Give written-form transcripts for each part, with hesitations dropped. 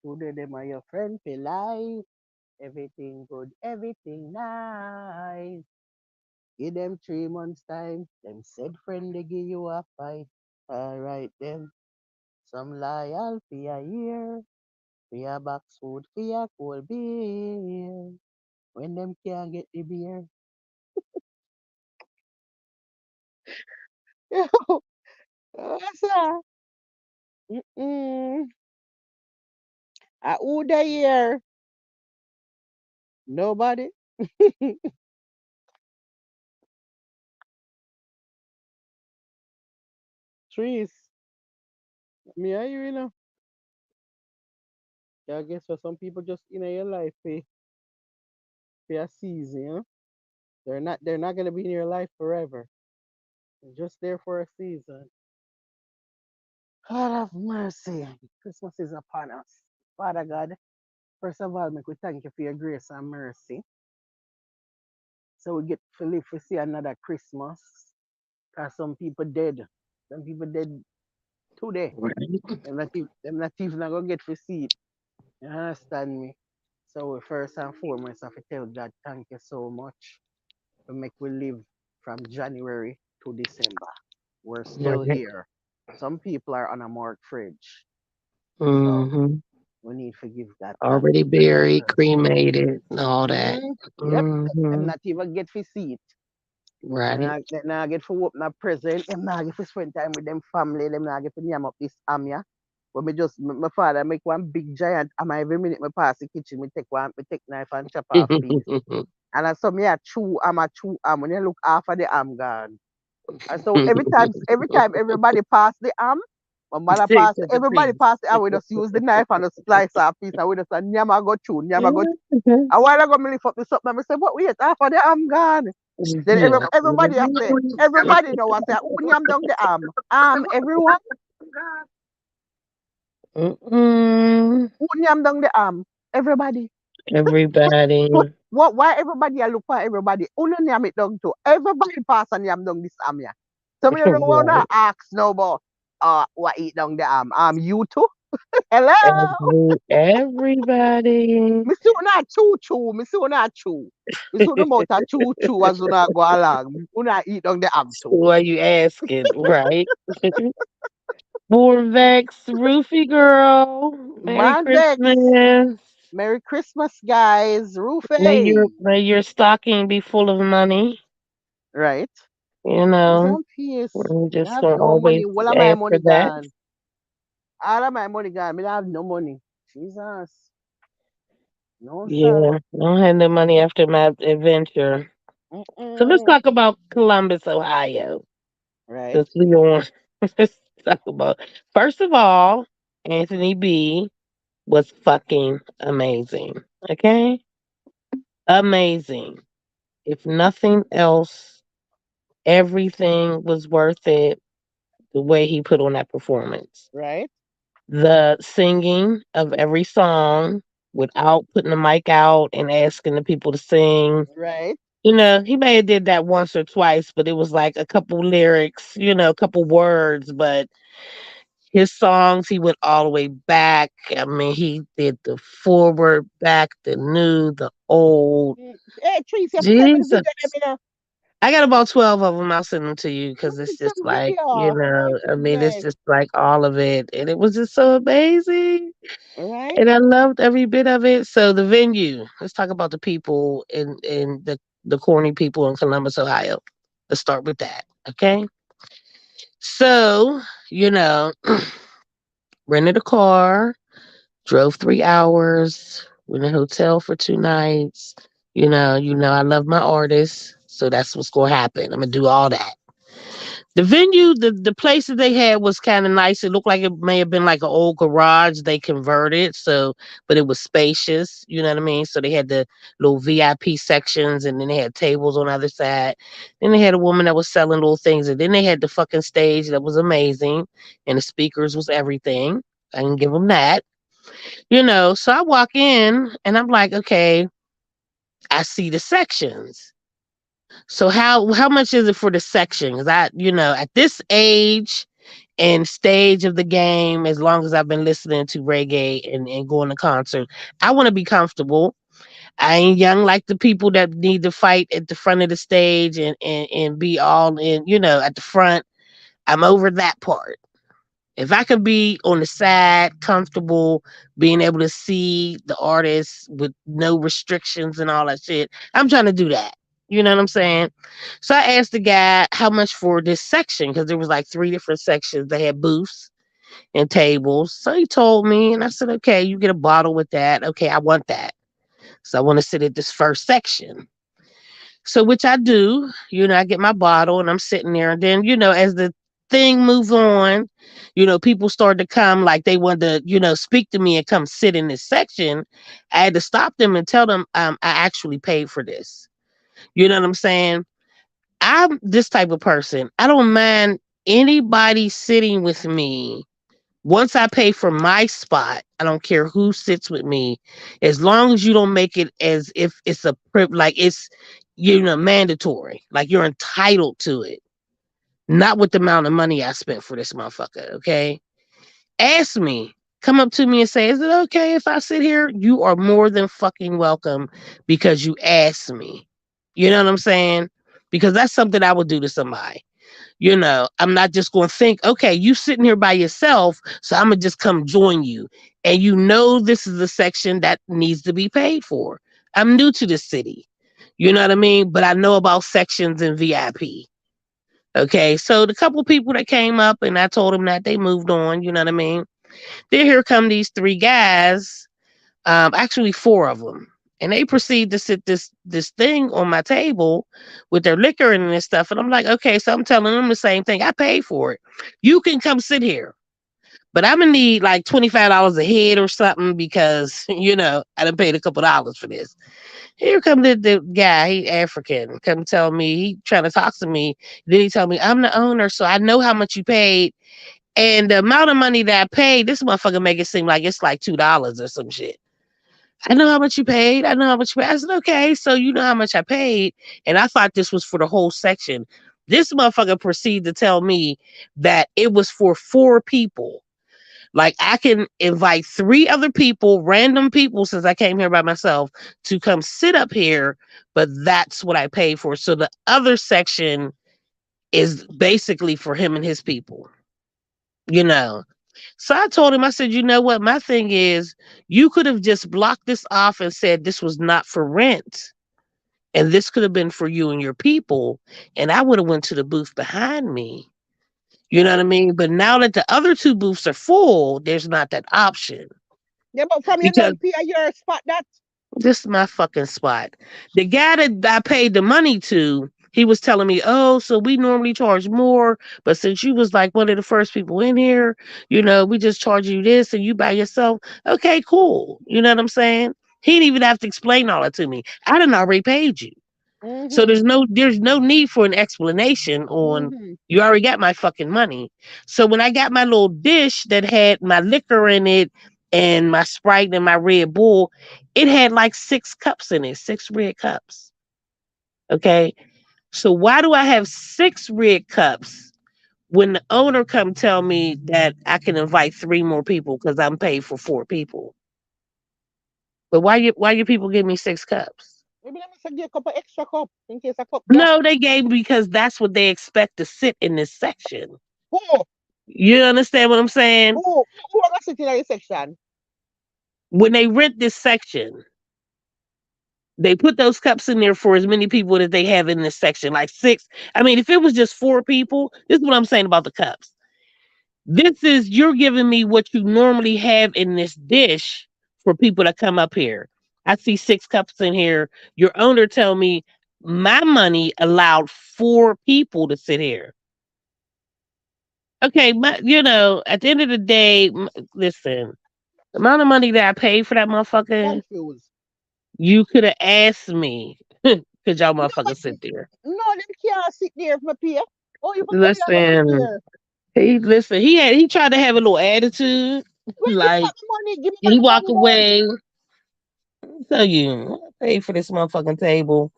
Today them are your friend for life. Everything good, everything nice. Give them 3 months time. Them said friend they give you a fight. Alright then. Some loyal for your ear. For your box food, for your cold beer. When them can't get the beer. What's that? Mm-mm. Who the here? Nobody. Trees. Me and you. Yeah, I guess for some people just in your life for a season, They're not gonna be in your life forever. They're just there for a season. God have mercy. Christmas is upon us. Father God, first of all, make we thank you for your grace and mercy. So we get to live to see another Christmas. Cause some people dead. Some people dead today. Right. Them not even gonna get to see it. You understand me? So we first and foremost have to tell God thank you so much to make we live from January to December. We're still Right. here. Some people are on a morgue fridge. So Mm-hmm. we need to give God thanks Already and buried, mercy. cremated, and all that. Mm, yep. Them Mm-hmm. not even get to see it. Right. They not get to open a present. Them not get to spend time with them family. Them not get to name up this amya. But my father make one big giant am every minute me pass the kitchen, me take knife and chop off piece. And I saw me a chew am a chew am. When you look after the am gone. And so every time everybody pass the arm, my mother They pass, took a everybody piece. pass the arm, we just use the knife and just slice off piece and we just say, nyama go chew, nyama go chew. Mhm. A while ago, me lift up the something and I say, but wait, half of the arm gone. Then Yeah. everybody know I say, who nyam down the arm? Everyone, Mm-mm. who nyam down the arm? Everybody. Everybody. Why everybody I look for everybody? Who no nyam it down to? Everybody pass and nyam down this arm, yeah. So me don't know what I Right. ask no but what eat down the arm? You too? Hello? Everybody. Me see una chew chew. Me see una chew. Me see una mouth a chew chew as una go along. Una eat down the arm too. Why you asking, right? Borvex, Roofie girl. Merry Man Vex. Christmas. Merry Christmas, guys. May your Rufe. may your stocking be full of money. Right? You Peace know, and peace. we're Me just have gonna no money. always All of my ask for money that. gone. All of my money gone. Me don't have no money. Jesus. No, sir. Yeah, I don't have no money after my adventure. So let's Mm-mm. talk about Columbus, Ohio. Right? Since we on, let's talk about first of all, Anthony B was fucking amazing. Okay, amazing. If nothing else, everything was worth it. The way he put on that performance, Right? the singing of every song without putting the mic out and asking the people to sing. Right? He may have did that once or twice, but it was like a couple lyrics, a couple words. But his songs, he went all the way back. I mean, he did the forward, back, the new, the old. Hey, Trees, you send me the Jesus. video. Let me know. I got about 12 of them. I'll send them to you because Send me it's just some like, video. My I mean, it's goodness. just like all of it. And it was just so amazing. Right? And I loved every bit of it. So the venue, let's talk about the people in the corny people in Columbus, Ohio. Let's start with that. Okay. So, you know, rented a car, drove 3 hours, went in a hotel for 2 nights. I love my artists. So that's what's gonna happen. I'm gonna do all that. The venue, the place that they had was kind of nice. It looked like it may have been like an old garage they converted. So, but it was spacious. You know what I mean? So they had the little VIP sections, and then they had tables on the other side. Then they had a woman that was selling little things, and then they had the fucking stage that was amazing, and the speakers was everything. I can give them that. So I walk in, and I'm like, okay, I see the sections. So how much is it for the section? 'Cause at this age and stage of the game as long as I've been listening to reggae and going to concerts. I want to be comfortable. I ain't young like the people that need to fight at the front of the stage and be all in, at the front. I'm over that part. If I could be on the side, comfortable, being able to see the artists with no restrictions and all that shit, I'm trying to do that. You know what I'm saying? So I asked the guy how much for this section because there was like three different sections. They had booths and tables. So he told me, and I said, okay, you get a bottle with that. Okay, I want that. So I want to sit at this first section. So which I do, I get my bottle and I'm sitting there, and then as the thing moves on, people start to come like they want to, speak to me and come sit in this section. I had to stop them and tell them I actually paid for this. You know what I'm saying? I'm this type of person. I don't mind anybody sitting with me. Once I pay for my spot, I don't care who sits with me, as long as you don't make it as if it's a like it's mandatory, like you're entitled to it. Not with the amount of money I spent for this motherfucker. Okay, ask me, come up to me and say, "Is it okay if I sit here?" You are more than fucking welcome because you asked me. You know what I'm saying? Because that's something I would do to somebody. I'm not just going to think, okay, you sitting here by yourself, so I'm going to just come join you. And this is the section that needs to be paid for. I'm new to the city. You know what I mean? But I know about sections and VIP. Okay, so the couple people that came up and I told them that they moved on, you know what I mean? Then here come these three guys, actually four of them. And they proceed to sit this thing on my table with their liquor and this stuff. And I'm like, okay, so I'm telling them the same thing. I paid for it. You can come sit here. But I'm gonna need like $25 a head or something because, I done paid a couple dollars for this. Here come the guy, he African, come tell me, he trying to talk to me. Then he told me, I'm the owner, so I know how much you paid. And the amount of money that I paid, this motherfucker make it seem like it's like $2 or some shit. I know how much you paid. I know how much you paid. I said, okay, so you know how much I paid. And I thought this was for the whole section. This motherfucker proceeded to tell me that it was for four people. Like I can invite three other people, random people, since I came here by myself, to come sit up here, but that's what I paid for. So the other section is basically for him and his people, you know. So I told him, I said, you know what? My thing is, you could have just blocked this off and said this was not for rent. And this could have been for you and your people. And I would have went to the booth behind me. You know what I mean? But now that the other two booths are full, there's not that option. Yeah, but from your Because don't pay your spot that. this is my fucking spot. The guy that I paid the money to, he was telling me, oh, so we normally charge more, but since you was like one of the first people in here, we just charge you this and you by yourself. Okay, cool. You know what I'm saying? He didn't even have to explain all that to me. I done already paid you. So Mm-hmm. there's no need for an explanation on Mm-hmm. you already got my fucking money. So when I got my little dish that had my liquor in it and my Sprite and my Red Bull, it had like 6 cups in it, 6 red cups. Okay. So why do I have 6 red cups when the owner come tell me that I can invite 3 more people because I'm paid for 4 people? But why you people give me 6 cups? Maybe let me say give a couple extra cup in case a cup gap. No, they gave me because that's what they expect to sit in this section. Who? You understand what I'm saying? Who are sitting in your section? When they rent this section, they put those cups in there for as many people that they have in this section, like 6. I mean, if it was just 4 people, this is what I'm saying about the cups. This is you're giving me what you normally have in this dish for people that come up here. I see 6 cups in here. Your owner tell me my money allowed 4 people to sit here. Okay, but at the end of the day, listen, the amount of money that I paid for that motherfucker, Confused. you could have asked me. Could y'all No, but motherfuckers sit there? no, them can't sit there for pay. Oh, you for tell me I go sit Listen, there. he tried to have a little attitude, Where give me like back the money? Give me back he the walk money then. away. Tell you, I paid for this motherfucking table.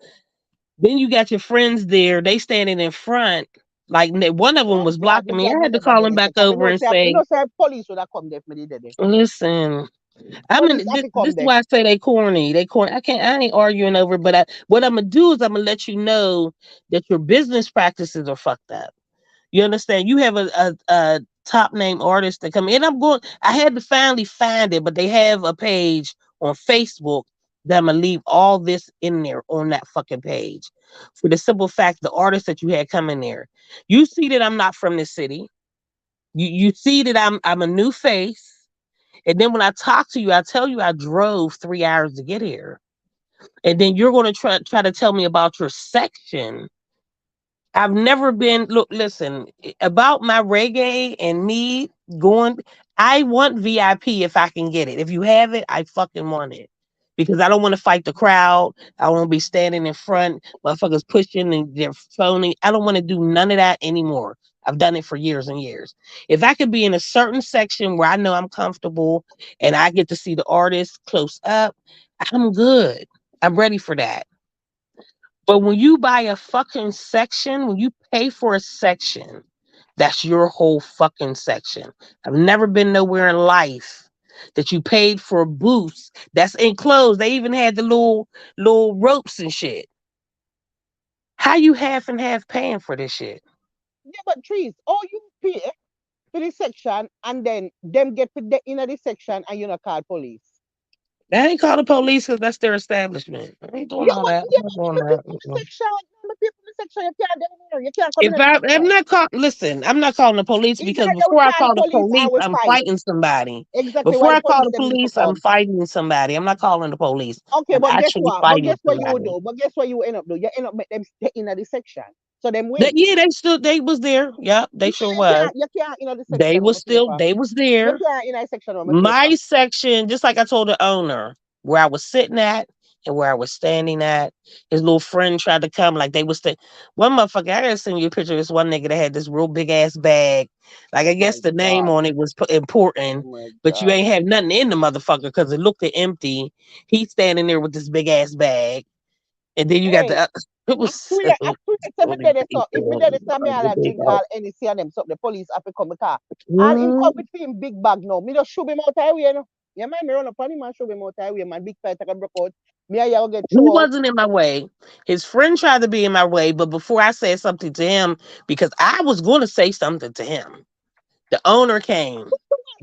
Then you got your friends there. They standing in front. Like one of them Yeah, was yeah, blocking me me. I glad me had to never call did him it. back Because over and me say, know say police would have come there if me did it. listen. I Police mean, have this, to this come is there. why I say they corny. They corny. I can't. I ain't arguing over. But what I'm gonna do is I'm gonna let you know that your business practices are fucked up. You understand? You have a top name artist that come in. I'm going. I had to finally find it, but they have a page on Facebook that I'm gonna leave all this in there on that fucking page. For the simple fact, the artist that you had come in there, you see that I'm not from this city. You see that I'm a new face. And then when I talk to you, I tell you I drove 3 hours to get here. And then you're going to try to tell me about your section. I've never been. Look, listen about my reggae and me going. I want VIP if I can get it. If you have it, I fucking want it because I don't want to fight the crowd. I don't want to be standing in front, motherfuckers pushing and they're phoning. I don't want to do none of that anymore. I've done it for years and years. If I could be in a certain section where I know I'm comfortable and I get to see the artist close up, I'm good. I'm ready for that. But when you buy a fucking section, when you pay for a section, that's your whole fucking section. I've never been nowhere in life that you paid for booths that's enclosed. They even had the little ropes and shit. How you half and half paying for this shit? Yeah, but trees. Oh, you pay for the section and then them get to the in the section and you not call police. They ain't call the police because that's their establishment. I ain't doing all that. I'm Yeah, not but doing the that. people in the Mm-mm. section, the people in the section, you can't get in there. You can't come in If the I'm section. not call, listen, I'm not calling the police Either because you will before I call call the police or police, we I'm fight. fighting somebody. Exactly Before why the I call police the them need to police, I'm come. fighting somebody. I'm not calling the police. Okay, I'm but guess actually what? But fighting guess what you would somebody. do? But guess what you end up do? You end up make them stay in the section. So them win. Yeah, they still they was there. Yep, they No, sure was. you can't in the section on the paper. They was You there. can't in a section on the paper. My section, just like I told the owner, where I was sitting at and where I was standing at, his little friend tried to come, like they was one motherfucker. I gotta send you a picture of this one nigga that had this real big ass bag. Like I Oh my guess the name god. on it was Oh important, my but you god. ain't have nothing in the motherfucker because it looked empty. He's standing there with this big ass bag, and then you got Hey, the it was so I swear to me funny dead so if me people. dead so me all drink all any see them so the police have to come because all him come Mm. with him big bag now. Me just shoot him out highway you know. Yeah man, me run up on him and shoot him out highway man. Big fight I can break out. Me and you get He throw out. wasn't in my way. His friend tried to be in my way, but before I said something to him, because I was going to say something to him, the owner came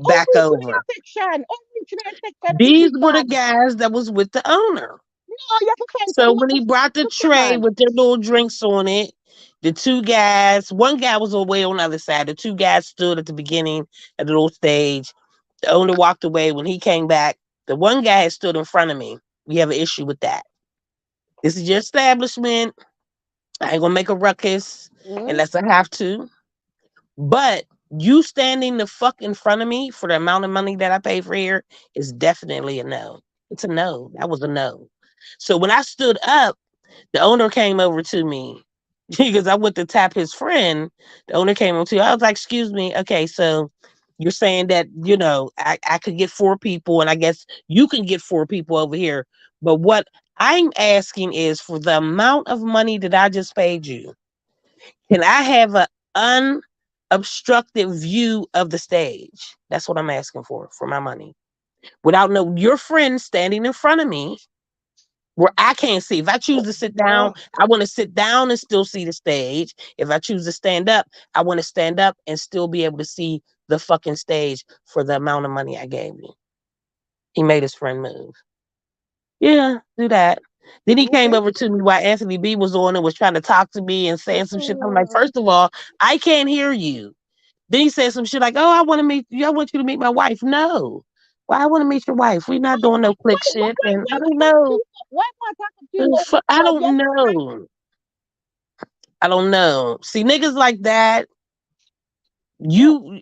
Oh, back reach in over. your section. Oh, reach in your section with These big were the bag. guys that was with the owner. No, you have to find So you when have he to find brought the quicker tray man. with their little drinks on it, the two guys, one guy was away on the other side. The two guys stood at the beginning of the little stage. The owner walked away. When he came back, the one guy had stood in front of me. We have an issue with that. This is your establishment. I ain't gonna make a ruckus Mm-hmm. unless I have to. But you standing the fuck in front of me for the amount of money that I pay for here is definitely a no. It's a no. That was a no. So when I stood up, the owner came over to me because I went to tap his friend. The owner came over to. I was like, "Excuse me, okay, so you're saying that I could get four people, and I guess you can get four people over here. But what I'm asking is for the amount of money that I just paid you. Can I have an unobstructed view of the stage? That's what I'm asking for my money. Without no your friend standing in front of me where I can't see. If I choose to sit down, Oh, I want to sit down and still see the stage. If I choose to stand up, I want to stand up and still be able to see the fucking stage for the amount of money I gave you." He made his friend move. Yeah, do that. Then he you came see? over to me while Anthony B was on and was trying to talk to me and saying some shit. I'm like, Mm-mm. first of all, I can't hear you. Then he said some shit like, "Oh, I want to meet you. I want you to meet my wife." No, why I want to meet your wife? We not doing no click shit, and I don't know. Why am I talking to you about I my don't yes, right? know. I don't know. See, niggas like that,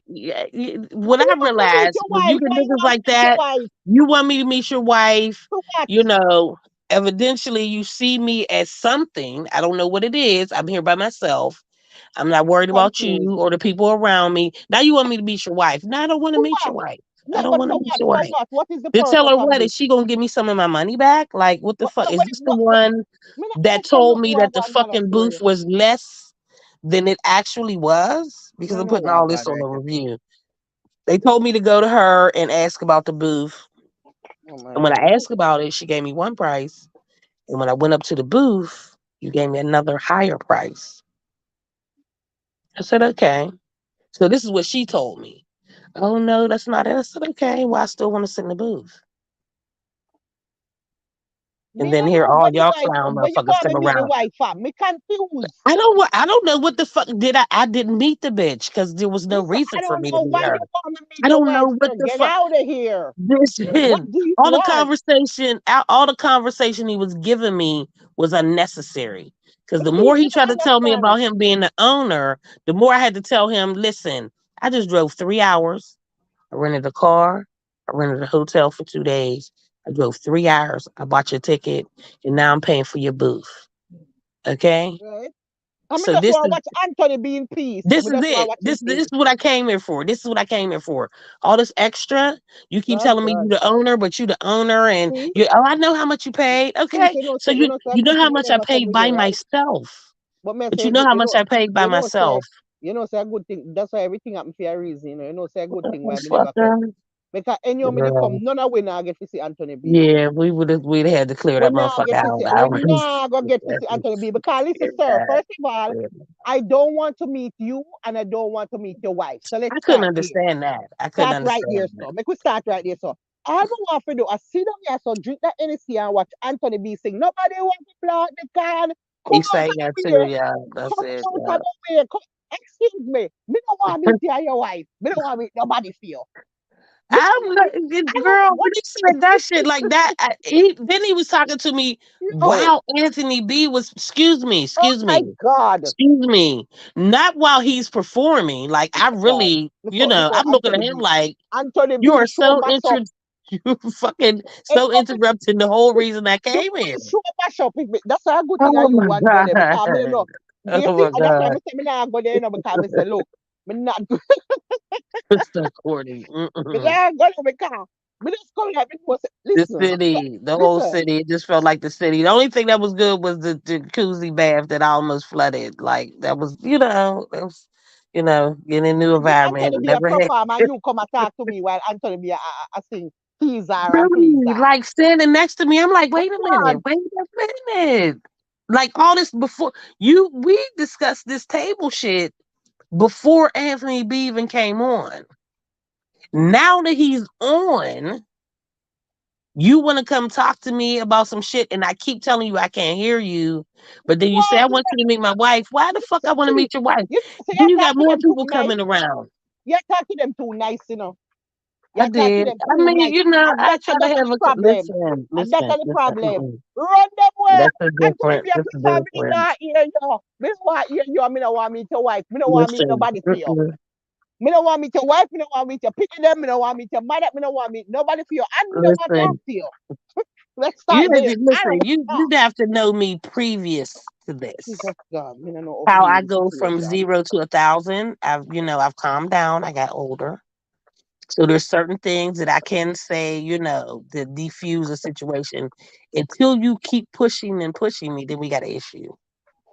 Yeah. what You I want to meet realized your when you wife? get Why you niggas want to like meet your that, wife? you want me to meet your wife, To what? you know, evidently you see me as something. I don't know what it is. I'm here by myself. I'm not I'm worried about confused. you or the people around me. Now you want me to meet your wife. No, I don't want to To meet your what? wife. No, I don't but want to for meet what? your For wife. what? What is the To tell purpose her of what? this? Is she gonna give me some of my money back? Like what the What, fuck? no, Is this the what, one me not that understand told nothing me what that go the on behind that fucking story. booth was less? than it actually was because I I'm know putting why all this bother on I a get it. review. They told me to go to her and ask about the booth. Oh my And when I god. asked about it, she gave me one price. And when I went up to the booth, you gave me another higher price. I said, okay. So this is what she told me. Oh no, that's not it. I said, okay, well, I still want to sit in the booth. Me And then don't here know all where the y'all wife clown where you motherfuckers want me come meet the around. wife from. Me confused. I don't know what the fuck did I didn't meet the bitch because there was no Listen, reason I for don't me to know meet why you her. want me meet I the don't know wife, what sir. the Get fuck. out of here. What Listen, do you want? all the conversation he was giving me was unnecessary. Because the Maybe more you he didn't tried to tell me understand. about him being the owner, the more I had to tell him, listen, I just drove 3 hours. I rented a car. I rented a hotel for 2 days. I drove 3 hours. I bought your ticket, and now I'm paying for your booth. Okay, Right? I mean, so just want to watch Anthony be in peace. this Me is just want to it. watch in This is peace. what I came here for. This is what I came here for. All this extra. You keep God, telling me you God. the owner, but you the owner, and See? you. Oh, I know how much you paid. See, Okay, so you know, say a you good know thing how you much I never come paid with by here, right? myself. But me But say, you know how you much know, I paid by myself. say a good thing. That's why everything happen for a reason. You know, say a good thing why That's me never fucked come. up. Because any me they come, Girl. none of we now get to see Anthony B. Yeah, we'd had to clear We that now motherfucker get to out. see, I we was now go get to see Anthony B. Because listen, sir, first of all, I don't want to meet you and I don't want to meet your wife. So let's I couldn't start there. understand that. I couldn't Start right there, understand that. so. Make we start right there, so. All we want to do is sit down here, so drink that NSC and watch Anthony B sing. Nobody want to blow out the can. Come He out sang of that the too, way. yeah. That's Come it. out Yeah. of the way. Come, excuse me. Me don't want to meet you and your wife. Me don't want to meet nobody for you. Me don't I'm want not, to, I don't girl. what When he said that shit like that, then he was talking to me yo. while Anthony B was. Oh my God. Excuse me. Not while he's performing. Like I God. really, Look for I'm looking Anthony at him B. like Anthony you B are show so mash up. you fucking Ain't so nobody, interrupting the whole reason I came here. nobody show mash up. That's a good thing Oh that you my want to go there because me don't god. know. You Oh see, my and that's why I god. say me not go there, you know, because I say, look, me not It's so corny. me Mm-mm. not go there because me just come like me was The listen, city, the whole listen. city, it just felt like the city. The only thing that was good was the jacuzzi bath that I almost flooded. Like that was, getting a new Give environment. Anthony B a Never had perform and you come and talk to me while Anthony B I sing tease her and please really her. like standing next to me. I'm like, Come wait a on. minute, wait a minute. Like all this before we discussed this table shit before Anthony B even came on. Now that he's on, you want to come talk to me about some shit, and I keep telling you I can't hear you. But then you say, I Well, want you to meet my wife. Why the fuck I want to see, meet your wife? you say Then you you talk got to more them too people nice. coming around. You talk to them too nice, you know. I You talk to did. them I too mean, nice. I try And to that's have the a problem. listen, And that's listen, the listen. problem. Mm-mm. Run them way. That's a Anthony different. B, This is because me did different. not hear you. Me don't want hear you. Me don't want meet your wife. Me don't want meet Listen, nobody for you. mm-mm. Me don't want meet your wife. Me don't want meet your pity them. Me don't want meet your mother. Me don't want meet nobody for you. And me don't want to talk Listen. to you. Let's start there. I don't Listen. want to You talk. have to know me previous to this. Jesus God, me don't know how to How deal I with the go from situation. 0 to 1,000. I've calmed down. I got older. So there's certain things that I can say, to defuse a situation. Until you keep pushing and pushing me, then we got an issue.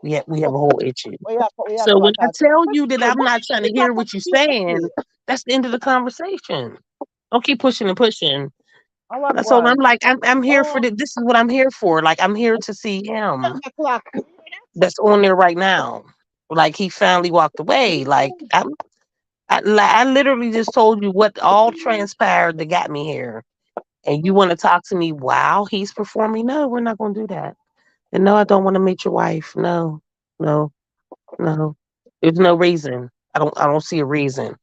We have a whole issue. We have So to when I talk. tell you that I'm What not is trying to it that hear what you're you saying, say? that's the end of the conversation. Don't keep pushing and pushing. Our So I'm God. like, I'm here for Oh, this is what I'm here for. Like I'm here to see 12 him o'clock. that's on there right now. Like he finally walked away. Like I literally just told you what all transpired that got me here. And you want to talk to me while he's performing? No, we're not going to do that. And no, I don't want to meet your wife. No, no, no. There's no reason. I don't see a reason.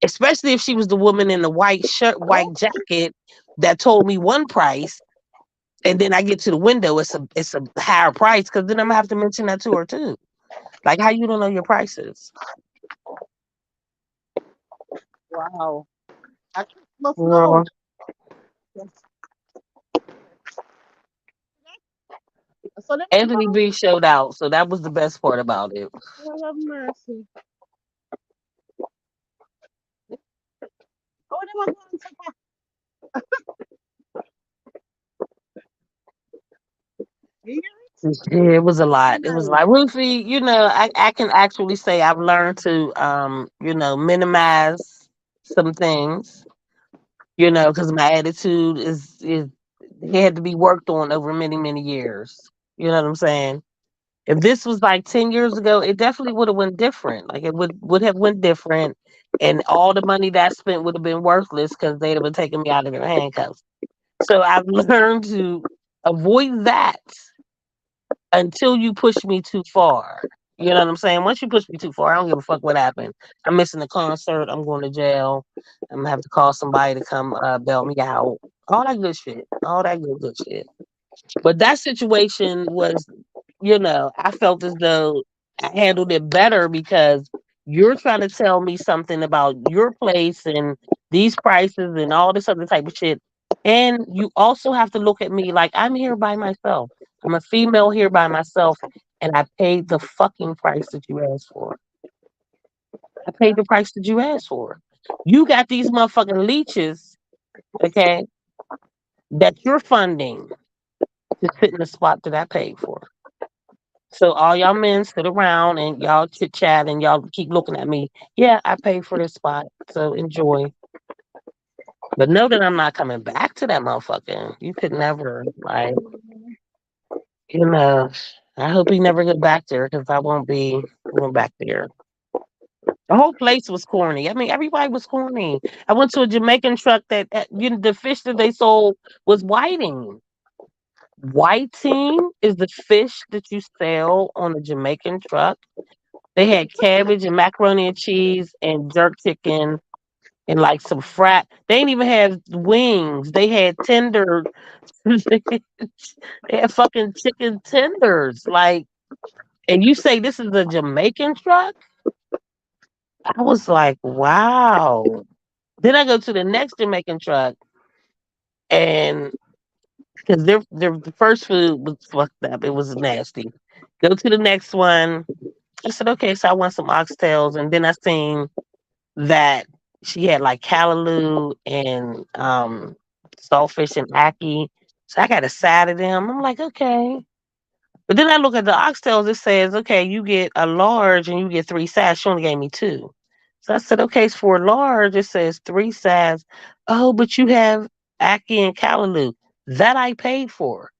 Especially if she was the woman in the white shirt, Oh, white jacket that told me one price, and then I get to the window, it's a higher price because then I'm gonna have to mention that to her too. Like how you don't know your prices? wow. I must know. Well, So let me Anthony go. B showed out, so that was the best part about it. Lord have mercy. Oh, them a go and You hear it? Yeah, it was a lot. It was Nice. like Ruthie, I can actually say I've learned to minimize some things, because my attitude is it had to be worked on over many, many years. You know what I'm saying? If this was like 10 years ago, it definitely would have went different. Like it would have went different, and all the money that I spent would have been worthless because they'd have been taking me out of their handcuffs. So I've learned to avoid that until you push me too far. You know what I'm saying? Once you push me too far, I don't give a fuck what happened. I'm missing the concert. I'm going to jail. I'm gonna have to call somebody to come bail me out. All that good shit. All that good shit. But that situation was, I felt as though I handled it better because you're trying to tell me something about your place and these prices and all this other type of shit. And you also have to look at me like I'm here by myself. I'm a female here by myself, and I paid the fucking price that you asked for. I paid the price that you asked for. You got these motherfucking leeches, okay, that you're funding to sit in the spot that I paid for. So all y'all men sit around and y'all chit chat and y'all keep looking at me. Yeah, I paid for this spot, so enjoy. But know that I'm not coming back to that motherfucker. You could never, like, you know. I hope he never get back there because I won't be going back there. The whole place was corny. I mean, everybody was corny. I went to a Jamaican truck the fish that they sold was whiting. Whiting is the fish that you sell on a Jamaican truck. They had cabbage and macaroni and cheese and jerk chicken and like some frat. They didn't even have wings. They had tender. They had fucking chicken tenders. Like, and you say this is a Jamaican truck? I was like, wow. Then I go to the next Jamaican truck, and because their the first food was fucked up, it was nasty. Go to the next one. I said, okay, so I want some oxtails, and then I seen that she had like callaloo and saltfish and ackee. So I got a side of them. I'm like, okay. But then I look at the oxtails, it says, okay, you get a large and you get three sides. She only gave me two. So I said, okay, it's for a large, it says three sides. Oh, but you have ackee and callaloo. That I paid for.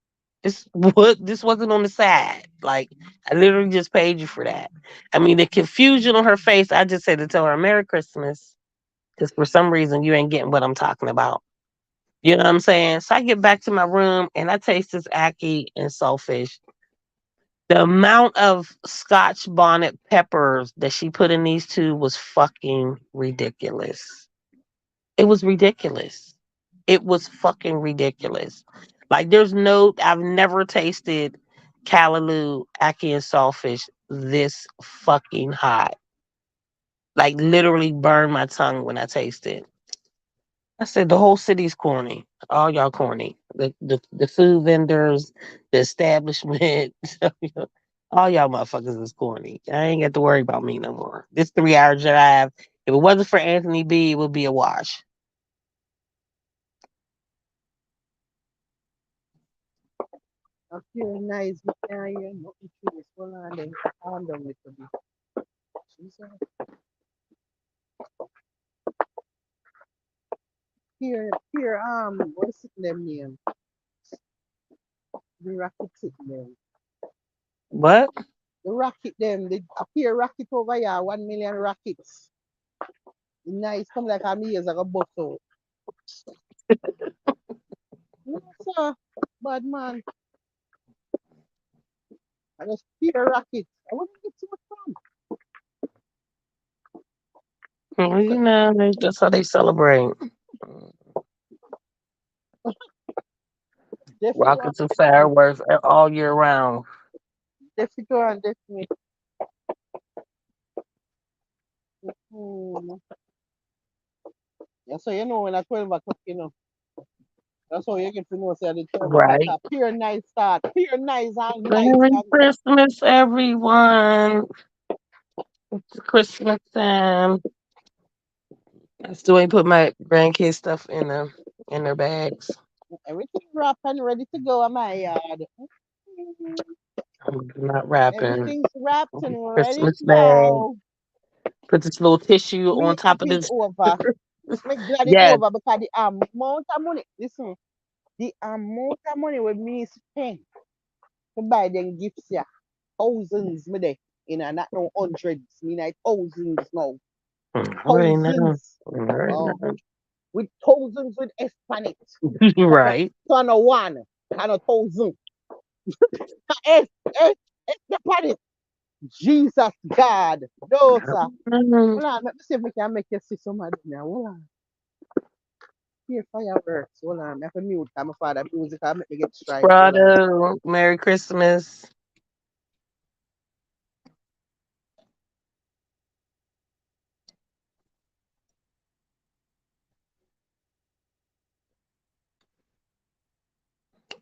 This wasn't on the side. Like I literally just paid you for that. I mean the confusion on her face, I just said to tell her Merry Christmas. Because for some reason you ain't getting what I'm talking about. You know what I'm saying? So I get back to my room and I taste this ackee and saltfish. The amount of Scotch bonnet peppers that she put in these two was fucking ridiculous. It was ridiculous. It was fucking ridiculous. Like I've never tasted callaloo, ackee, and saltfish this fucking hot. Like literally burned my tongue when I tasted. I said the whole city's corny. All y'all corny. The food vendors, the establishment, all y'all motherfuckers is corny. I ain't got to worry about me no more. This 3 hour drive, if it wasn't for Anthony B, it would be a wash. I feel nice. We can't hear nothing through this. Hold on then. Calm down a little bit. Jesus. Here, what's it them name? The rocket sitting them. What? The rocket them. The appear rocket over here. 1 million rockets. Nice. Come like a me years ago bust out. No, sir. Bad man. I just hear rockets. I wouldn't get too much fun. Well, that's how they celebrate. Definitely Rockets and one. fireworks all year round. Definitely one. Definitely. Mm. Yeah, so you know when at 12 o'clock, that's how you get to know say the 12 o'clock Right. a pure night start. Pure nights and nights Merry and Christmas, everyone. It's Christmas time. I still ain't put my grandkids stuff in their bags. everything wrapped and ready to go on my yard. Mm. Not wrapping. Everything's wrapped and ready Christmas to bag. go. Put this little tissue on Me top of happy it this. over. Me glad it Yes. over because the amount of money, listen, the amount of money we me spend to buy them gifts yeah. Thousands me there. You know, not no hundreds, me like thousands now. Already know. Thousands. Already Oh, know. with thousands with S on it. Not a Right. ton of one and a thousand. S, S, S the planet. Jesus God. No, sir. Mm, Hold on, let me see if we can make you see somebody now. Hold on. Here, fireworks. Hold on. I have to mute. I'm a father music. I'll make me get strike. Hold on. Prado. Merry Christmas.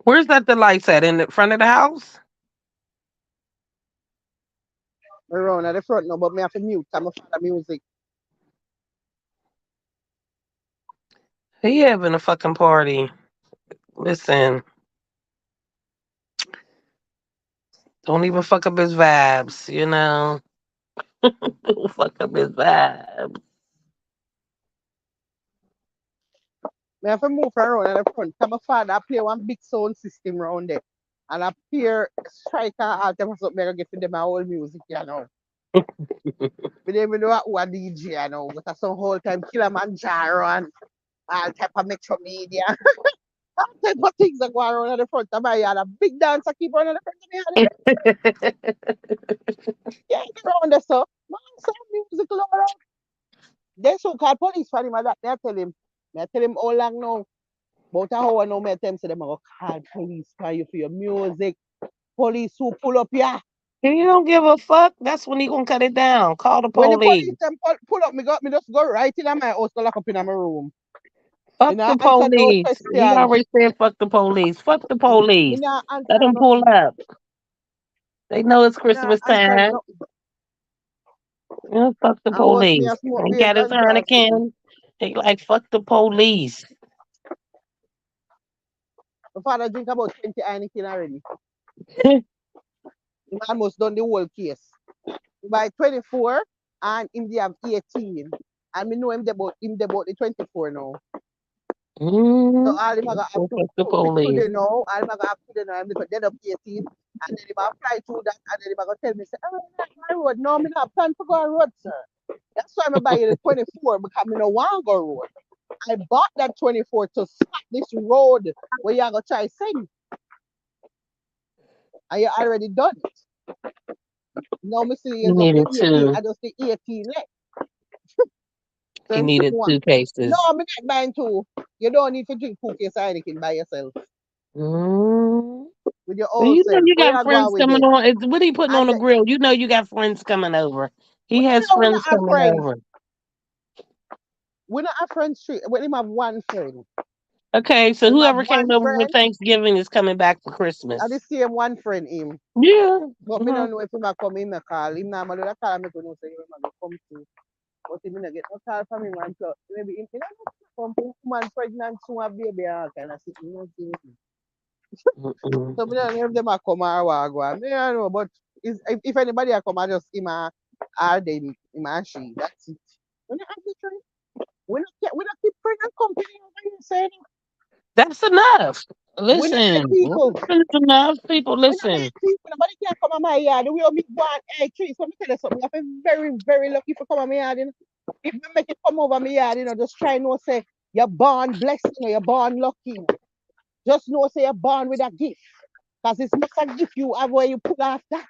Where's that the lights at? In the front of the house? Around at the front now, but me have to mute. I'm a father music. He having a fucking party. Listen, don't even fuck up his vibes, you know? Don't fuck up his vibes. Me have to move around at the front. I'm a father. I play one big sound system around there. And I hear strike and all them something I get for them my whole music, you know. But then we know what DJ, you know. But that's some whole time Kilimanjaro and all type of metro media. All type of things that go around at the front of my yard. A big dance I keep on at the front of my yard. Yeah, get around there, so. Man, some music all around. They so called police for him. That me I tell him. Me I tell him all long now. About an hour now, me I tell him, say them go call police for you for your music. Police who pull up here. He don't give a fuck. That's when he gonna cut it down. Call the When the police police. them pull up, me just go right in my house, go lock up in my room. Me Fuck the not answer no police. He question. already said fuck the police. Fuck the Me police. not Let answer them pull nothing. up. They know it's Me not Christmas answer time. no. Fuck the And once me police. a smoke He beer got his ganja or something. Heineken. He like fuck the police. My father drink about 20 Heineken already. He almost done the whole case. By 24 and him they have 18. And me know him they about the 24 now. So Mm, all him gonna have fuck the to police. today now, all him gonna have today now, because dead up 18. And then he gonna fly through that and then he gonna tell me, say, oh, I'm not my road. No, me not plan to go on road, sir. That's why I'm buy you the 24 because I no want go road. I bought that 24 to stop this road where you gonna try sing. And you already done it. Now me see He you just the needed 18, two. I just the 18 left. So He I'm saying needed one. two No, cases. I'm not buying two. You don't need to drink two case of anything by yourself. Mm. With your So own you know self. you Where got you go on friends with coming it? on. What are you putting on And the the, grill? You know you got friends coming over. He well, has no, we not friends have coming friends. over. We not have friends street. We only have one friend. Okay, so We have whoever came one over for friend. Thanksgiving is coming back for And the Christmas. same one friend him. Yeah. But me Mhm. don't know if he might come in my call. Him now, I call me to know say he might come to. But he not get no call from him until maybe him come to woman pregnant soon have baby and all kind of thing. You know, Mm-mm. so me don't know if them a come or what go on. Me don't know, but if anybody a come, I just him or them, him and she. That's it. We not have the friend. We not keep friend and company over here saying That's enough. we not make Listen, people. that's enough. People, We not listen. make people. Nobody can come on my yard. We only one egg tree. So me tell you something. You have to be very, very lucky for come on my yard. You know? If you make it come over my yard, just try no say you're born blessed, you're born lucky. Just know say you're born with a gift. Because it's not a gift you have where you put off that.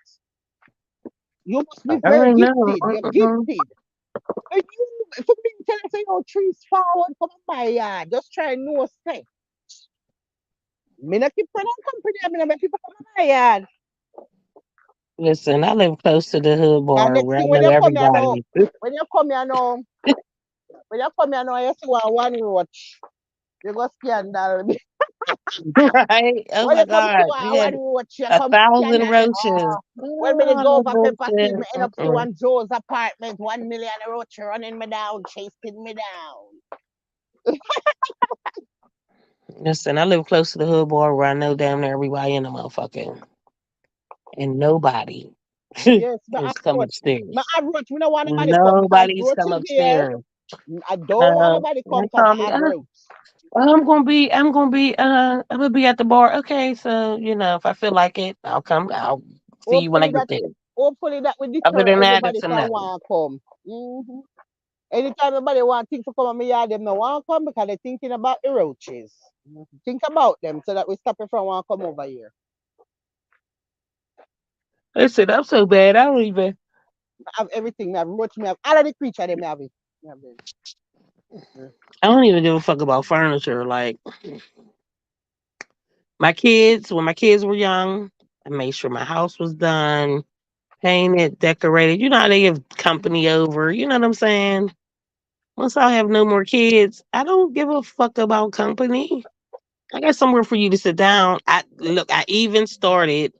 You must be I very already know. gifted. You're gifted. And you, for me, tell you say, trees forward, come on my yard. Just try no say. Me not keep friend and company. I mean, I make people come on my yard. Listen, I live close to the hood And bar next where I thing know everybody. when you come here now, when you come here now, you see one roach. You go scandal. Right? Oh When my you come see God. You one had roach, you a come thousand scandal. roaches. Oh. When me dey Oh, go no over Pepper Steve, bullshit. me end up see one Joe's apartment, 1 million roach running me down, chasing me down. Listen, I live close to the hood bar where I know damn near everybody in the motherfucking. and nobody Yes, my has come approach. My upstairs. approach. We don't want nobody come because Nobody's roach come is here. upstairs. I don't want nobody come They because call I me. have roach. I'm gonna be at the bar. Okay, so if I feel like it, I'll come. I'll see you when I Hopefully get that, there. hopefully that will Other deter than that, everybody it's a from no. want to come. Anytime everybody want things to come on me yard, them no want to come because they're thinking about the roaches. Think about them so that we stop it from want to come over here. Listen, I'm so bad. I don't even. I have everything. I have roach. I have all of the creature. Them I have it. Me have them. I don't even give a fuck about furniture. Like my kids, when my kids were young, I made sure my house was done, painted, decorated. You know how they give company over. You know what I'm saying? Once I have no more kids, I don't give a fuck about company. I got somewhere for you to sit down. I even started.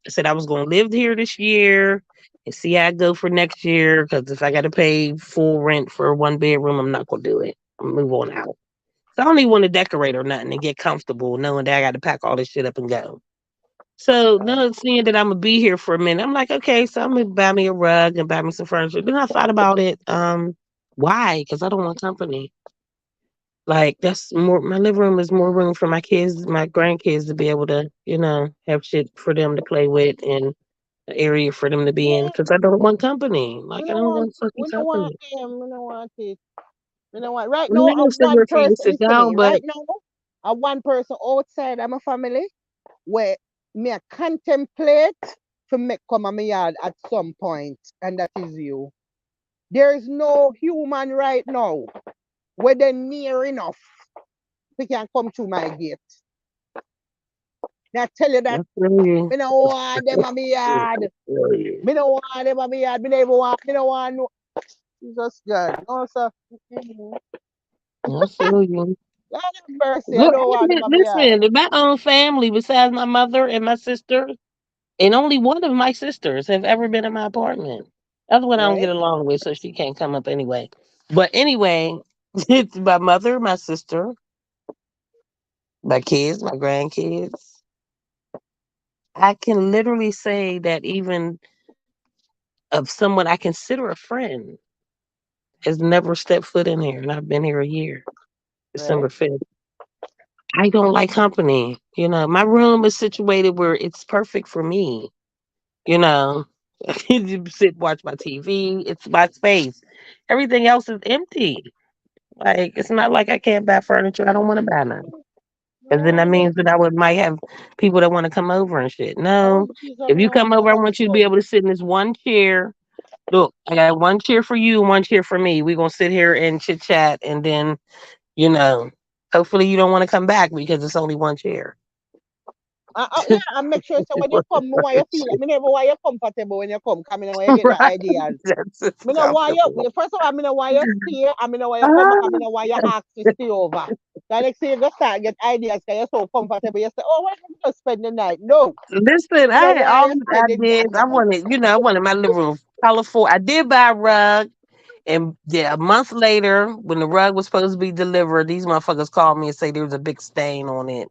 I said I was going to live here this year and see how I go for next year. Because if I got to pay full rent for a 1 bedroom, I'm not going to do it. I'm move on out. So I don't even want to decorate or nothing and get comfortable knowing that I got to pack all this shit up and go. So Right. now seeing that I'm gonna be here for a minute, I'm like, okay, so I'm gonna buy me a rug and buy me some furniture. Then I thought about it. Why? Because I don't want company. Like that's more. My living room is more room for my kids, my grandkids to be able to, have shit for them to play with and an area for them to be in. Yeah, Because I don't want company. we Like I don't don't want. want fucking We don't want company. them. We don't want it. We don't want. Right I mean, now, I a have one somewhere for you to person. sit Listen to down, me. but Right now, a one person outside of my family where me a contemplate to make come on my yard at some point, and that is you. There is no human right now where they near enough we can come through my gate. I tell you I that feel you. me no want them on my I yard. feel you. Me no want them on my yard. Me never want. Me no want no. Jesus God, no sir. Mhm. I feel you. Lord have mercy. I Look, don't want them on my yard. listen, in my own family, besides my mother and my sister, and only one of my sisters have ever been in my apartment. The other one I don't Right? get along with, so she can't come up anyway. But anyway, it's my mother, my sister, my kids, my grandkids. I can literally say that even of someone I consider a friend has never stepped foot in here, and I've been here a year, Right? December 5th. I don't like company. My room is situated where it's perfect for me. You know, I can just sit watch my TV. It's my space. Everything else is empty. Like it's not like I can't buy furniture. I don't want to buy none. Because then No, that means that I would might have people that want to come over and shit. oh No, Jesus, if me you no come want over, I nobody want you to be come. able to sit in this one chair. Look, I got one chair for you and one chair for me. We're gonna sit here and chit chat, and then you know, hopefully you don't want to come back because it's only one chair. Yeah, and make sure so when you come, me want you feel like me never want you comfortable when you come. Come in when you get the Right? ideas. That's just Me no want comfortable. you. First of all, me no want you stay, and me no want you come back, and me Ah, no want you ask to stay over. The next thing you go start get ideas because you're so comfortable. You say, "Oh, why don't you just spend the night?" No, listen, me I no had want all you these spend the ideas. damn night. I wanted my living room colorful. I did buy a rug, and yeah, a month later, when the rug was supposed to be delivered, these motherfuckers called me and say there was a big stain on it,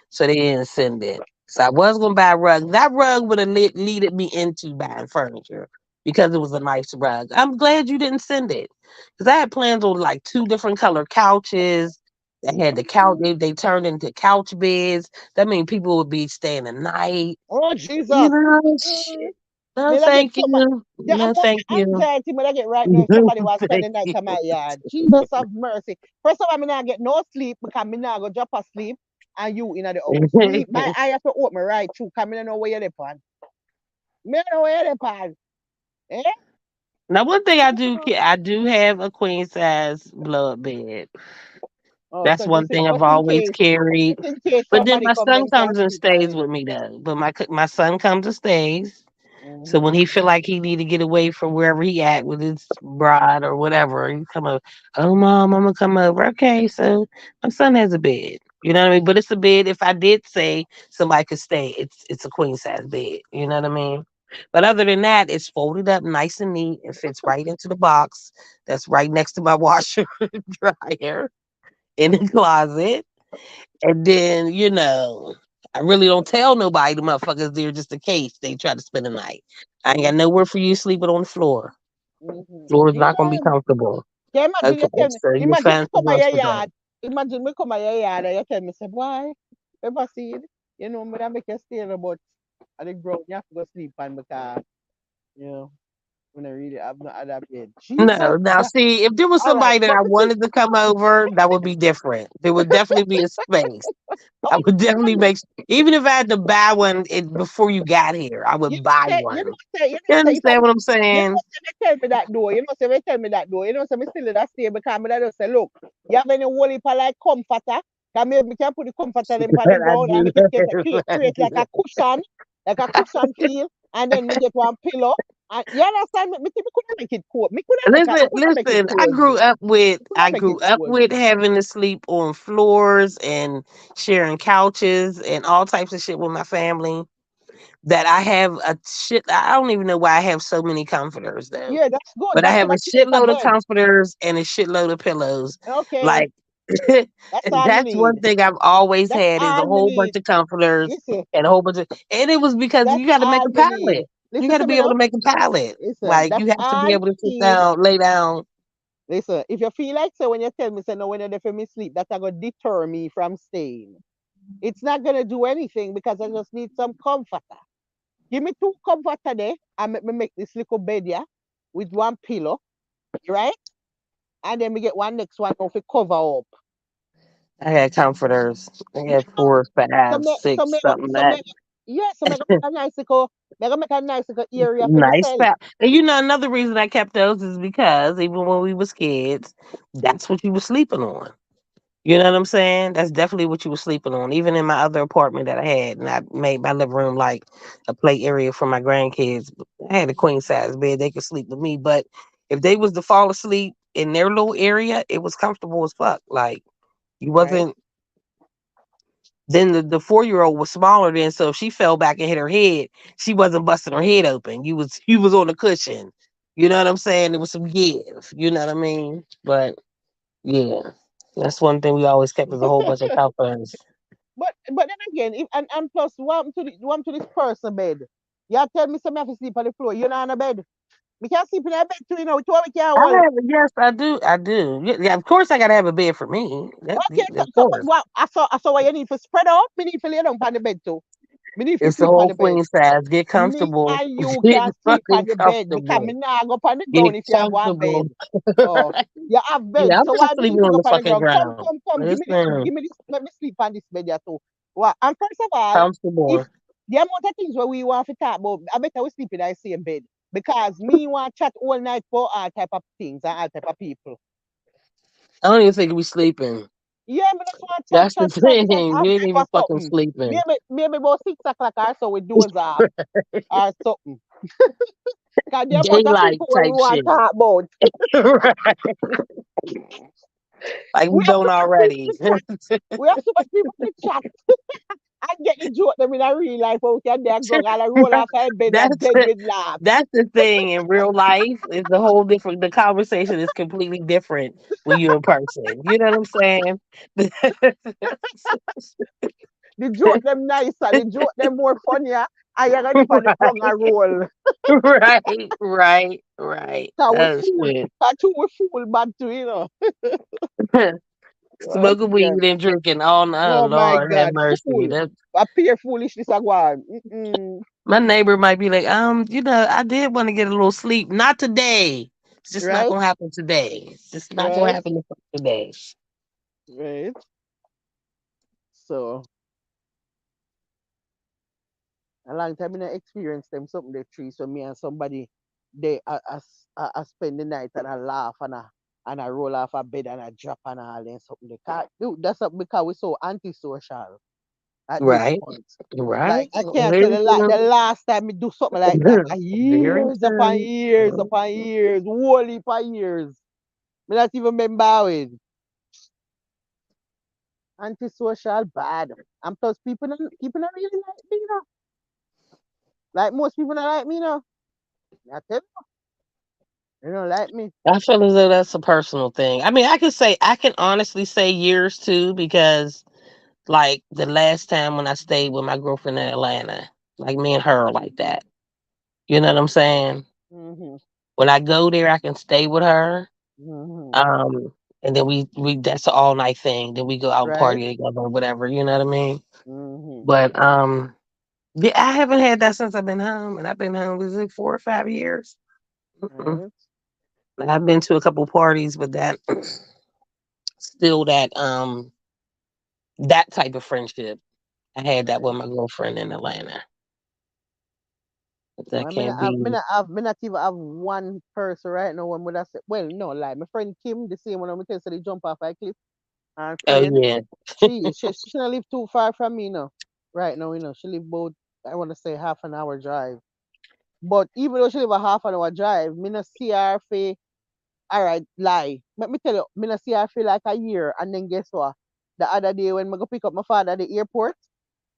so they didn't send it. So I was gonna buy a rug. That rug would have leaded me into buying furniture because it was a nice rug. I'm glad you didn't send it because I had plans on like two different color couches. They had the couch. Mhm. They turned into couch beds. That means people would be staying the night. Oh Jesus. Mm. Shit. No, Then I get thank so much. you. The No, amount thank of you. anxiety when I get right now if No, somebody was spend thank the night you. in my yard. Jesus have mercy. First of all, me not get no sleep because me not go drop asleep and you in the house. Me, my eye have to open right through because me don't know where you're upon. Me don't know where you're upon. Eh? Now, one thing I do have a queen size blood bed. Oh, That's so one thing I've just in always case, carried. just in case But then somebody my come, son them can comes and sleep on stays it. with me though. But my son comes and stays. So when Mm-hmm. he feel like he need to get away from wherever he at with his bride or whatever, he come over. Oh, mom, I'm gonna come over. Okay, so my son has a bed. You know what I mean? But it's a bed. If I did say somebody could stay, it's a queen size bed. You know what I mean? But other than that, it's folded up nice and neat. It fits right into the box that's right next to my washer and dryer in the closet. And then, I really don't tell nobody the motherfuckers there just in case they try to spend the night. I ain't got nowhere for you sleeping on the floor. Floor is not gonna be Imagine. comfortable. Yeah, imagine Okay, you tell me. so your Imagine me fancy come at ones your for that. yard. Imagine me come at your yard and you tell me, say, boy, ever see it? You know, me that make you stay in the but at the ground, you have to go sleep on because, you know, when I really have no other bed. Jesus. No, now see, if there was All right. somebody that But I me think, wanted to come over, that would be different. There would definitely be a space. I would definitely oh, make, even if I had to buy one before you got here, I you would know, buy say, you one. know, say, you know, You say, if I, understand what I'm you saying? know, say, they tell me that door. You know, say, they tell me that door. You know, say, me still in that stay because me that just say, look, you have any woolly for like comforter? Can maybe me can put the comforter them on the But I ground and do. make it create like a cushion feel, and then me get one pillow. And you understand? Me think me could make it cool. Me Listen, could make it listen. cozy. Could I make it grew up with cozy. having to sleep on floors and sharing couches and all types of shit with my family. That I have a shit. I don't even know why I have so many comforters though. Yeah, that's good. But I That's have what a I create a shitload of bed. comforters and a shitload of pillows. Okay, Like that's all me that's need. one thing I've always That's had is a all me whole bunch need. of comforters Listen, and a whole bunch of, and it was because you that's got to make all a me need. pallet. You Listen got to to me be able now. to make a pallet. Listen, Like that's you have to all be me able to sit need. down, lay down. Listen, if you feel like so when you tell me say no when you're there for me sleep, that's gonna deter me from staying. It's not gonna do anything because I just need some comforter. Give me two comforter there and make me make this little bed here with one pillow, right? And then we get one next one off it cover up. I had comforters. I You had know, four, five, six, something so like make yeah, so make a nice little area for nice. myself. And you know, another reason I kept those is because even when we was kids, that's what you were sleeping on. You know what I'm saying? That's definitely what you were sleeping on. Even in my other apartment that I had, and I made my living room like a play area for my grandkids. I had a queen size bed; they could sleep with me. But if they was to fall asleep in their little area, it was comfortable as fuck. Like you Right? wasn't. Then the 4 year old was smaller then, so if she fell back and hit her head, she wasn't busting her head open. You was on the cushion. You know what I'm saying? There was some give. You know what I mean? But yeah, that's one thing we always kept is a whole bunch of comforters. But then again, if and plus what to this person bed. You tell me some have to sleep on the floor. You're not on a bed. We can't sleep in a bed too, you know, two we can't I hold. have, yes, I do. I do. Yeah, yeah, of course I gotta have a bed for me. Okay, Of but course. what I saw what you need to spread out. Me need to lay down on the bed too. Me need to It's the sleep on whole the bed. queen size. Get Me comfortable. and you Get can sleep on fucking the bed because me comfortable. nah go on the Get ground if you have one comfortable. bed. Oh, you have bed, Yeah, I'm so not why me need sleeping to on go the on the fucking ground? Come, ground. come, come. Listen, Give me this. Let me sleep on this bed here too. What? And first of all, if comfortable. the amount of things where we want to talk about, I better we sleep in the same bed because me want chat all night for all type of things and all type of people. I don't even think we sleeping. Yeah, me just want chat, That's the chat, chat, chat, thing. have We ain't breakfast even or fucking something. sleeping. Maybe about 6 o'clock or so with doors off or something. Because the amount of Daylight people where we type want to shit. talk about. Right. Like We we have don't so much people already. to chat. We have so much people to chat. I get the joke them in a real life where we can there go and I roll off our bed and That's dead with laugh. that's the thing in real life. It's a whole different. The conversation is completely different when you're in person. You know what I'm saying? The joke them nicer, the joke them more funnier. I you ready for the tongue and roll. Right, right, right. Cause we Oh fool. shit. Cause too we fool bad too, you know. Oh, Smoking yeah. weed and drinking all night. Oh Oh my Lord have God, mercy. fool. That A pure foolishness I go on. Mm-mm. my neighbor might be like, I did want to get a little sleep. Not today. It's just not Right? gonna happen today. It's just not gonna Right? happen today. Right. So a long time I not experience them something they tree. So me and somebody they I spend the night and I laugh and I roll off a bed and I drop and all and something. They can't do that's something because we're so antisocial at this Right, point. Like right. I can't tell Very you like the true. last time we do something like that. Very Years upon true. years upon years, whole heap of years. Me not even remember with antisocial bad. And plus people not really like me, you know. Like most people not like me, you know. I tell you, they don't like me. I feel as though that's a personal thing. I mean, I can honestly say years too because like the last time when I stayed with my girlfriend in Atlanta, like me and her like that. You know what I'm saying? Mhm. When I go there, I can stay with her. Mhm. Um, and then we that's an all night thing. Then we go out and Right. party together or whatever. You know what I mean? Mhm. But yeah, I haven't had that since I've been home, and I've been home was it 4 or 5 years. Mm-mm. Right. I've been to a couple parties, but that still that type of friendship. I had that with Right. my girlfriend in Atlanta. But No, that can't be. me not even have one person right now when would I say, well, no, like my friend Kim, the same one I'm tell say they jump off a cliff and Oh afraid. yeah. She don't live too far from me now. Right now, she live about, I want to say, half an hour drive. But even though she live a half an hour drive, me not see her for, all right, lie. Let me tell you, me not see her for like a year. And then guess what? The other day when I go pick up my father at the airport,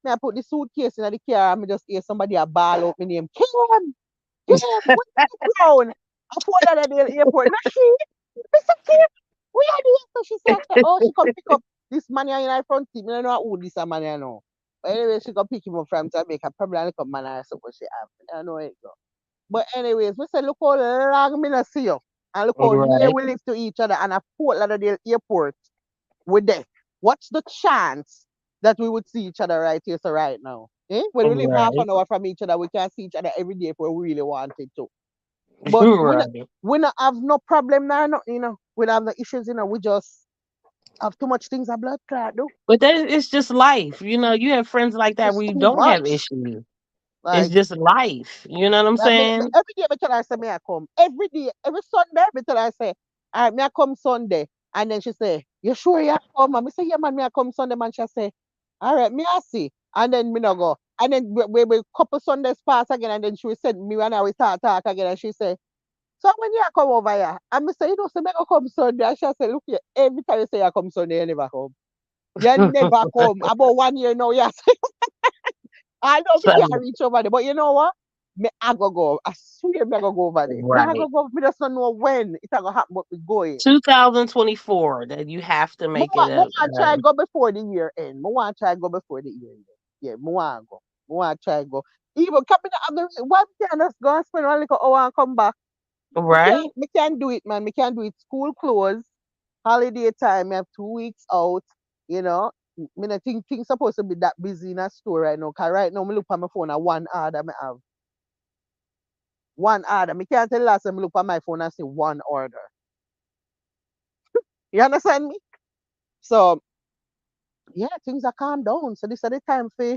me I put the suitcase in the car and me just hear somebody a ball out my name. Kim! Kim! Where you going? I phone her at the airport. No, she, Mr. Kim, we are the so she said, oh, she come pick up this man here in our front seat. Me don't know who this man here know. But anyway, she come pick him up from Jamaica. Probably look up man I suppose she have. I don't know it go. But anyways, we say look how long me not see you. And look how near Right. we live to each other and a Fort Lauderdale airport with there. What's the chance that we would see each other right here, so right now? Eh? When we live half Right. an hour from each other, we can see each other every day if we really wanted to. But Right. we not have no problem now, no, We don't have no issues, We just have too much things a blood clot, do. But that it's just life. You have friends like that It's where you too don't have much. issues. It's Like, just life. You know what I'm saying? every day I tell her say me I come. Every day, every Sunday, I tell her say, all right, me I come Sunday. And then she say, you sure you come? And me say, yeah, man, me I come Sunday, man. She say, all right, me I see. And then me no go. And then we couple Sundays pass again, and then she will send me when I will talk again, and she say, so when you come over here, and me say, say me go come Sunday. And she say, look here, every time you say you come Sunday, you never come. You never come. About 1 year now, yes. I know we can't So reach over there, but you know what? Me I go. I swear me I go over there. Me I right. go. Me just don't know when it's gonna happen, but we going. 2024 that you have to make it Me a want try go before the year end. Me want try go before the year end. Yeah, me want go. Me want try go. Even coming out of the why we can't just go and spend one little hour and come back? right. Me can't do it, man. Me can't do it. School close, holiday time. Me have 2 weeks out. You know. Me not think things supposed to be that busy in a store right now. Cause right now me look on my phone at one order me have. One order. Me can't tell last time I look on my phone and see one order. You understand me? So yeah, things are calm down. So this is the time for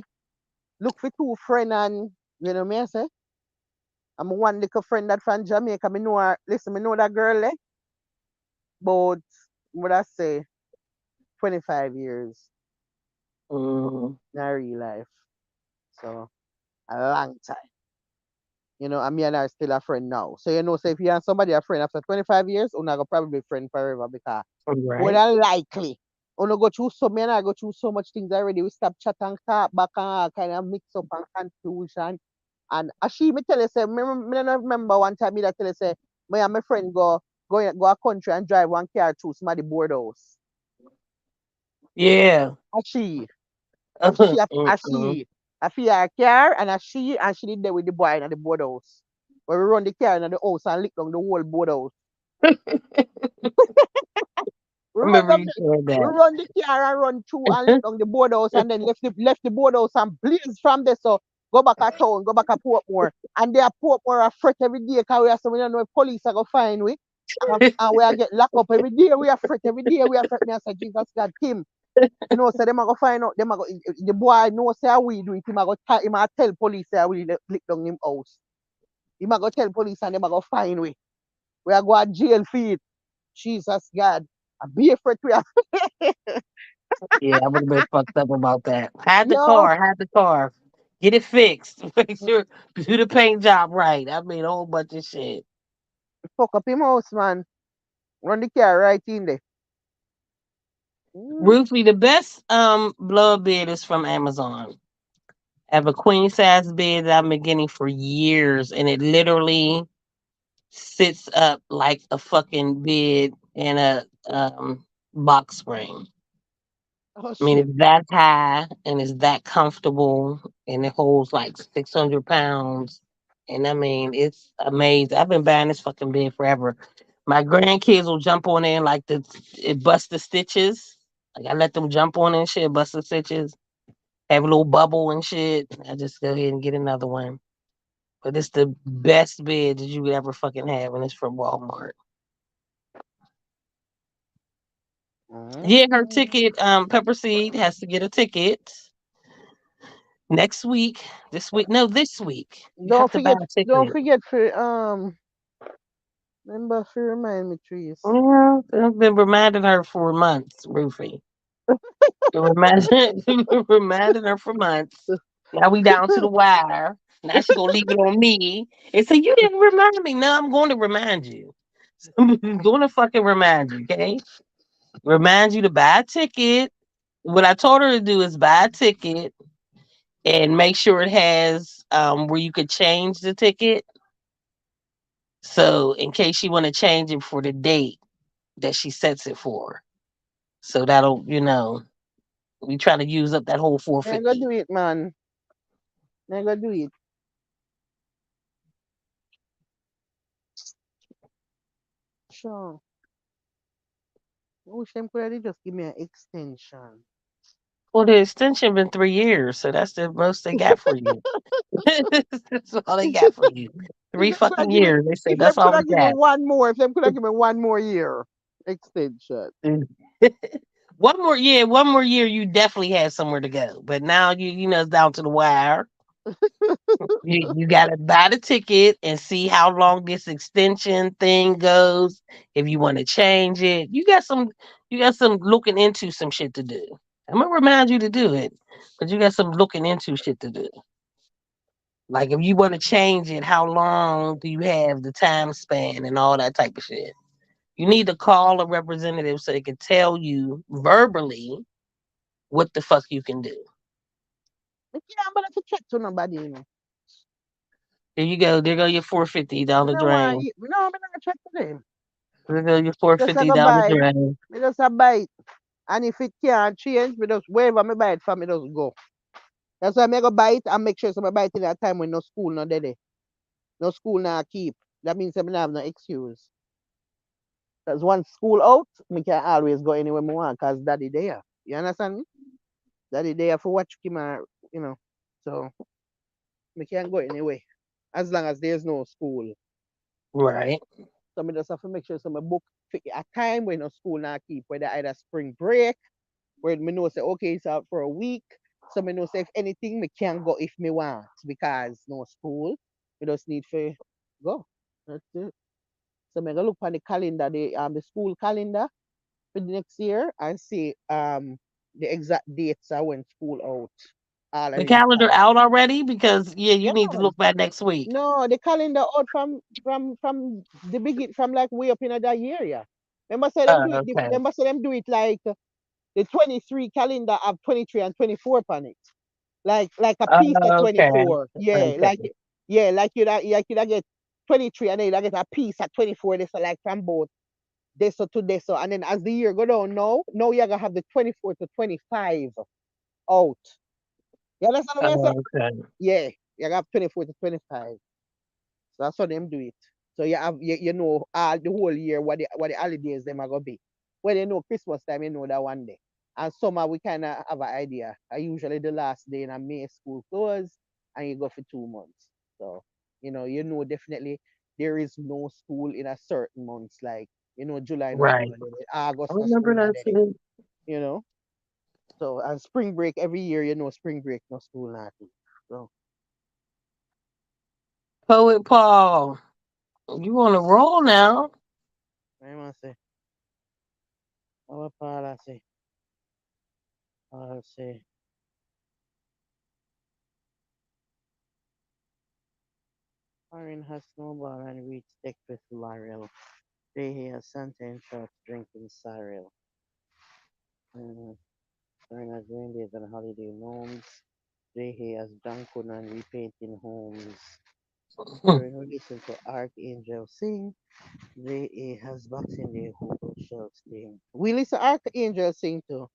look for two friend and me I say. I'm one little friend that from Jamaica. Me know her. Listen, me know that girl about what I say 25 years Mhm. in her real life. So a long time. And me and her still a friend now. So so if you have somebody a friend after 25 years, you're not gonna probably be friend forever because more Right. than likely. We go through so many, I go through so much things already. We stop chat and talk back and kind of mix up and confusion. And as she me tell you say, me don't remember one time me that tell you say, me and my friend go a country and drive one car through somebody board house. Yeah. As she, as Mm-mm. she, I feel her car and she did there with the boy in the board house. Where we run the car in the house and lick down the whole board house. We I run remember up you the, said we that. run the car and run through and lick down the boardhouse and then left the boardhouse and blaze from there. So go back at town, go back at Portmore. And they are Portmore are fret every day because we are so we don't know if police are gonna find we. And we are get locked up every day. We are fret every day. We are fret. Me I say, Jesus God, Kim. So them are gonna find out. Them are go, the boy know say how we do it. Him a tell police say we lick down him house. Him a go tell police and them are gonna find we. We are go to jail for it. Jesus God. I be afraid we are. Yeah, I would have been fucked up about that. Had the Yo, car, had the car. Get it fixed. Make sure do the paint job right. I mean a whole bunch of shit. fuck up him house, man. Run the car right in there. Mm. Ruthie, the best blood bed is from Amazon. I have a queen size bed that I've been getting for years, and it literally sits up like a fucking bed in a box spring. Oh I mean, shit. it's that high and it's that comfortable and it holds like 600 pounds. And I mean, it's amazing. I've been buying this fucking bed forever. My grandkids will jump on in like it bust the stitches. Like I let them jump on in and shit, bust the stitches, have a little bubble and shit. I just go ahead and get another one. But it's the best bed that you could ever fucking have, and it's from Walmart. Yeah, her Mm. ticket, Pepper Seed has to get a ticket next week. This week, no, this week. You have Don't to buy forget, a don't ticket. forget for remember to remind me, trees. Yeah, I've been reminding her for months, Ruthie. Been reminding, reminding her for months. Now we down to the wire. Now she gonna leave it on me and say you didn't remind me. No, I'm going to remind you. I'm going to fucking remind you, okay? Remind you to buy a ticket. What I told her to do is buy a ticket and make sure it has where you could change the ticket. So in case you want to change it for the date that she sets it for. So that'll, we try to use up that whole I go 450. do it, man. I go do it. Sure. I wish them could have just give me an extension. Well, the extension been 3 years, so that's the most they got for you. That's all they got for you. If Three them could have fucking give me, years. They said if them that's could all we have give me got. one more, if them could have give me one more year extension. One more year, you definitely have somewhere to go. But now it's down to the wire. You gotta buy the ticket and see how long this extension thing goes. If you want to change it, you got some looking into some shit to do. I'm gonna remind you to do it, but you got some looking into shit to do. Like if you want to change it, how long do you have the time span and all that type of shit? You need to call a representative so they can tell you verbally what the fuck you can do. I can't bother to check to nobody, There you go. There go your $450 I down the don't want, drain. no, I'm not gonna check to them. There go your four Just I fifty go down the buy, drain. me just a buy it. And if it can't change, me just wherever me buy it from, me just go. That's why I go buy it and make sure so I buy it in a time when no school no there. No school now keep. That means I don't have no excuse. Because once school out, me can always go anywhere me want because daddy there. You understand me? Daddy there for watch him, you know. So me can't go anywhere. As long as there's no school. Right. So me just have to make sure so my book a time when no school now keep, whether either spring break, where me know say okay, it's out for a week. So me know say if anything me can go if me want because no school. Me just need to go. That's it. So me go look on the calendar, the school calendar for the next year and see the exact dates are when school out. All of The them calendar time. out already because yeah, you Yeah. need to look back next week. No, the calendar out from the begin from like way up in that year, yeah. Remember say them do it Okay. remember say them do it like the 23 calendar have 23 and 24 on it. Like a piece of Okay. 24. Yeah, Okay. like you get 23 and then you get a piece at 24. This so like from both this to this so and then as the year go down now you're gonna have the 24 to 25 out. You understand what I say? Okay. Yeah, you have 24 to 25. So that's how them do it. So you know the whole year what the holidays them are gonna be. When you know Christmas time, you know that one day. And summer we kinda have an idea. Usually the last day in a May school close and you go for 2 months. So, you know definitely there is no school in a certain months like July no school Right. no day, I August no remember school no that day, too. you know. So and spring break every year, spring break no school not. So Poet Paul, you on a roll now. I must say, our Paul I say, I'll say. Aaron has snowballed and reached deck with Laurel. They hear Santa and Short drinking sorrel. Uh, Aaron has reindeers and holiday gnomes. They hear as Duncan and repainting homes. Aaron will listen to Archangel sing. They has boxing day hoop shell sting. We listen to Archangel sing too.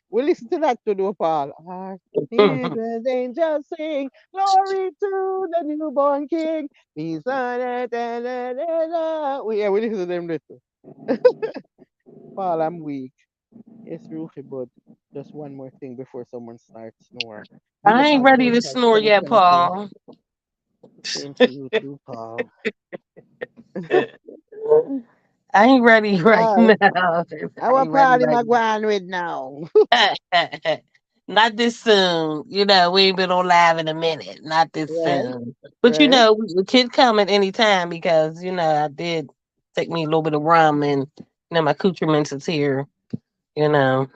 We listen to that to do, Paul. Our heathens angels sing, glory to the newborn king. Peace on earth, yeah, we listen to them little. Paul, I'm weak. Yes, Ruthie, but just one more thing before someone starts snore. Big I up ain't on ready to Vulture snore yet, 2022. Paul. Same to you too, Paul. I ain't ready right Paul, now. I our ain't ready Paul him right a go on with now. now. Not this soon. We ain't been on live in a minute. Not this Right, soon. But right. we could come at any time because I did take me a little bit of rum and my accoutrements is here. You know,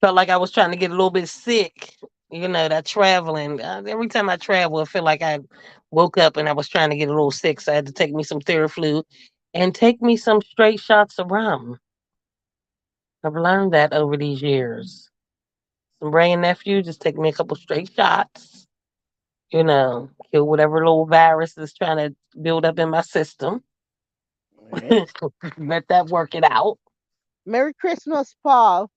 felt like I was trying to get a little bit sick. That traveling. Every time I travel, I feel like I woke up and I was trying to get a little sick. So I had to take me some Theraflu and take me some straight shots of rum. I've learned that over these years. Some brain nephew, just take me a couple straight shots. Kill whatever little virus is trying to build up in my system. Right. Let that work it out. Merry Christmas, Paul.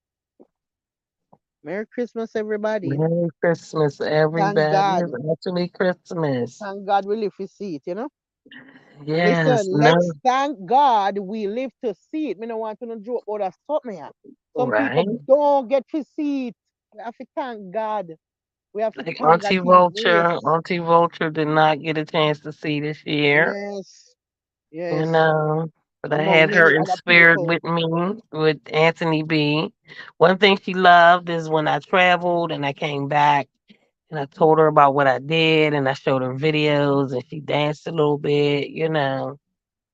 Merry Christmas, everybody. Merry Christmas, Thank everybody. God. It's actually Christmas. Thank God we live to see it. Yes, Listen, no, let's thank God we live to see it. Me no want to no joke about that something here. Some people right? don't get to see it. We have to thank God. We have to Like thank God for His grace. Auntie Vulture did not get a chance to see this year, Yes, you yes. know. But I Among had her many in other spirit people. with me, with Anthony B. One thing she loved is when I traveled and I came back and I told her about what I did and I showed her videos and she danced a little bit.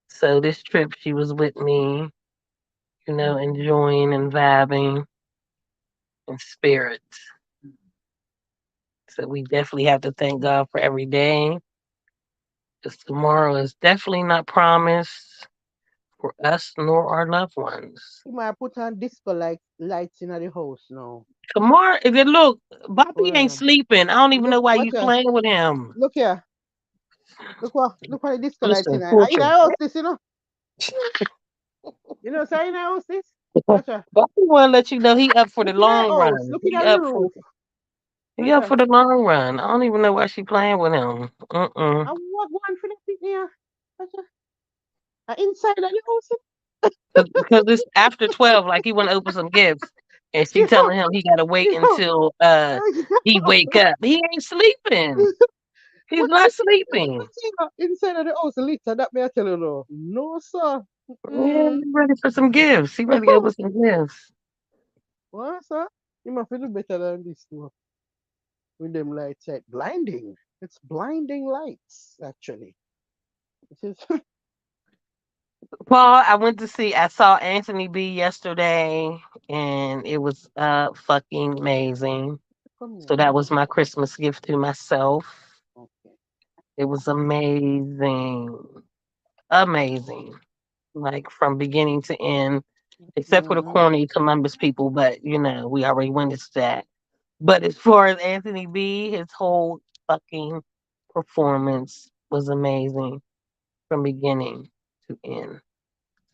So this trip she was with me, enjoying and vibing in spirit. So we definitely have to thank God for every day. Because tomorrow is definitely not promised for us nor our loved ones. You might put on disco lights in the house now. Tomorrow, if you look, Bobby ain't Well, sleeping. I don't even look, know why watch you here. playing with him. Look here. Look what the disco lights in Listen, there. In the torture. house, this. Say in the house, this. Watch her. Bobby want to let you know he up for the Look in the long house. run. Look in the roof. He Watch up her. for the long run. I don't even know why she playing with him. Mm-mm. I want one for the thing here. Watch her. Inside of the house. Because it's after 12, like he want to open some gifts, and she You know, telling him he got to wait you know, until you he know. wake up. He ain't sleeping. He's What not is sleeping. what's inside of the house, Lisa? That me I tell you no. No, sir. Yeah, Mm. he ready for some gifts. He ready to open some gifts. What, sir? You must do better than this too. With them lights at blinding. It's blinding lights, actually. It is. Paul, I saw Anthony B yesterday, and it was fucking amazing. Come So here. that was my Christmas gift to myself. Okay. It was amazing. Amazing. Like from beginning to end, except for the Mm-hmm. corny Columbus people, but we already witnessed that. But as far as Anthony B, his whole fucking performance was amazing from beginning to end.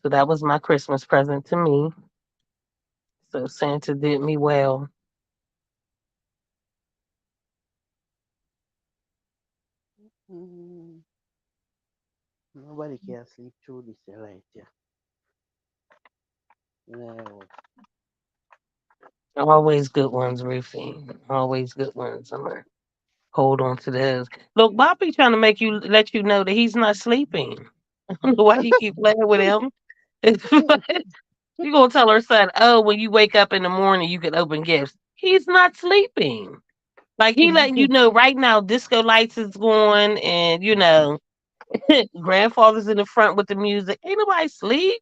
So that was my Christmas present to me. So Santa did me well. Mm-hmm. Nobody can sleep through this light, yeah. No. Always good ones, Ruthie. Always good ones. I'm gonna hold on to those. Look, Bobby trying to let you know that he's not sleeping. I don't know why you keep playing with him. You gonna tell her son, oh, when you wake up in the morning, you can open gifts. He's not sleeping. Like he letting you know right now, disco lights is going, and grandfather's in the front with the music. Ain't nobody sleep.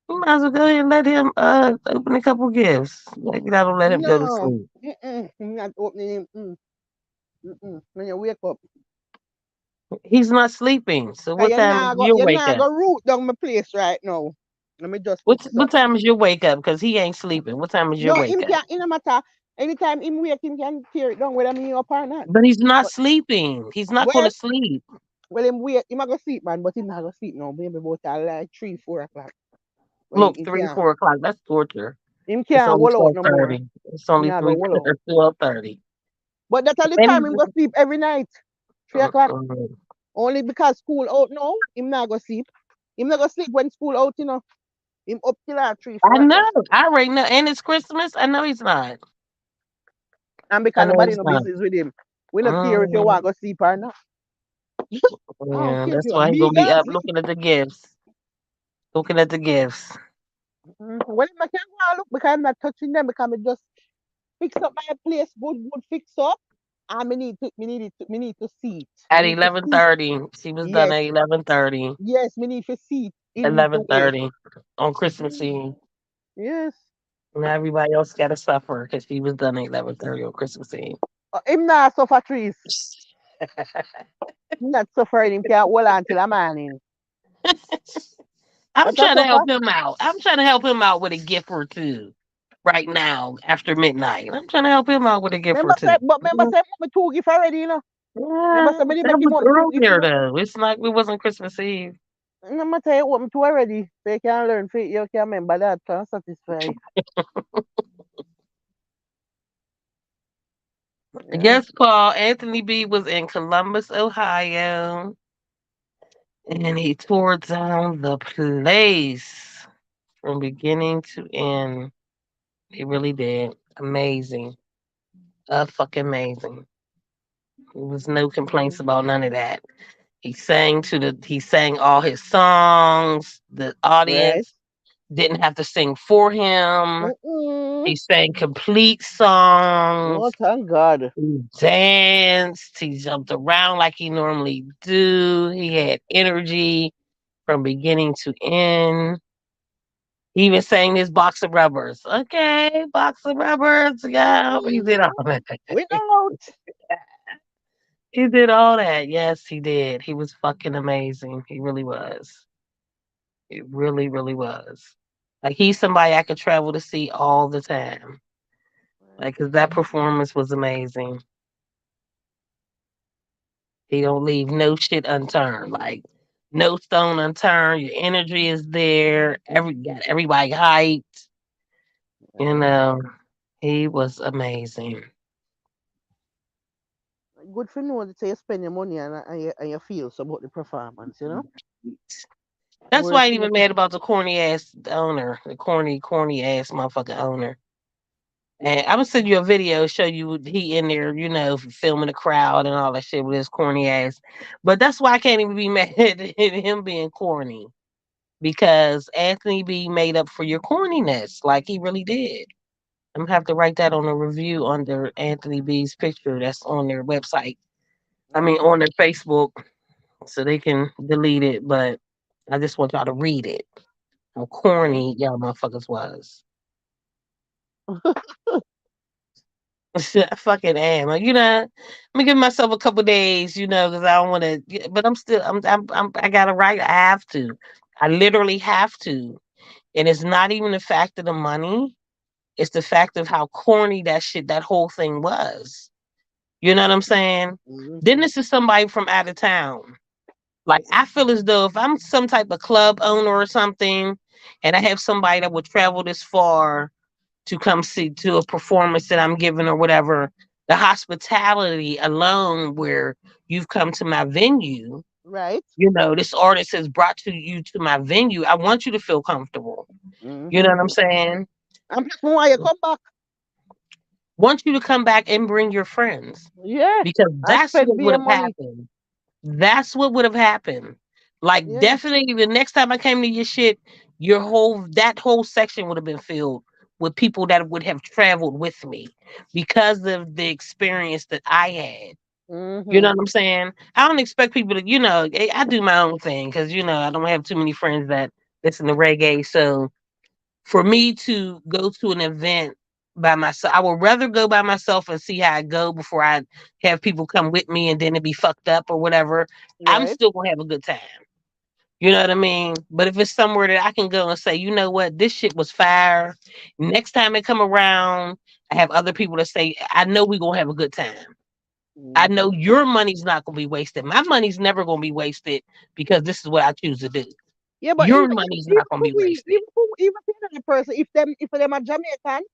You might as well go ahead and let him open a couple gifts. Maybe that'll let him go to No. sleep. Mm-mm. I'm not opening him. Mm-mm. When you wake up. He's not sleeping. So Cause what time is your you wake not up? go root down my place right now. Let me just What fix what up. time is your wake up? Because he ain't sleeping. What time is your No, wake him up? can in a matter. Anytime him wake, him can tear it down whether me up or not. But he's not But sleeping. He's not going well, to sleep. him wake, him a go sleep man, but him not go sleep now. Maybe about like 3, 4 o'clock. When Look, him three, can. 4 o'clock. That's torture. Him It's can't only hold out no more. 12:30. It's Him only not go three hold out. or 12:30. But that's all the And time him go sleep every night. 3 o'clock. Only because school out now, him not go sleep. Him not go sleep when school out, you know. Him up till like three, I four know. o'clock. I already know. And it's Christmas. I know he's not. And I because know nobody he's no not. business with him. We not care if you Mm, want to go sleep or not. I don't yeah, care if that's you're a why he's gonna big be and up sleep. looking at the gifts. Looking at the gifts. When I can go and look because I'm not touching them because I just fix up my place good fix up. And me need to see it. Me At need to eleven see it. thirty. She was done Yes, at 11:30. yes, me need to see it in the way. 11:30 on Christmas Mm, Eve. yes. Now everybody else gotta suffer because she was done at 11:30 on Christmas Eve. Him not suffer trees. Him not suffering. Him can't hold on till a morning. I'm What a trying to suffer? help him out. I'm trying to help him out with a gift or two right now after midnight. I'm trying to help him out with a gift or two. Remember say me two gift already, you know. Yeah, Remember say me did that make him was up two gift, you earlier know. though. It's like it wasn't Christmas Eve. Remember say what me two already. So you can learn fit, you can remember that and satisfy. Yeah. Yes, Paul. Anthony B was in Columbus, Ohio, and he tore down the place from beginning to end. He really did. Amazing. Fucking amazing. There was no complaints Mm, about none of that. He sang all his songs. The right. audience didn't have to sing for him. Mm-mm. He sang complete songs. Oh, thank God. He danced. He jumped around like he normally do. He had energy from beginning to end. He even sang his box of rubbers. Okay, box of rubbers. Yeah, he did all Mm, that. we know. He did all that. Yes, he did. He was fucking amazing. He really was. It really, really was. Like he's somebody I could travel to see all the time. Like, cause that performance was amazing. He don't leave no shit unturned. Like, no stone unturned. Your energy is there. Got everybody hyped. You Right. know, he was amazing. Good for know that you spend your money and you feel so about the performance, you know? That's why I Worth ain't it. even mad about the corny ass owner, the corny ass motherfucking owner. And I'm gonna send you a video, show you he in there, filming the crowd and all that shit with his corny ass. But that's why I can't even be mad at him being corny because Anthony B made up for your corniness, like he really did. I'm gonna have to write that on a review under Anthony B's picture that's on their website. I mean, on their Facebook, so they can delete it. But I just want y'all to read it. How Right. corny y'all motherfuckers was. I fucking am. Like, let me give myself a couple days, because I don't want to. But I'm still, I gotta write. I have to. I literally have to. And it's not even the fact of the money. It's the fact of how corny that whole thing was. You know what I'm saying? Then Mm-hmm. this is somebody from out of town. Like I feel as though if I'm some type of club owner or something, and I have somebody that would travel this far to come see to a performance that I'm giving or whatever, the hospitality alone where you've come to my venue, Right. this artist has brought to you to my venue. I want you to feel comfortable. You know Mm-hmm. what I'm saying? And plus, why you come back? Want you to come back and bring your friends Yeah. because I that's spend what would beer have money. happened. That's what would have happened. Like Yeah. definitely the next time I came to your shit, that whole section would have been filled with people that would have traveled with me because of the experience that I had. You know Mm-hmm. what I'm saying? I don't expect people to, I do my own thing because I don't have too many friends that listen to reggae. So for me to go to an event by myself, I would rather go by myself and see how I go before I have people come with me and then it be fucked up or whatever. I'm Right. still gonna have a good time. You know what I mean? But if it's somewhere that I can go and say, you know what, this shit was fire. Next time it come around, I have other people that say, I know we gonna have a good time. I know Mm-hmm. your money's not gonna be wasted. My money's never gonna be wasted because this is what I choose to do. Yeah, but Your money's not gonna be wasted. even for another person, if them are Jamaican,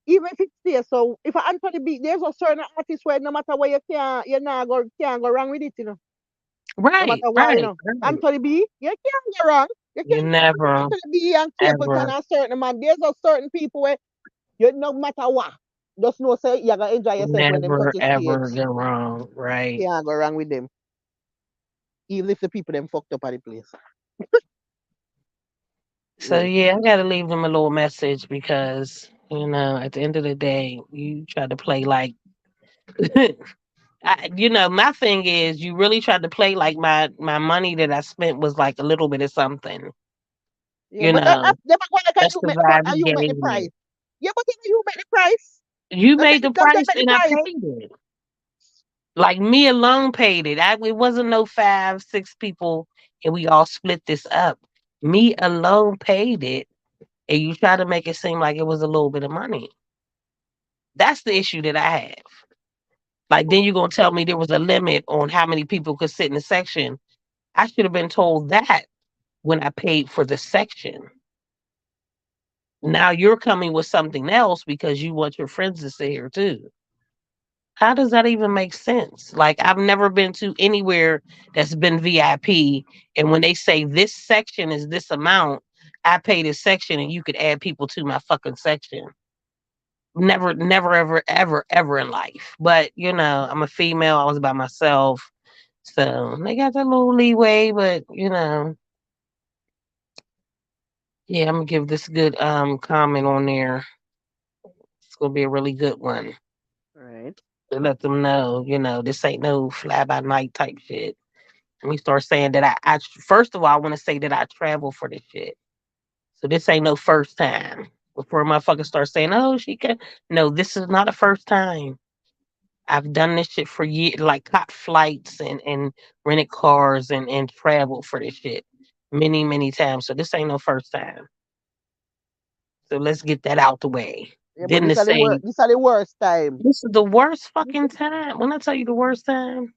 even if it's there, so if Anthony B, there's a certain artist where no matter what you can't go wrong with it, you know. No Right, matter what, you right, know. right. Anthony B, you can't go wrong. You You can't go wrong with never, Anthony B and Capleton ever, and certain man. There's a certain people where you no matter what, just know say you're gonna enjoy yourself when them touch never, the ever stage. go wrong. Right. Can't go wrong with them. Even if the people them fucked up at the place. So Yeah. yeah, I gotta leave them a little message because at the end of the day, you try to play like, my thing is you really tried to play like my money that I spent was like a little bit of something. Yeah, You but know, them are gonna that's you the make vibe he you make gave the me. price. Yeah, but if you make the price, You made the don't price make the and I price. paid it. Like me alone paid it. It wasn't no 5, 6 people and we all split this up. Me alone paid it, and you try to make it seem like it was a little bit of money. That's the issue that I have. Like then you're gonna tell me there was a limit on how many people could sit in the section. I should have been told that when I paid for the section. Now you're coming with something else because you want your friends to sit here too. How does that even make sense? Like I've never been to anywhere that's been VIP, and when they say this section is this amount, I pay this section and you could add people to my fucking section. Never, never, ever, ever, ever in life. But I'm a female. I was by myself, so they got that little leeway. But yeah, I'm gonna give this good comment on there. It's gonna be a really good one Right. to let them know. This ain't no fly by night type shit. And we start saying that first of all, I want to say that I travel for this shit. So this ain't no first time. Before motherfuckers start saying, "Oh, she can," no, this is not a first time. I've done this shit for years, like caught flights and rented cars and traveled for this shit many, many times. So this ain't no first time. So let's get that out the way. Yeah, but Then to say these are the worst time. this is the worst fucking time. When I tell you the worst time,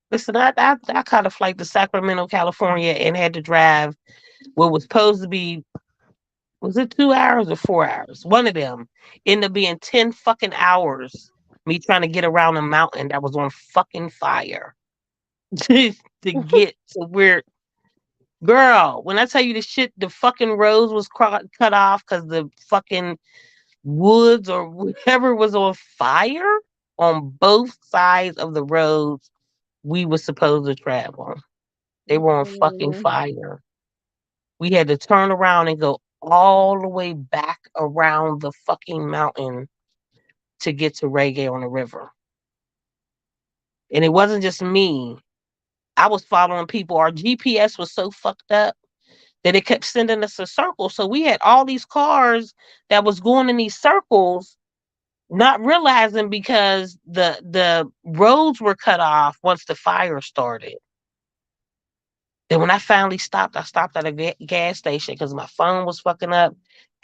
listen, I caught a flight to Sacramento, California, and had to drive what was supposed to be, was it 2 hours or 4 hours? One of them ended up being 10 fucking hours. Me trying to get around a mountain that was on fucking fire to get to where, girl, when I tell you the shit, the fucking roads was cut off because the fucking woods or whatever was on fire on both sides of the roads we were supposed to travel. They were on fucking Mm-mm. fire. We had to turn around and go all the way back around the fucking mountain to get to Reggae on the river. And it wasn't just me. I was following people. Our GPS was so fucked up that it kept sending us a circle. So we had all these cars that was going in these circles, not realizing because the roads were cut off once the fire started. Then when I finally stopped, I stopped at a gas station because my phone was fucking up.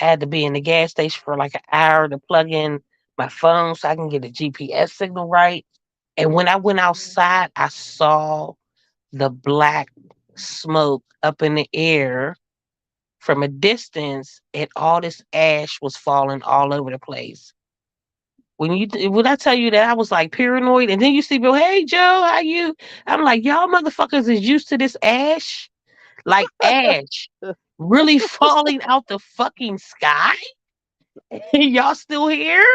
I had to be in the gas station for like an hour to plug in my phone so I can get a GPS signal right. And when I went outside, I saw the black smoke up in the air from a distance, and all this ash was falling all over the place. When I tell you that I was like paranoid, and then you see Bill, hey Joe, how you? I'm like, y'all motherfuckers is used to this ash, like ash really falling out the fucking sky. Y'all still here?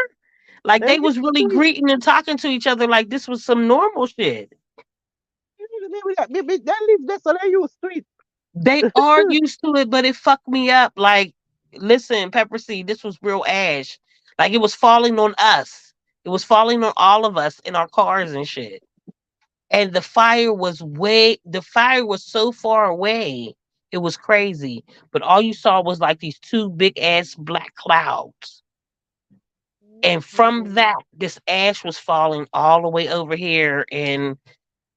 Like Them they was used really to it. greeting and talking to each other like this was some normal shit. They live there, so they used to it. They are used to it, but it fucked me up. Like, listen, Pepper Seed, this was real ash. Like it was falling on us. It was falling on all of us in our cars and shit. And the fire was so far away. It was crazy. But all you saw was like these two big ass black clouds. And from Mm-mm. that, this ash was falling all the way over here, and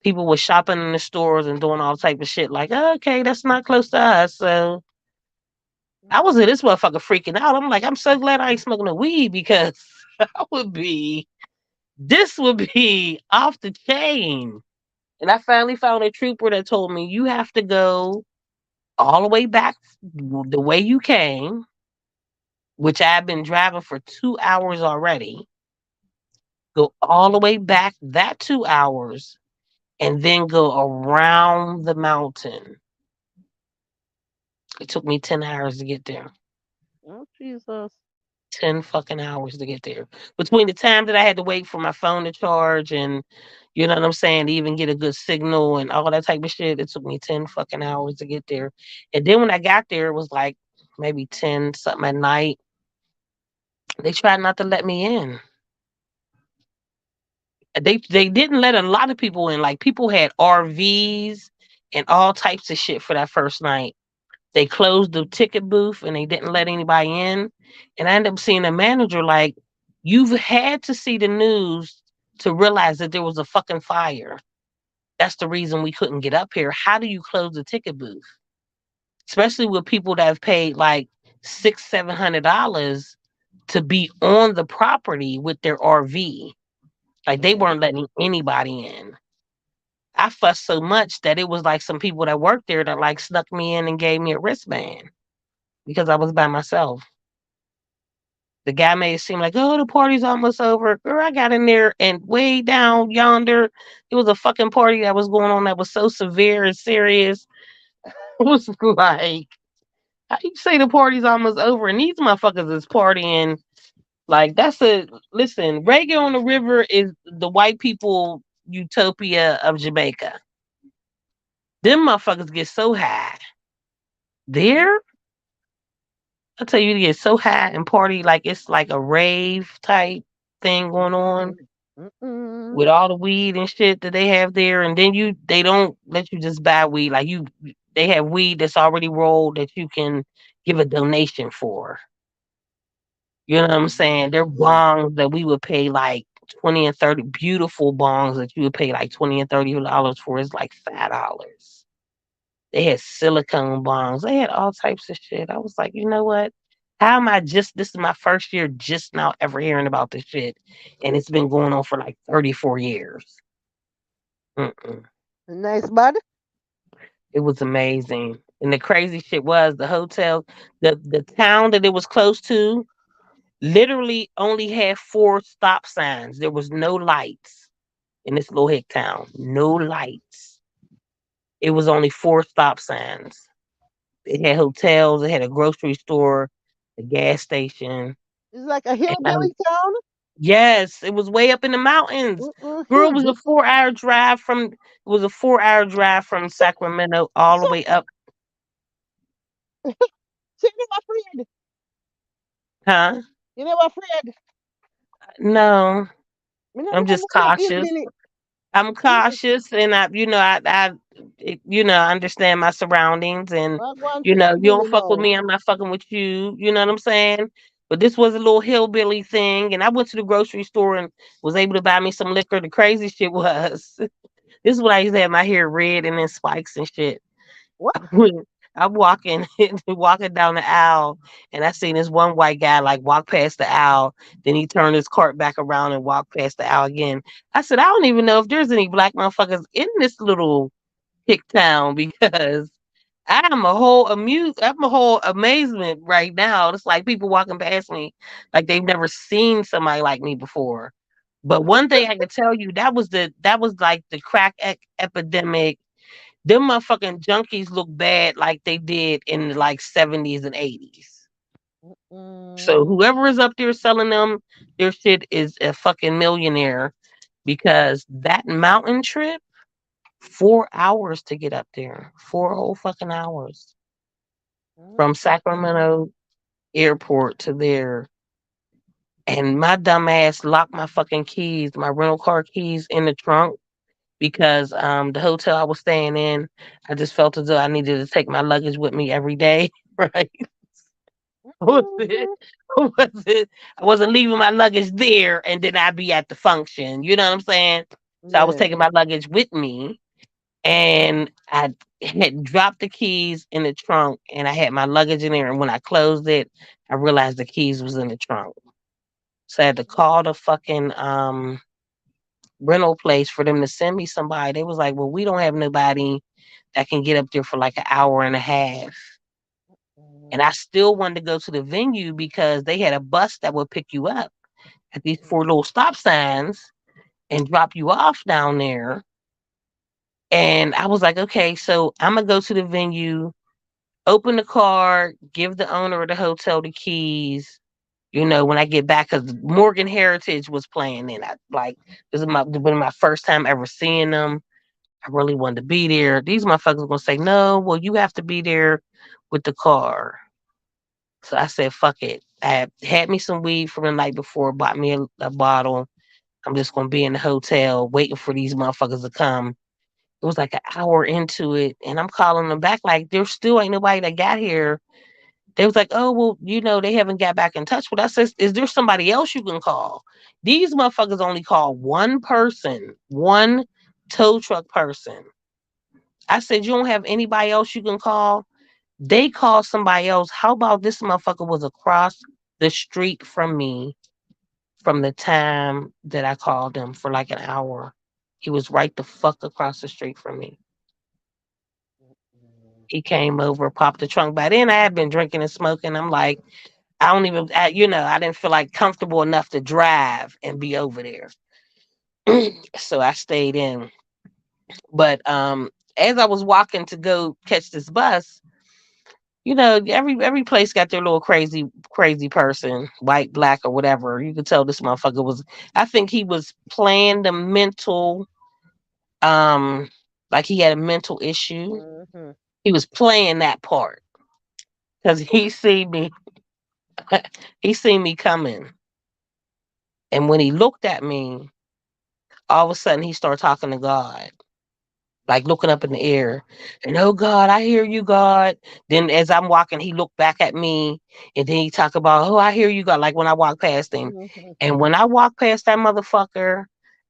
people were shopping in the stores and doing all type of shit. Like, "Oh, okay, that's not close to us." So I was in this motherfucker freaking out. I'm like, I'm so glad I ain't smoking no weed because I would be, this would be off the chain. And I finally found a trooper that told me, you have to go all the way back the way you came, which I've been driving for 2 hours already. Go all the way back that 2 hours and then go around the mountain. It took me 10 hours to get there. Oh, Jesus. 10 fucking hours to get there. Between the time that I had to wait for my phone to charge and, you know what I'm saying, to even get a good signal and all that type of shit, it took me 10 fucking hours to get there. And then when I got there, it was like maybe 10 something at night. They tried not to let me in. They didn't let a lot of people in. Like people had RVs and all types of shit for that first night. They closed the ticket booth and they didn't let anybody in. And I ended up seeing a manager like, you've had to see the news to realize that there was a fucking fire. That's the reason we couldn't get up here. How do you close the ticket booth? Especially with people that have paid like $600-700 to be on the property with their RV. Like they Mm-hmm. weren't letting anybody in. I fussed so much that it was like some people that worked there that like snuck me in and gave me a wristband because I was by myself. The guy made it seem like, oh, the party's almost over. Girl, I got in there and way down yonder, it was a fucking party that was going on that was so severe and serious. It was like, how you say the party's almost over? And these motherfuckers is partying. Like, that's a, listen, Reggae on the River is the white people utopia of Jamaica. Them motherfuckers get so high. There, I tell you, they get so high and party like it's like a rave type thing going on Mm-mm. Mm-mm. with all the weed and shit that they have there, and then they don't let you just buy weed. Like they have weed that's already rolled that you can give a donation for. You know what I'm saying? They're Mm-mm. bongs that we would pay like 20 and 30, beautiful bongs that you would pay like 20 and $30 for is like $5. They had silicone bongs. They had all types of shit. I was like, you know what? How am I just, this is my first year just now ever hearing about this shit. And it's been going on for like 34 years. Mm-mm. Nice bud. It was amazing. And the crazy shit was the hotel, the town that it was close to literally only had 4 stop signs. There was no lights in this little hick town. No lights. It was only 4 stop signs. It had hotels. It had a grocery store, a gas station. It's like a And hillbilly town. yes, it was way up in the mountains. Mm-mm. Girl, it was a 4 hour drive from. It was a 4 hour drive from So, Sacramento all the so, way up. so you never afraid. Huh? You never afraid. No, Me never I'm know just about no cautious. hillbilly. I'm Mm-mm. cautious, and I understand my surroundings, and I want you for know, you don't hillbilly fuck with now. me, I'm not fucking with you. You know what I'm saying? But this was a little hillbilly thing, and I went to the grocery store and was able to buy me some liquor. The crazy shit was, this is when I used to have my hair red and then spikes and shit. What? When I'm walking, walking down the aisle, and I seen this one white guy like walk past the aisle. Then he turned his cart back around and walked past the aisle again. I said, I don't even know if there's any black motherfuckers in this little hick town because I'm a whole amazement right now. It's like people walking past me like they've never seen somebody like me before. But one thing I can tell you, that was like the crack epidemic. Them motherfucking junkies look bad like they did in the like 70s and 80s. So Mm-mm. whoever is up there selling them their shit is a fucking millionaire because that mountain trip, 4 hours to get up there. 4 whole fucking hours from Sacramento airport to there. And my dumb ass locked my fucking keys, my rental car keys in the trunk because the hotel I was staying in, I just felt as though I needed to take my luggage with me every day. Right? Was it? Mm-mm. Was it? I wasn't leaving my luggage there and then I'd be at the function. You know what I'm saying? So I was Yeah. taking my luggage with me and I had dropped the keys in the trunk and I had my luggage in there. And when I closed it, I realized the keys was in the trunk. So I had to call the fucking rental place for them to send me somebody. They was like, well, we don't have nobody that can get up there for like an hour and a half. And I still wanted to go to the venue because they had a bus that would pick you up at these four little stop signs and drop you off down there. And I was like, okay, so I'm gonna go to the venue, open the car, give the owner of the hotel the keys. When I get back, because Morgan Heritage was playing, and I like this is been my first time ever seeing them. I really wanted to be there. These motherfuckers gonna say no. Well, you have to be there with the car. So I said, fuck it. I had me some weed from the night before, bought me a bottle. I'm just gonna be in the hotel waiting for these motherfuckers to come. It was like an hour into it, and I'm calling them back like there still ain't nobody that got here. They was like, oh well, they haven't got back in touch with us. I says, is there somebody else you can call? These motherfuckers only call one person, one tow truck person. I said, you don't have anybody else you can call? They called somebody else. How about this motherfucker was across the street from me from the time that I called him for like an hour? He was right the fuck across the street from me. He came over, popped the trunk. By then, I had been drinking and smoking. I'm like, I don't even, I didn't feel like comfortable enough to drive and be over there. So I stayed in. But as I was walking to go catch this bus, every place got their little crazy person, white, black, or whatever. You could tell this motherfucker was. I think he was playing the mental, um, like he had a mental issue. Mhm. He was playing that part because he see me, he seen me coming, and when he looked at me, all of a sudden he started talking to God, like looking up in the air. And oh God, I hear you, God. Then as I'm walking, he looked back at me and then he talked about, oh, I hear you, God, like when I walked past him. Mhm. And when I walked past that motherfucker,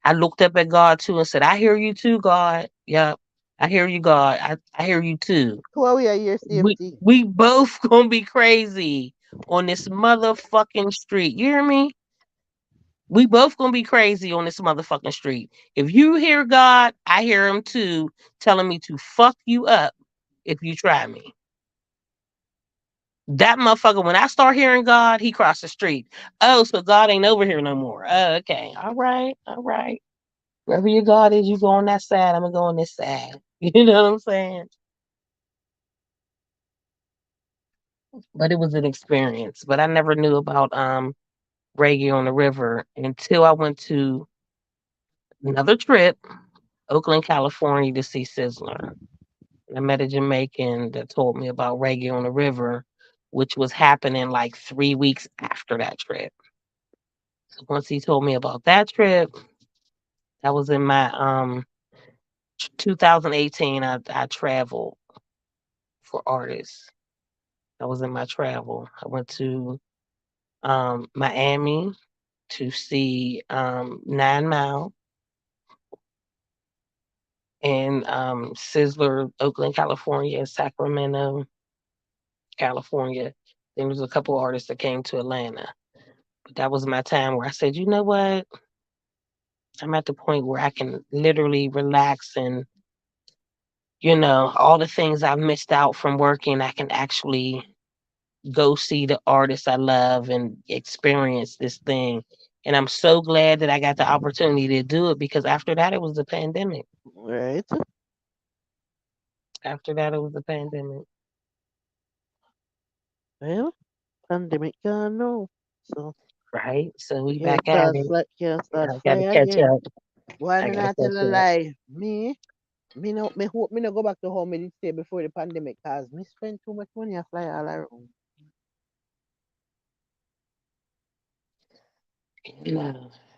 I looked up at God too and said, I hear you too, God. Yep. I hear you, God. I hear you too. How we are your We safety? we both gonna be crazy on this motherfucking street. You hear me? We both gonna be crazy on this motherfucking street. If you hear God, I hear him too, telling me to fuck you up if you try me. That motherfucker, when I start hearing God, he crossed the street. Oh, so God ain't over here no more. Oh, okay. All right. All right. Wherever your God is, you go on that side. I'm gonna go on this side. You know what I'm saying? But it was an experience. But I never knew about reggae on the river until I went to another trip, Oakland, California, to see Sizzler. I met a Jamaican that told me about Reggae on the River, which was happening like 3 weeks after that trip. So once he told me about that trip, that was in my 2018. I traveled for artists. That was in my travel. I went to Miami to see 9 Mile and Sizzler, Oakland, California, and Sacramento, California. Then there's a couple artists that came to Atlanta. But that was my time where I said, you know what? I'm at the point where I can literally relax and, all the things I've missed out from working, I can actually go see the artists I love and experience this thing. And I'm so glad that I got the opportunity to do it because after that, it was the pandemic. Right. After that, it was the pandemic. Well, pandemic gone now. So Right. So we back at it. can't And start I got fly to catch again. up. Why I me got to not tell a catch up. lie? Me no me hope me no go back to home me did stay before the pandemic cause me spend too much money I fly all around.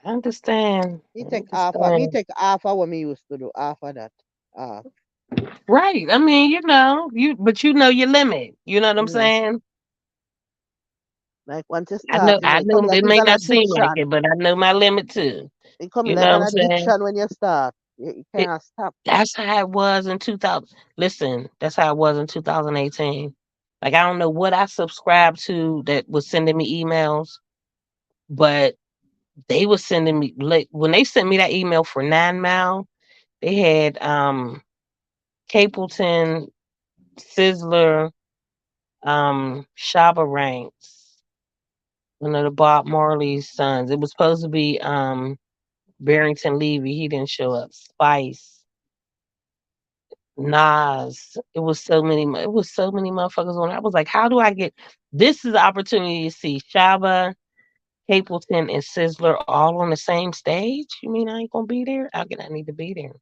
I understand. I Me understand. take half of what me used to do, half of that. Half. Right. I mean, but you know your limit. You know what I'm Yeah. saying? Like once you I start, know I it come know like it it's may an not seem like addiction. it, but I know my limit too. It come You know like what an I'm saying? addiction when you start. You It, can't stop. that's how it was in 2000. Listen, that's how it was in 2018. Like I don't know what I subscribed to that was sending me emails, but they was sending me like when they sent me that email for 9 Mile, they had Capleton, Sizzler, Shaba Ranks, one of the Bob Marley's sons. It was supposed to be Barrington Levy. He didn't show up. Spice, Nas. It was so many motherfuckers on. I was like, how do I get? This is the opportunity to see Shaba, Capleton, and Sizzler all on the same stage. You mean I ain't gonna be there? How can I need to be there?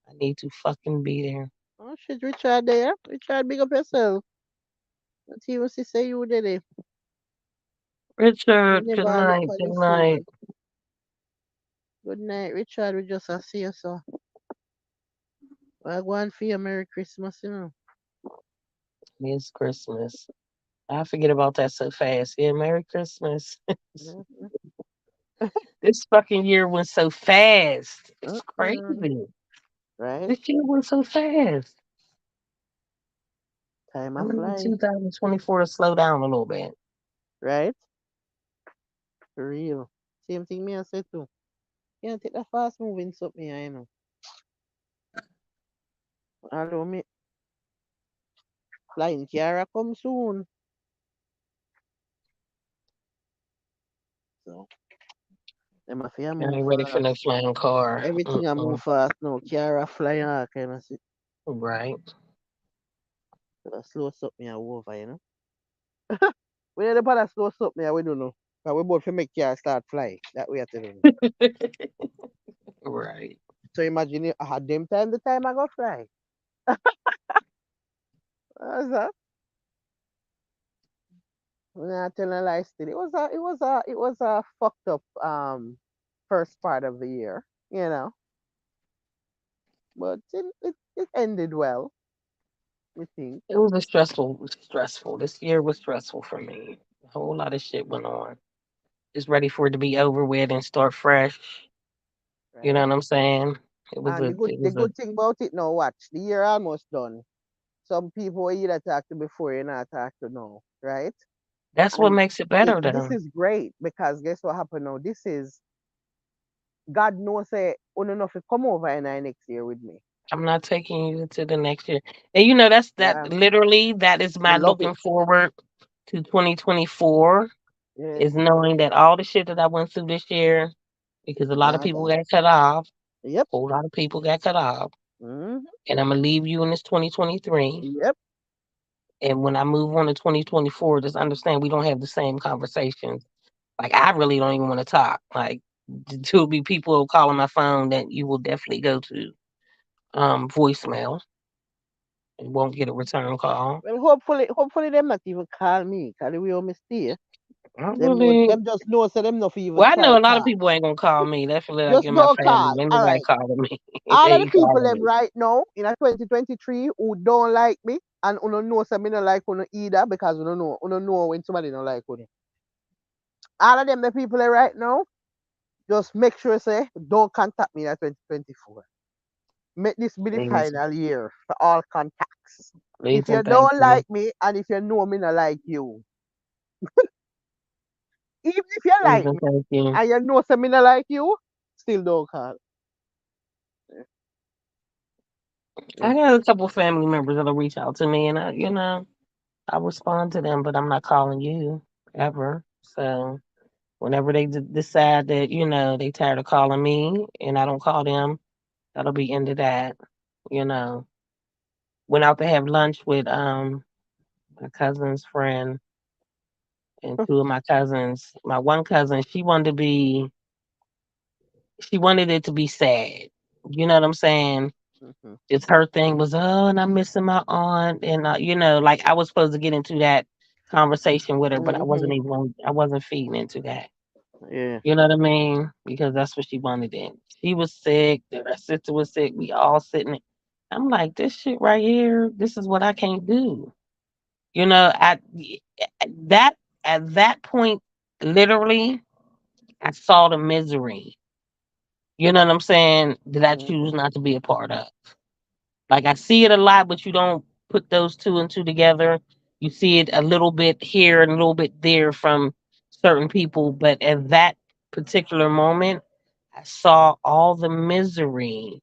I need to fucking be there. Oh shit, Richard there. Richard, big up yourself. Let's see what she say you did it. You Richard, good never look night. for Good this night. soon. Good night, Richard. We just see you so. Well, go and for your Merry Christmas, you know. It's Christmas. I forget about that so fast. Yeah, Merry Christmas. Mhm. This fucking year went so fast. It's Mm-mm. crazy. Right? This year went so fast. Time I of need fly. 2024 to slow down a little bit. Right? For real. Same thing me I say too. Can't take that fast moving something, I know. Although me flying Kiara come soon. So them have to I move ain't ready for no fast. flying car. Everything I move Mm-mm. fast now. Kiara flying all kind of shit. Right. So slow something I over, you know. We need to put a slow something we don't know. But we both make Kiara start flying. That we have to do. Right. So imagine I had them time the time I go fly. What's that? I'm not telling a lie still. It was a fucked up first part of the year, you know. But it ended well, we think. It was a stressful. This year was stressful for me. A whole lot of shit went on. Just ready for it to be over with and start fresh. You know Right? what I'm saying? And It the was a good thing about it now, watch, the year almost done. Some people you either talk to before you not talk to now, right? that's what And makes it better this though. is great because guess what happened now? This is God knows say uno know fi come over in the next year with me. I'm not taking you to the next year. And you know, that's that Yeah. literally that is I my love it. looking forward to 2024 Yes. is knowing that all the shit that I went through this year, because a lot of people Nada. got cut off, Yep. a whole lot of people got cut off, Hmm. and I'm gonna leave you in this 2023. Yep. And when I move on to 2024, just understand we don't have the same conversations. Like I really don't even want to talk. Like there'll be people calling my phone that you will definitely go to voicemail and won't get a return call. Well, hopefully them not even call me. Cause the way how me stay, I really them just know so them not even well, I know try a lot of call. people ain't gonna call me. That's really like Just in my don't family. call. Ain't All nobody right. calling me. All They of the ain't people calling them me. right now in a 2023 who don't like me and uno know say me not like uno either because uno know when somebody don't like uno. All of them the people there right now, just make sure say don't contact me in 2024. Make this be the Please, final year for all contacts. If please you and thank don't you. like me and if you know me not like you, even if you Please like and me thank you. and you know say me not like you, still don't call. I Just got a couple family members that'll reach out to me, and I respond to them, but I'm not calling you ever. So whenever they decide that they tired of calling me, and I don't call them, that'll be into that. You know, went out to have lunch with my cousin's friend and two of my cousins. My one cousin, she wanted it to be sad. You know what I'm saying? mhm, Just her thing was, oh, and I'm missing my aunt, and like I was supposed to get into that conversation with her, but mhm, I wasn't feeding into that. yeah. You know what I mean? Because that's what she wanted. In. She was sick. Her sister was sick. We all sitting. I'm like, this shit right here. This is what I can't do. You know, that at that point, literally, I saw the misery. You know what I'm saying? That I choose Mhm, not to be a part of. Like I see it a lot, but you don't put those two and two together. You see it a little bit here and a little bit there from certain people, but at that particular moment, I saw all the misery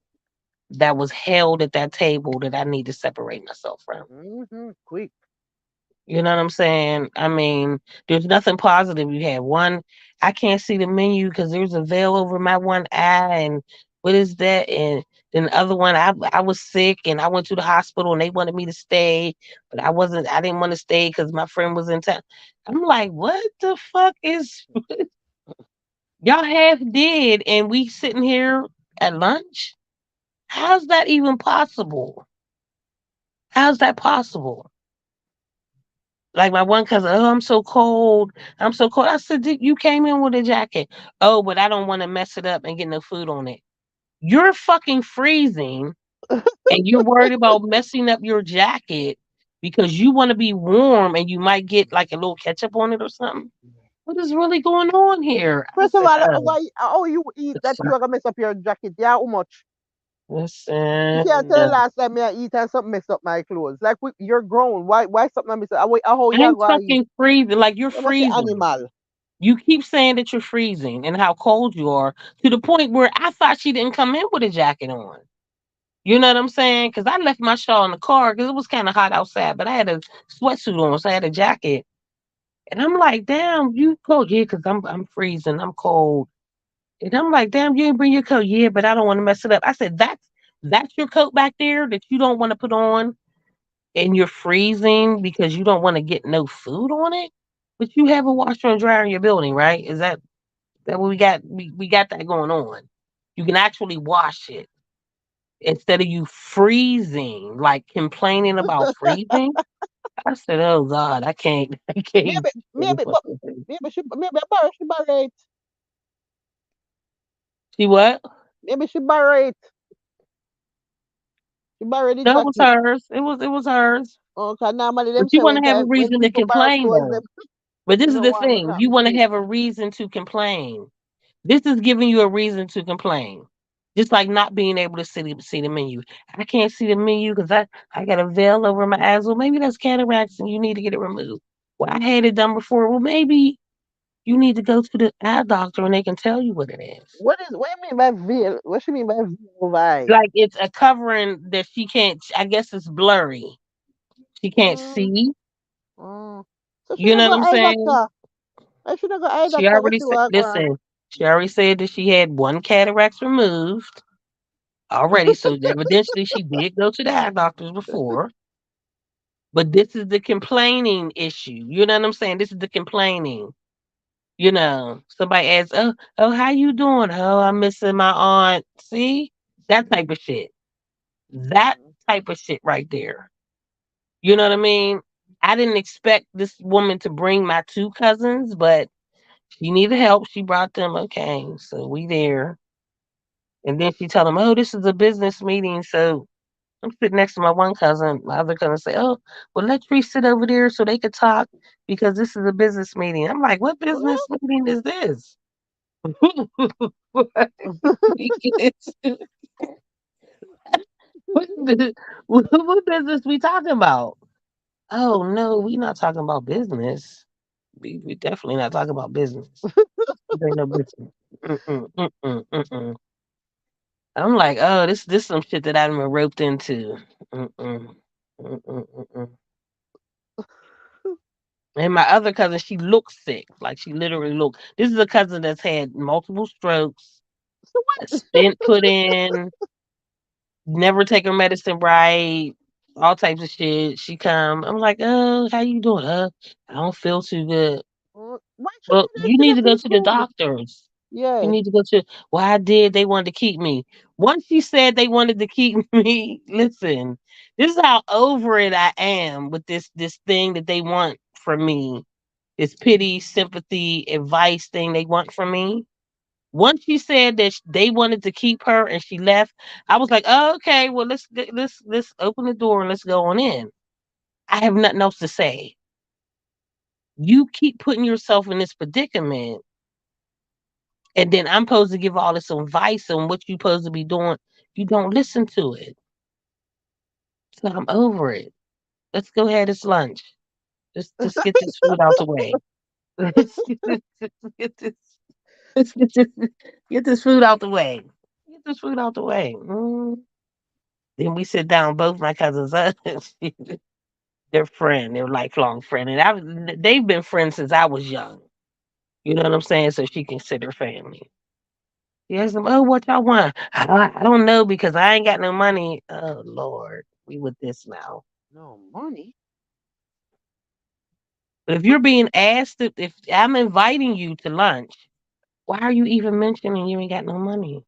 that was held at that table that I need to separate myself from. Quick. You know what I'm saying? I mean, there's nothing positive you have. One, I can't see the menu because there's a veil over my one eye, and what is that? And then the other one, I was sick and I went to the hospital and they wanted me to stay, but I wasn't. I didn't want to stay because my friend was in town. I'm like, what the fuck is y'all half did, and we sitting here at lunch? How's that even possible? How's that possible? Like my one cousin, oh, I'm so cold. I'm so cold. I said, You came in with a jacket. Oh, but I don't want to mess it up and get no food on it. You're fucking freezing and you're worried about messing up your jacket because you want to be warm and you might get like a little ketchup on it or something. What is really going on here? I First of said, all, oh, why? How you eat that listen, you are gonna mess up your jacket? Yeah, how much? You can't listen. tell the last time I eat and something mess up my clothes. Like you're grown. Why something mess up? How you are I'm gonna eat? fucking freezing. Like you're You must say freezing. animal. You keep saying that you're freezing and how cold you are to the point where I thought she didn't come in with a jacket on. You know what I'm saying? Because I left my shawl in the car because it was kind of hot outside, but I had a sweatsuit on, so I had a jacket. And I'm like, damn, you cold? Yeah, because I'm freezing. I'm cold. And I'm like, damn, you didn't bring your coat. Yeah, but I don't want to mess it up. I said, that's your coat back there that you don't want to put on, and you're freezing because you don't want to get no food on it. But you have a washer and dryer in your building, right? Is that what we got? We got that going on. You can actually wash it instead of you freezing, like complaining about freezing. I said, "Oh God, I can't, I can't." Maybe, maybe, but maybe she borrow it. See what? Maybe she borrow it. She borrow the No, it was jacket. hers. It was hers. Oh, 'cause normally But them you say want to have a when reason to people borrow complain, clothes, them though. But this you is don't the want nothing thing: you happen want to to you. have a reason to complain. This is giving you a reason to complain. Just like not being able to see the menu. I can't see the menu because I got a veil over my eyes. Well, maybe that's cataracts and you need to get it removed. Well, I had it done before. Well, maybe you need to go to the eye doctor and they can tell you what it is. What you mean by veil? What you mean by veil over eye? Like it's a covering that she can't, I guess it's blurry. She can't Mm, see. mm. So she You not know go what I'm eye saying? doctor. I should not go eye She doctor. What already you said, want go on? listen, she already said that she had one cataracts removed already. So evidently she did go to the eye doctors before. But this is the complaining issue. You know what I'm saying? This is the complaining. Somebody asks, "Oh, how you doing? Oh, I'm missing my aunt." See? That type of shit. That Mm. type of shit right there. You know what I mean? I didn't expect this woman to bring my two cousins, but she needed help. She brought them. Okay, so we there. And then she tell them, "Oh, this is a business meeting." So I'm sitting next to my one cousin. My other cousin say, "Oh, well, let Tree sit over there so they could talk because this is a business meeting." I'm like, "What business meeting is this?" What what business we talking about? Oh no, we not talking about business. We definitely not talking about business. There ain't no business. Mm-mm, mm-mm, mm-mm. I'm like, oh, this some shit that I've been roped into. Mm-mm, mm-mm, mm-mm. And my other cousin, she looks sick. Like she literally look. This is a cousin that's had multiple strokes, So a what? stent put in, never take her medicine right, all types of shit. She come. I'm like, oh, how you doing? I don't feel too good. Why should Well, they you see need that to to go to the improve? doctors. You Yeah. need to go to. Well, I did. They wanted to keep me. Once she said they wanted to keep me, listen. This is how over it I am with this thing that they want from me. This pity, sympathy, advice thing they want from me. Once she said that they wanted to keep her and she left, I was like, oh, okay, well let's open the door and let's go on in. I have nothing else to say. You keep putting yourself in this predicament, and then I'm supposed to give all this advice on what you're supposed to be doing. You don't listen to it. So I'm over it. Let's go ahead. It's lunch. Just get this food out the way. Let's get this. Let's get this food out the way. Get this food out the way. Mm. Then we sit down, both my cousins, their friend, their lifelong friend, and they've been friends since I was young. You know what I'm saying? So she consider family. He asked them, "Oh, what y'all want?" I don't know because I ain't got no money. Oh Lord, we with this now. No money. But if you're being asked, if I'm inviting you to lunch, why are you even mentioning you ain't got no money?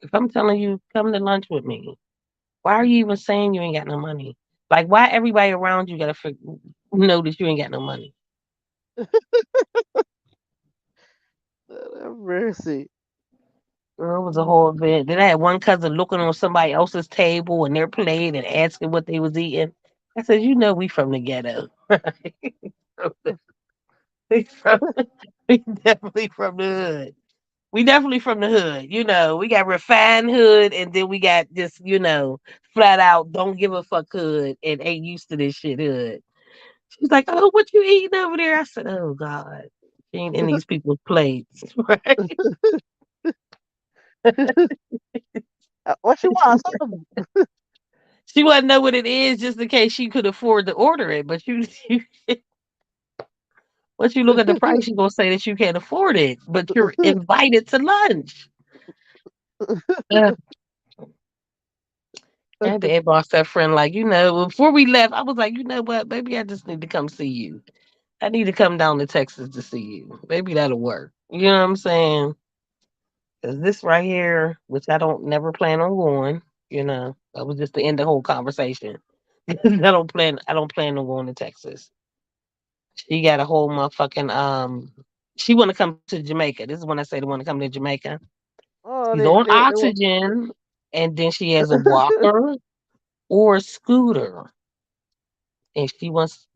If I'm telling you come to lunch with me, why are you even saying you ain't got no money? Like, why everybody around you gotta know that you ain't got no money? Have mercy. Girl, it was a whole event. Then I had one cousin looking on somebody else's table and their plate and asking what they was eating. I said, you know, we from the ghetto. we from, we definitely from the hood. We definitely from the hood. You know, we got refined hood and then we got just, flat out don't give a fuck hood and ain't used to this shit hood. She's like, oh, what you eating over there? I said, oh God. She ain't in these people's plates. Right? What she want? Something. She wouldn't know what it is just in case she could afford to order it. But you once you look at the price, you're gonna say that you can't afford it. But you're invited to lunch. Uh, I had to inbox that friend, like, before we left, I was like, you know what? Maybe I just need to come see you. I need to come down to Texas to see you. Maybe that'll work. You know what I'm saying? Because this right here, which I don't never plan on going, that was just to end the whole conversation. I don't plan on going to Texas. She got a whole motherfucking she wanna come to Jamaica. This is when I say they wanna come to Jamaica. Oh, She's on they oxygen and then she has a walker or a scooter and she wants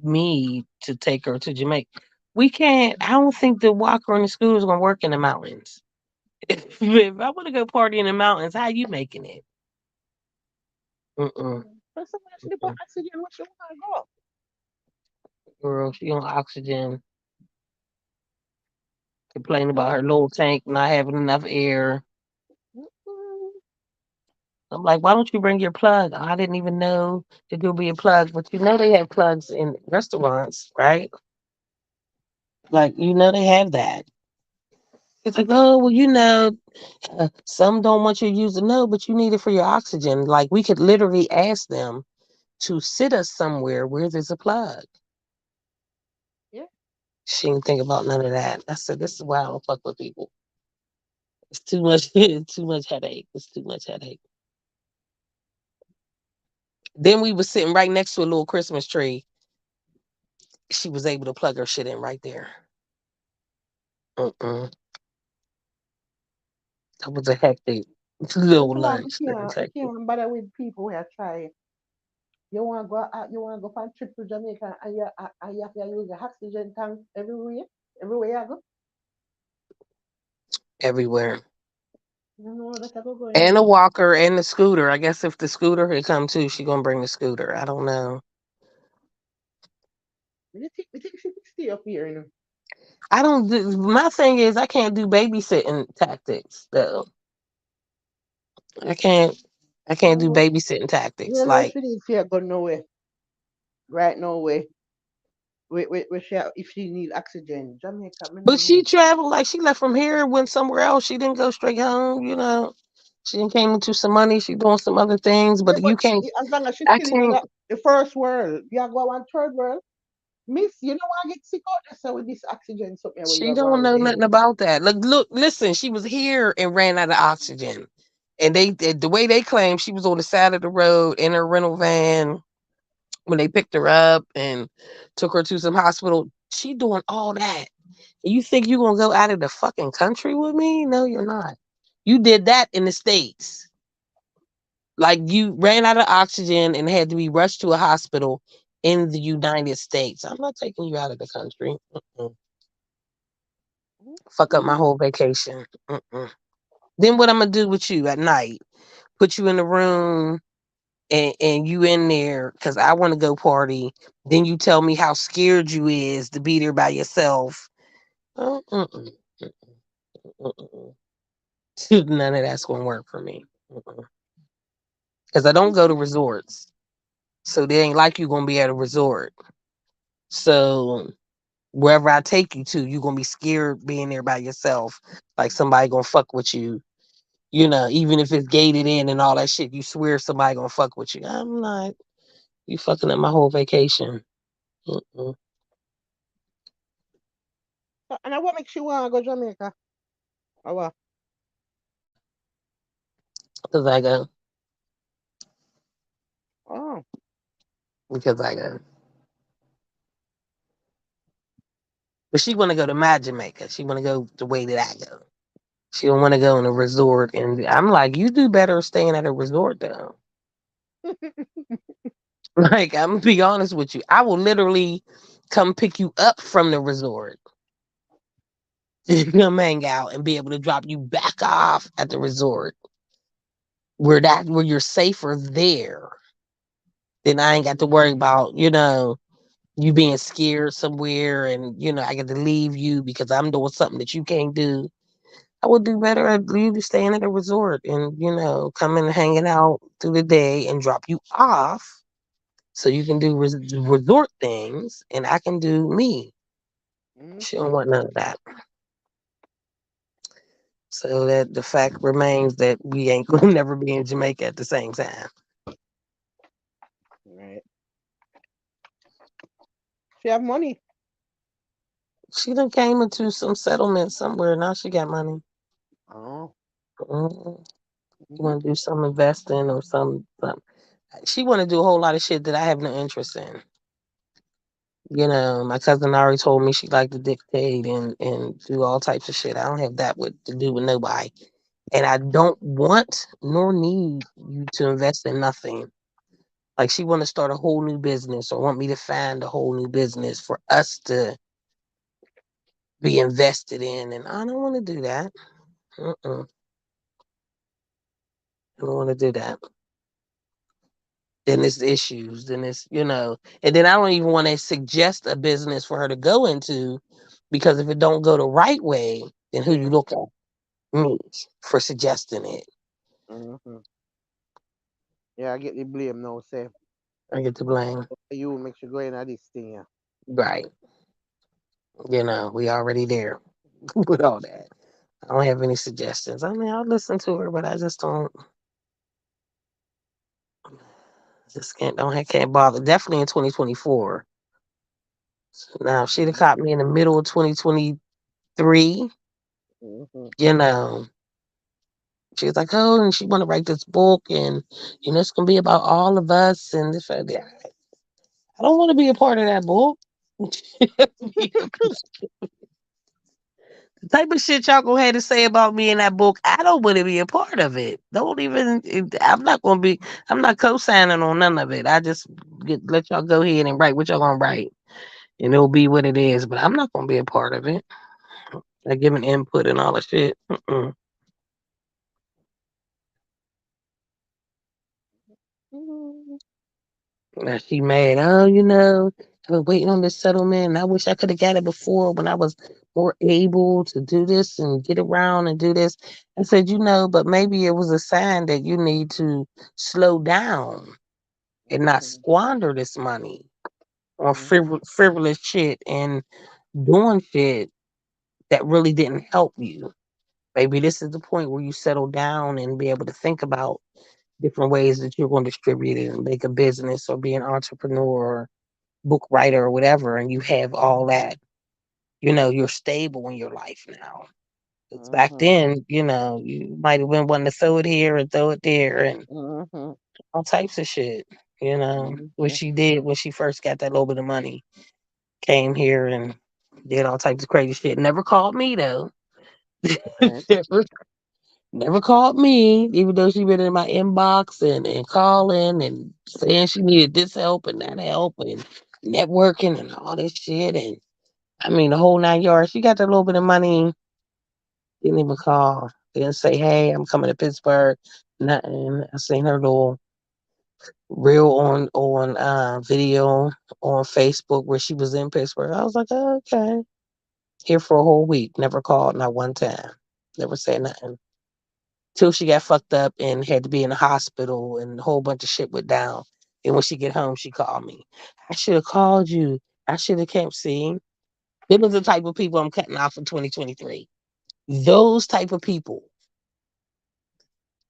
me to take her to Jamaica. We can't I don't think the walker and the scooter is gonna work in the mountains. If I wanna go party in the mountains, how you making it? Mm-mm, But somebody sleep on mm-mm. oxygen. What you want Girl, she on oxygen, complaining to about her little tank not having enough air. go? I'm like, why don't you bring your plug? I didn't even know that there'll be a plug, but they have plugs in restaurants, right? Like, they have that. It's like, oh, well, some don't want you to use it. No, but you need it for your oxygen. Like, we could literally ask them to sit us somewhere where there's a plug. Yeah. She didn't think about none of that. I said, this is why I don't fuck with people. It's too much, too much headache. It's too much headache. Then we was sitting right next to a little Christmas tree. She was able to plug her shit in right there. Mm-mm. That was a hectic But little lunch. That was you hectic. can't bother with people who are trying. You want to go for a trip to Jamaica and you have to use the oxygen tank everywhere you go. Everywhere. You know that I go going And a on. walker and the scooter. I guess if the scooter had come too, she gonna bring the scooter. I don't know. We think she could stay up here, you know. I don't my thing is I can't do babysitting tactics though. I can't I can't do No, babysitting you tactics. don't know if Like she needs to go nowhere right now. Where if she need oxygen, Jamaica, I but don't she know. traveled like she left from here, went somewhere else. She didn't go straight home. She done came into some money, she doing some other things, Yeah, but but you can't as long as she's I still in can't the first world, you are going third world. Miss, you know I get sick out there so with this oxygen something where you She are going don't with know the nothing health. about that. Look, listen. She was here and ran out of oxygen, and the way they claim she was on the side of the road in her rental van when they picked her up and took her to some hospital. She doing all that. And you think you gonna go out of the fucking country with me? No, you're not. You did that in the States. Like you ran out of oxygen and had to be rushed to a hospital in the United States. I'm not taking you out of the country. Mm-mm. Fuck up my Mm-mm. whole vacation. Mm-mm. Then what I'm gonna do with you at night? Put you in the room and you in there because I want to go party. Then you tell me how scared you is to be there by yourself. Oh, mm-mm, mm-mm, mm-mm. None of that's gonna work for me. Because I don't go to resorts. So they ain't like you gonna be at a resort. So wherever I take you to, you're gonna be scared being there by yourself. Like somebody gonna fuck with you. You know, even if it's gated in and all that shit, you swear somebody gonna fuck with you. I'm not. You fucking up my whole vacation. Mm-mm. And what makes you want to go Jamaica? Oh, what? Because I go. Oh. Because I go. But she wanna go to my Jamaica. She wanna go the way that I go. She don't wanna go in a resort, and I'm like, you do better staying at a resort though. Like, I'm gonna be honest with you. I will literally come pick you up from the resort, come hang out, and be able to drop you back off at the resort where you're safer there. Then I ain't got to worry about, you being scared somewhere and I get to leave you because I'm doing something that you can't do. I would do better at you staying at a resort and, coming and hanging out through the day and drop you off so you can do resort things and I can do me. She Mm-hmm. don't want none of that. So that the fact remains that we ain't gonna never be in Jamaica at the same time. Right. She have money. She done came into some settlement somewhere. Now she got money. Oh. Mm-hmm. She Mm-hmm. want to do some investing or some. She want to do a whole lot of shit that I have no interest in. My cousin already told me she like to dictate and do all types of shit. I don't have that to do with nobody. And I don't want nor need you to invest in nothing. Like she want to start a whole new business or want me to find a whole new business for us to be invested in. And I don't want to do that. Mm-mm. I don't want to do that. Then it's issues. Then and then I don't even want to suggest a business for her to go into because if it don't go the right way, then who you Yeah. look at? Me for suggesting it. Mm-hmm. Yeah, I get the blame now. Say I get to blame. you makes you go in at this thing. Yeah. Right. We already there with all that. I don't have any suggestions. I mean, I'll listen to her, but I just don't, just can't bother. Definitely in 2024. Now, if she'd have caught me in the middle of 2023, Mm-hmm. you know, she was like, oh, and she want to write this book, and it's gonna be about all of us, and this. And that. I don't want to be a part of that book. The type of shit y'all gonna have to say about me in that book, I don't want to be a part of it. Don't even. I'm not gonna be. I'm not co-signing on none of it. I just let y'all go ahead and write what y'all gonna write, and it'll be what it is. But I'm not gonna be a part of it. Like giving input and all that shit. Mm-mm. Mm-hmm. Now she mad. Oh, I've been waiting on this settlement. And I wish I could have got it before when I was more able to do this and get around and do this. I said, but maybe it was a sign that you need to slow down and not Mm-hmm. squander this money on Mm-hmm. frivolous shit and doing shit that really didn't help you. Maybe this is the point where you settle down and be able to think about different ways that you're going to distribute it and make a business or be an entrepreneur or book writer or whatever. And you have all that, you're stable in your life now. It's back Mm-hmm. then, you might have been wanting to throw it here and throw it there and Mm-hmm. all types of shit, what Mm-hmm. she did when she first got that little bit of money. Came here and did all types of crazy shit. Never called me though. Right. never, never called me, even though she been in my inbox and calling and saying she needed this help and that help and networking and all this shit. And I mean, the whole 9 yards. She got that little bit of money, didn't even call. Didn't say, hey, I'm coming to Pittsburgh. Nothing. I seen her little reel on video on Facebook where she was in Pittsburgh. I was like, oh, okay. Here for a whole week. Never called, not one time. Never said nothing. till she got fucked up and had to be in the hospital and a whole bunch of shit went down. And when she get home, she called me. I should have called you. I should have kept seeing. Them was the type of people I'm cutting off in 2023. Those type of people.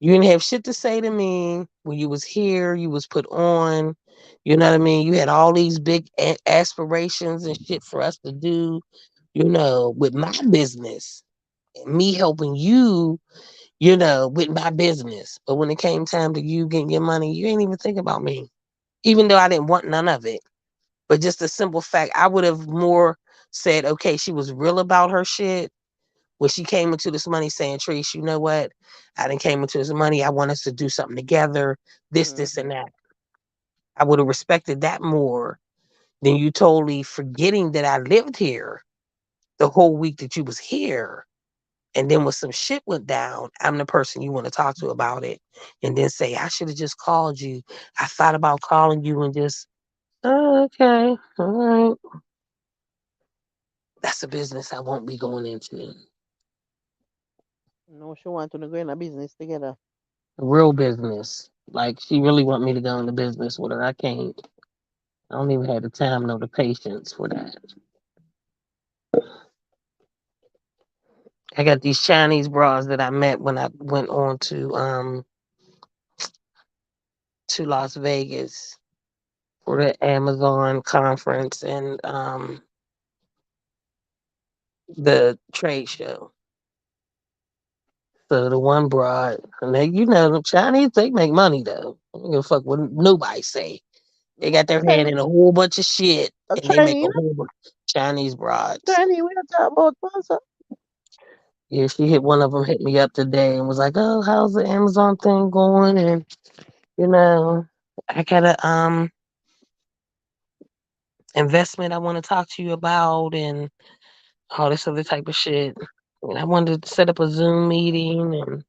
You didn't have shit to say to me when you was here. You was put on. You know what I mean? You had all these big aspirations and shit for us to do. You know, with my business and me helping you. You know, with my business. But when it came time to you getting your money, you ain't even think about me. Even though I didn't want none of it. But just the simple fact, I would have more said, okay, she was real about her shit when she came into this money saying, Trish, you know what? I didn't came into this money. I want us to do something together, this, Mm-hmm. and that. I would have respected that more than you totally forgetting that I lived here the whole week that you was here. And then when some shit went down, I'm the person you want to talk to about it. And then say, I should have just called you. I thought about calling you and just, oh, okay, all right. That's a business I won't be going into. No, she want to go in a business together. A real business. Like she really want me to go into business with her. I can't. I don't even have the time nor the patience for that. I got these Chinese bras that I met when I went on to Las Vegas for the Amazon conference and the trade show. So the one broad, and they, you know, the Chinese, they make money though. I don't give a fuck what nobody say. They got their hand Chinese, in a whole bunch of shit, and they make a Chinese, whole bunch Chinese broads. Chinese. We don't talk about sponsor. Yeah, she hit one of them hit me up today and was like, "Oh, how's the Amazon thing going?" And you know, I got a investment I want to talk to you about, and all this other type of shit. And I wanted to set up a Zoom meeting, and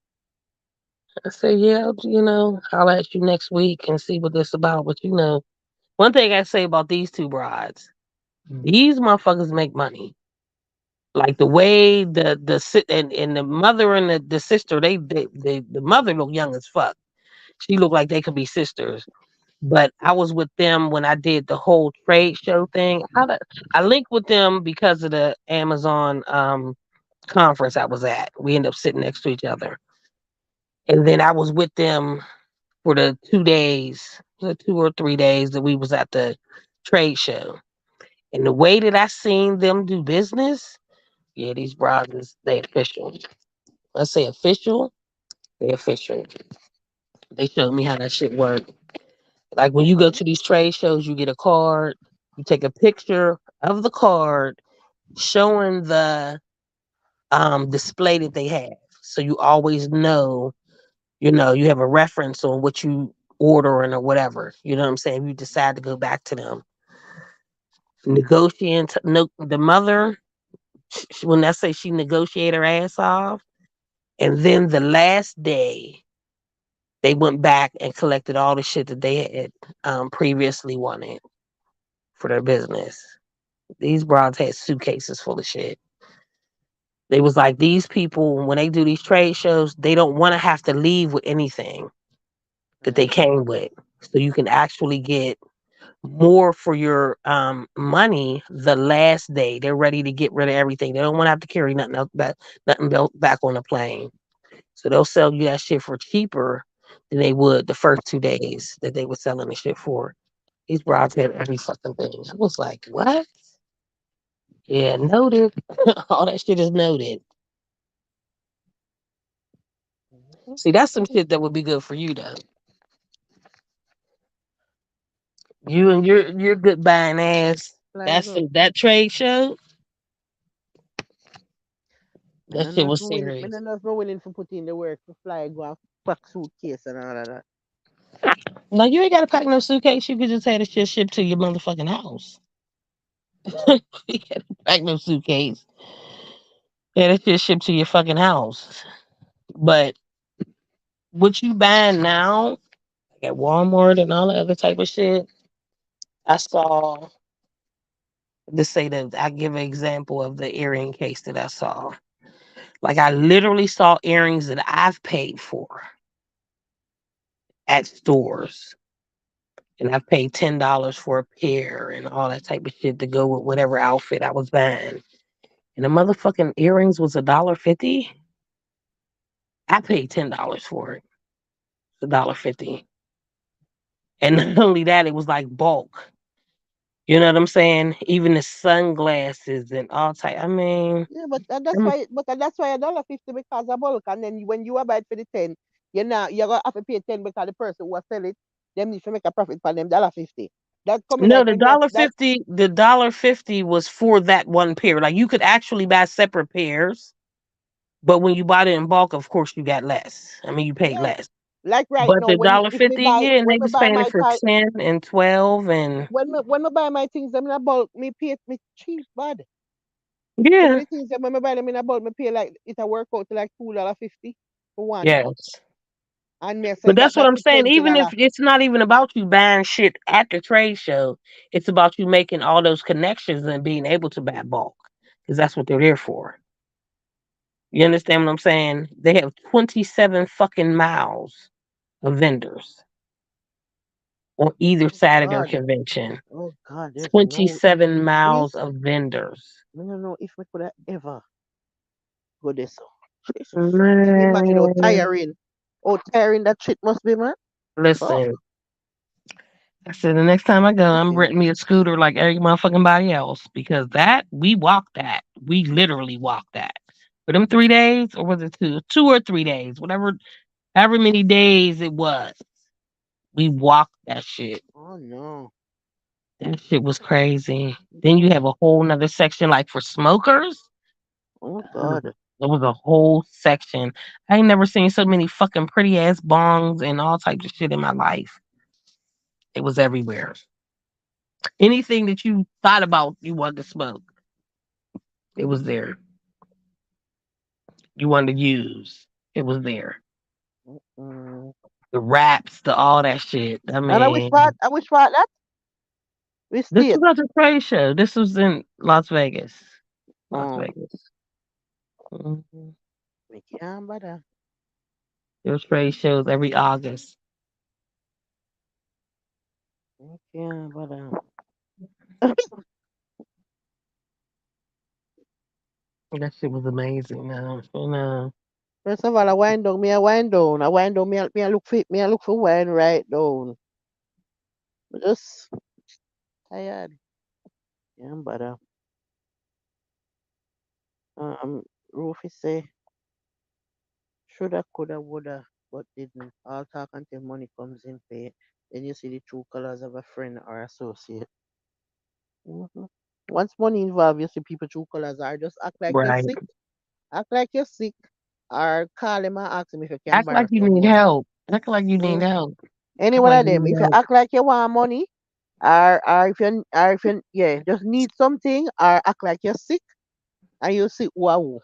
I said, "Yeah, you know, I'll ask you next week and see what this about." But you know, one thing I say about these two brides, these motherfuckers make money. Like the way and the mother and the sister, they the mother look young as fuck. She looked like they could be sisters. But I was with them when I did the whole trade show thing. I linked with them because of the Amazon conference I was at. We ended up sitting next to each other. And then I was with them for the 2 days, the 2 or 3 days that we was at the trade show. And the way that I seen them do business, yeah, these brothers, they official. Let's say official, they official. They showed me how that shit worked. Like when you go Mm-hmm. to these trade shows, you get a card, you take a picture of the card showing the display that they have. So you always know, you know, you have a reference on what you ordering or whatever. You know what I'm saying? You decide to go back to them. Negotiating no, the mother when I say she negotiated her ass off, and then the last day they went back and collected all the shit that they had previously wanted for their business. These broads had suitcases full of shit. They was like these people when they do these trade shows, they don't want to have to leave with anything that they Mm-hmm. came with. So you can actually get more for your money the last day. They're ready to get rid of everything. They don't want to have to carry nothing else back, back on the plane. So they'll sell you that shit for cheaper than they would the first 2 days that they were selling the shit for. These broads had every fucking thing. I was like, what? Yeah, noted. All that shit is noted. See, that's some shit that would be good for you though. You and your good buying ass. Fly That's go. that trade show. And That I'm shit not was so willing. serious. I'm not so willing to put in the work to fly go and pack suitcase and all of that. No, you ain't gotta pack no suitcase. You could just have the shit shipped to your motherfucking house. You gotta pack no suitcase. Yeah, that shit shipped to your fucking house. But what you buying now, like at Walmart and all the other type of shit, I saw. To say that I give an example of the earring case that I saw. Like I literally saw earrings that I've paid for at stores. And I paid $10 for a pair and all that type of shit to go with whatever outfit I was buying. And the motherfucking earrings was $1.50. I paid $10 for it. $1.50. And not only that, it was like bulk. You know what I'm saying? Even the sunglasses and all type. I mean, Yeah, but that's them- why. But that's why $1.50 because of bulk. And then when you buy it for the 10, you're gonna have to pay 10 because the person who sell it, them need to make a profit for them $1.50. That coming no, like the when you dollar that. fifty, the $1.50 was for that one pair. Like you could actually buy separate pairs, but when you bought it in bulk, of course you got less. I mean, you paid Yeah, less. like right But now the when dollar if me fifty, buy yeah, and when they me was buy paying it my for tie 10 and 12, and when me buy my things them in a bulk, me pay it me cheap bad. Some of yeah, the things that when me buy them in a bulk, me pay like it a work out to like $2.50 for one. yes. And me say But that that's what that I'm for saying. Even if $20. it's not even about you buying shit at the trade show, it's about you making all those connections and being able to buy bulk because that's what they're there for. You understand what I'm saying? They have 27 fucking miles of vendors on either Oh side of their God. convention. Oh God, there's no 27 miles wish. of vendors. I don't know if we could have ever go this. Jesus. Can you imagine how Man, tiring? How tiring that shit must be, man? Oh, listen, I said the next time I go, I'm okay. renting me a scooter like every motherfucking body else because that we walked that. We literally walked that. For them 3 days, or was it 2 or 3 days, whatever, however many days it was, we walked that shit. Oh no. That shit was crazy. Then you Mm. have a whole nother section like for smokers. Oh Mm, God. there was a whole section. I ain't never seen so many fucking pretty ass bongs and all types of shit in my life. It was everywhere. Anything that you thought about you wanted to smoke, it was there. You wanted to use, it was there. Mm. The wraps, the all that shit. I And mean, I wish part that we this stayed. was at the trade show. This was in Las Vegas. Las Mm. Vegas. Mhm. We can't bother. There's trade shows every August. We can't bother. That shit was amazing. First of all, I wind down. Me, I wind down. I wind down. Me, I look fit. Me, I look for wine right down. Just tired. Can't bother. Rufy say, shoulda, coulda, woulda, but didn't. All talk until money comes in pay. Then you see the true colors of a friend or associate. hmm Once money involved, you see people true colors are just act like you're Right. sick. Act like you're sick. Or call him and ask him if you can Act like borrow you some need money. help. Act like you need Mm. help. Any Act one like of you them. need If you help. act like you want money, or if you yeah, just need something, or act like you're sick, and you sick wow.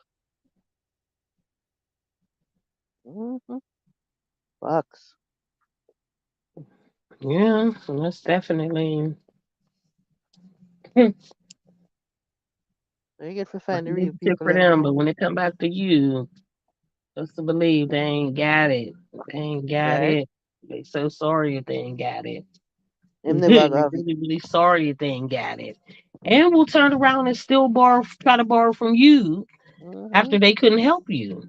Mm-hmm. Facts. Yeah, that's definitely So you get to like find the real leadership people for them them. But now. when it come back to you, just to believe they ain't got it. They ain't got Right? it. They so sorry if they ain't got it. Them never They got it. really, really sorry if they ain't got it. And will turn around and still try to borrow from you Mm-hmm. after they couldn't help you.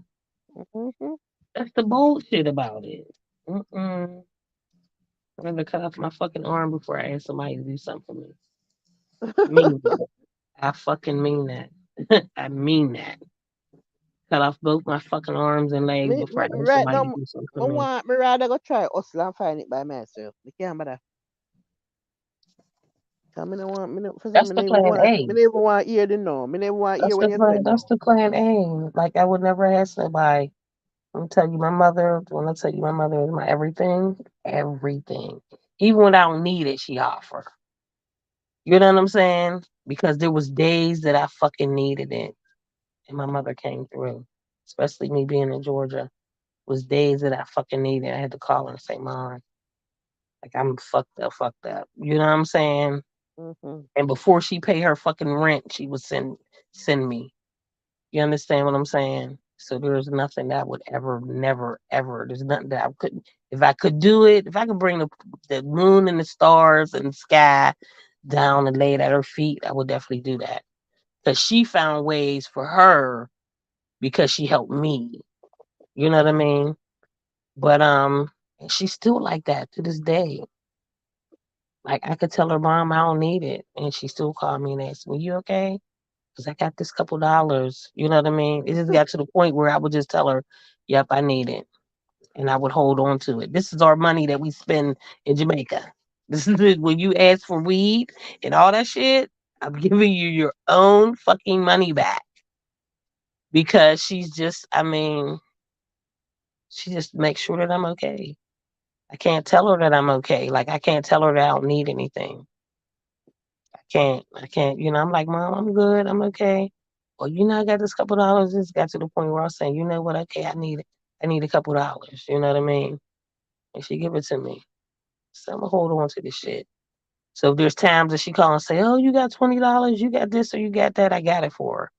Mm-hmm. That's the bullshit about it. Mm-mm. I'm gonna cut off my fucking arm before I ask somebody to do something for me. Mean that. I fucking mean that. I mean that. Cut off both my fucking arms and legs before I ask Right somebody now, to do something for I me. want me rather go try hustle and find it by myself. Me can't bother. Cause me no want me no, for some, That's the plan me A. no even want hear the no. Me never want hear That's when the you say plan. That's no. the plan A. Like I would never ask nobody. I'm gonna tell you, my mother. When I tell you, my mother is my everything. Everything. Even when I don't need it, she offer. You know what I'm saying? Because there was days that I fucking needed it, and my mother came through. Especially me being in Georgia, was days that I fucking needed. I had to call her and say, "Mom, like I'm fucked up, fucked up." You know what I'm saying? Mm-hmm. And before she pay her fucking rent, she would send me. You understand what I'm saying? So there's nothing that I would ever, never, ever. There's nothing that I couldn't. If I could do it, if I could bring the moon and the stars and the sky down and lay it at her feet, I would definitely do that. Because she found ways for her because she helped me. You know what I mean? But she's still like that to this day. Like I could tell her mom I don't need it, and she still called me and asked me, "You okay?" Because I got this couple dollars. You know what I mean? It just got to the point where I would just tell her, "Yep, I need it," and I would hold on to it. This is our money that we spend in Jamaica. This is it. When you ask for weed and all that shit, I'm giving you your own fucking money back because she's just. I mean, she just makes sure that I'm okay. I can't tell her that I'm okay. Like I can't tell her that I don't need anything. I can't, I'm like, Mom, I'm good, I'm okay. Well, I got this couple dollars. It's got to the point where I'm saying, you know what, okay, I need it. I need a couple dollars, you know what I mean? And she give it to me. So I'm gonna hold on to this shit. So if there's times that she call and say, oh, you got $20, you got this or you got that, I got it for her.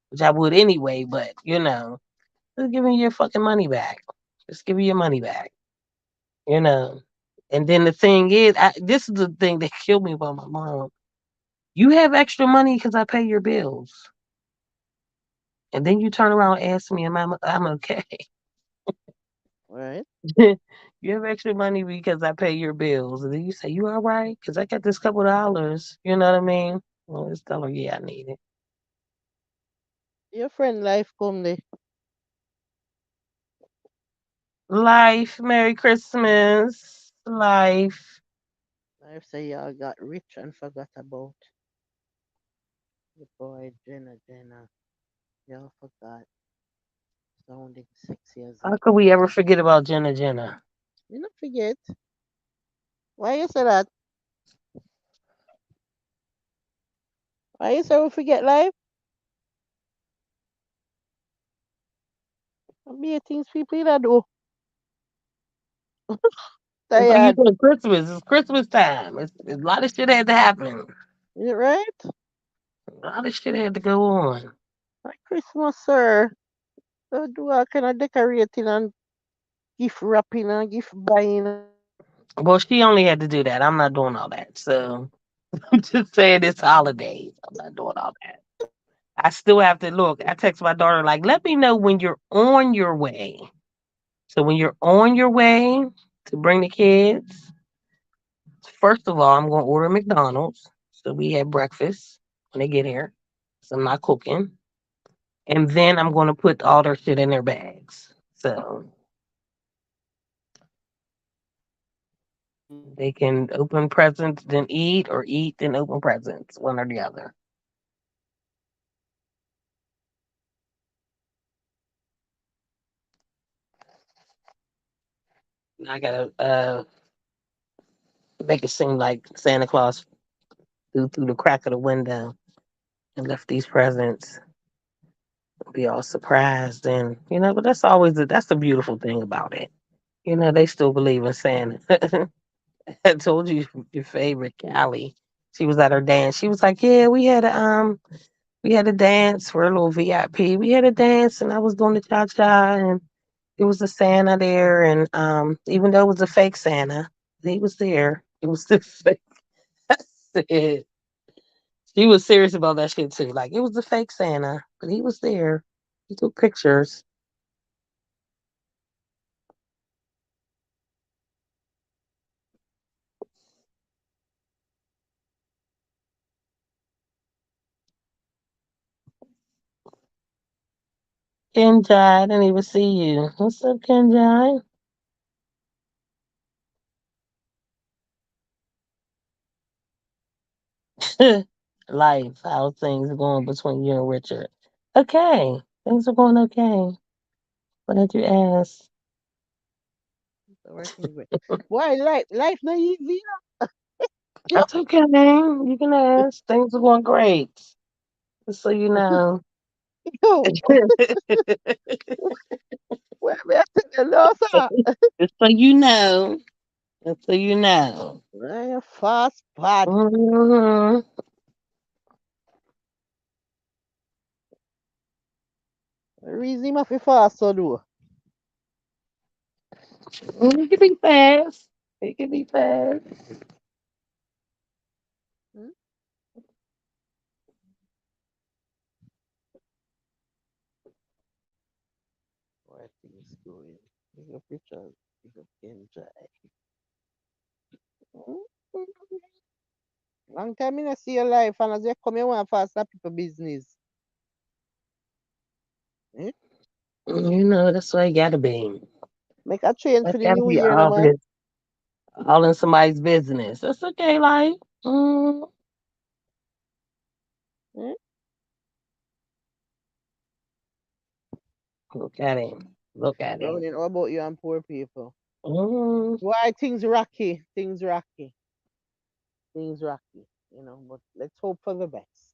Which I would anyway, but just give me your fucking money back. Just give me your money back, you know. And then the thing is, this is the thing that killed me about my mom. You have extra money because I pay your bills. And then you turn around and ask me, I'm okay? Right? You have extra money because I pay your bills. And then you say, you all right? Because I got this couple dollars. You know what I mean? Well, just tell her, yeah, I need it. Your friend life come there. Life, Merry Christmas. Life. Life say y'all got rich and forgot about the boy Jenna. Y'all forgot. Sounding sexy as How it. could we ever forget about Jenna Jenna? You not forget. Why you say that? Why you say we forget life? Be things people that do. It's like you Tired. said, Christmas. It's Christmas time. A lot of shit had to happen. Is it right? A lot of shit had to go on. Like Christmas, sir. So do all kind of decorating and gift wrapping and gift buying and Well, she only had to do that. I'm not doing all that. So I'm just saying it's holidays. I'm not doing all that. I still have to look. I text my daughter, like, let me know when you're on your way. So when you're on your way to bring the kids, first of all, I'm going to order McDonald's. So we have breakfast when they get here. So I'm not cooking. And then I'm going to put all their shit in their bags. So they can open presents, then eat, or eat, then open presents, one or the other. I got to make it seem like Santa Claus flew through the crack of the window and left these presents, be all surprised, and but that's the beautiful thing about it. They still believe in Santa. I told you your favorite Callie. She was at her dance. She was like, "Yeah, we had a dance for a little VIP. We had a dance, and I was doing the cha cha, and it was a Santa there, and even though it was a fake Santa, he was there. It was the fake." I said, she was serious about that shit too. Like it was the fake Santa, but he was there. He took pictures. Kenji, I didn't even see you. What's up, Kenji? Life, how things are going between you and Richard. Okay, things are going okay. What did you ask? working great. Boy, life not easy. Yo, That's okay. You can ask. Things are going great. Just so you know. yo, where me I take the loss at? Just so you know. Just so you know. I fast bad. Hmm. The reason him have to fast so do. It can be fast. It can be fast. Hmm? Where things going? Big up Richard. Big up Kenja. Long time in I see your life and as you come here want fast start people business. Eh? That's why you gotta be. Make a change I for the gotta new be year, no all man. this, all in somebody's business. That's okay, like, mm, Eh? look at him. Look at him. Browning, how about you and poor people? Mm, Why things rocky? Things rocky. Things rocky. But let's hope for the best.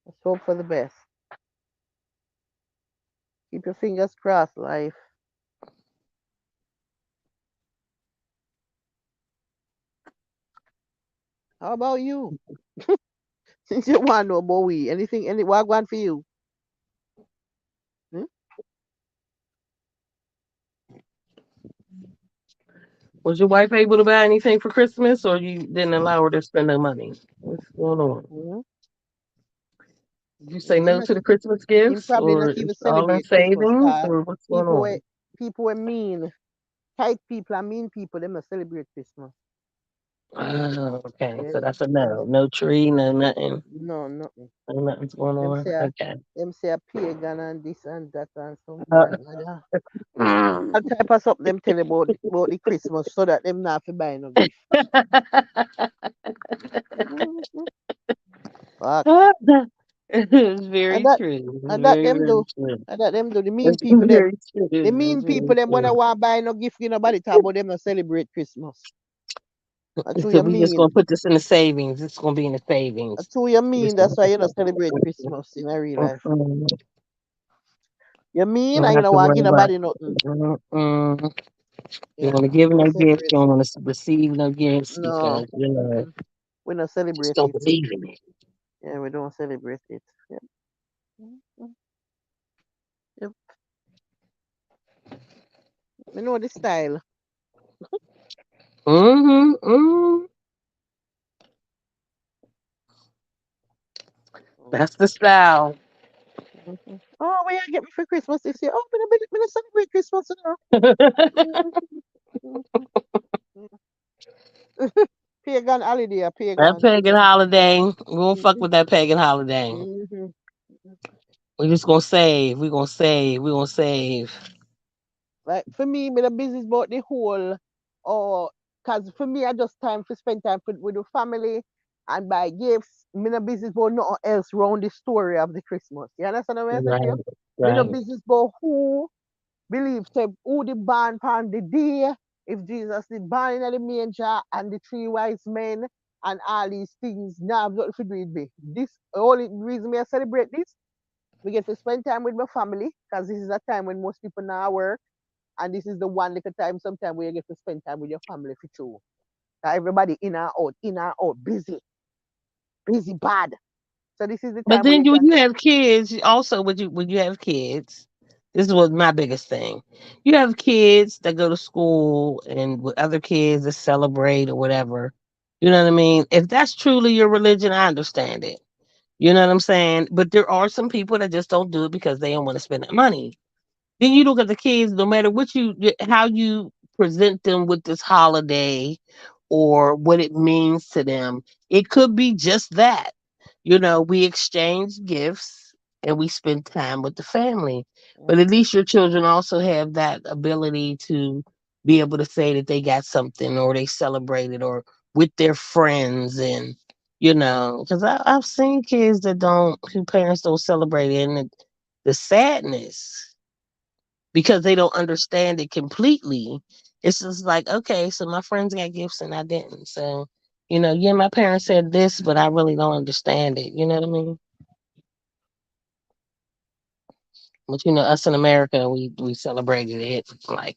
Let's hope for the best. Keep your fingers crossed, life. How about you? Since you want to know about we, any what going for you? Hmm? was your wife able to buy anything for Christmas, or you didn't allow her to spend no money? What's going on? Hmm? Did you say Him, no not, to the Christmas him gifts, probably or not even it's all in celebrate Christmas savings, cause or what's going people on? were people were mean. Tight people and mean people, them not celebrate Christmas. Oh, okay. Yeah, So that's a them, no. No tree, no nothing. no, nothing. No nothing's going Them on. say a, Okay. them say a pagan and this and that and something Uh, and other. All type of something them tell about the Christmas so that them not fi buy no gift. Mm-hmm. Facts. it's And very that true. It's and that very, them very do. true. And that them do. The mean It's people them. very true. The It's mean very people them when I true. want buy no gift, nobody talk about them not celebrate Christmas. That's who So you we just gonna mean. put this in the savings. It's gonna be in the That's savings. who you We mean. just That's gonna why put you don't celebrate that. Christmas in a real life. Mm-mm. You mean Don't and you have don't to want to worry give about. nobody nothing. Mm-mm. You Yeah, want to no. give We no don't gifts. celebrate You don't it. want to receive no gifts No. because Mm-mm. We don't just celebrate don't it. believe in it. Yeah, we don't celebrate it. Yep. Mhm. Yep. We know the style. Mm-hmm. Mm-hmm. That's the style. Mm-hmm. Oh, what you get me for Christmas this year? Oh, me not celebrate Christmas, Mhm. Pagan holiday, a That pagan. pagan holiday. We won't fuck Mm-hmm. with that pagan holiday. Mm-hmm. We just gonna save. We gonna save. We gonna save. Like for me the business about the whole, or cause for me I just time to spend time with the family and buy gifts. Me no business about nothing else round the story of the Christmas. You understand what I say to Right. you? Me no Right. business about who believe say who the born on the day, if Jesus did born in the manger and the three wise men and all these things. Now I've got to do it be. This only reason me I celebrate this. We get to spend time with my family because this is a time when most people now work, and this is the one little time sometime where you get to spend time with your family for true. Everybody in and out, busy, busy bad. So this is the But time where then you when can you have kids, also when you have kids, this is what my biggest thing. You have kids that go to school and with other kids that celebrate or whatever. You know what I mean? If that's truly your religion, I understand it. You know what I'm saying? But there are some people that just don't do it because they don't want to spend that money. Then you look at the kids, no matter how you present them with this holiday or what it means to them, it could be just that. We exchange gifts and we spend time with the family. But at mm-hmm, least your children also have that ability to be able to say that they got something or they celebrated or with their friends because I've seen kids whose parents don't celebrate it, and the sadness because they don't understand it completely. It's just like, okay, so my friends got gifts and I didn't. So, yeah, my parents said this, but I really don't understand it. You know what I mean? But us in America, we celebrated it. Like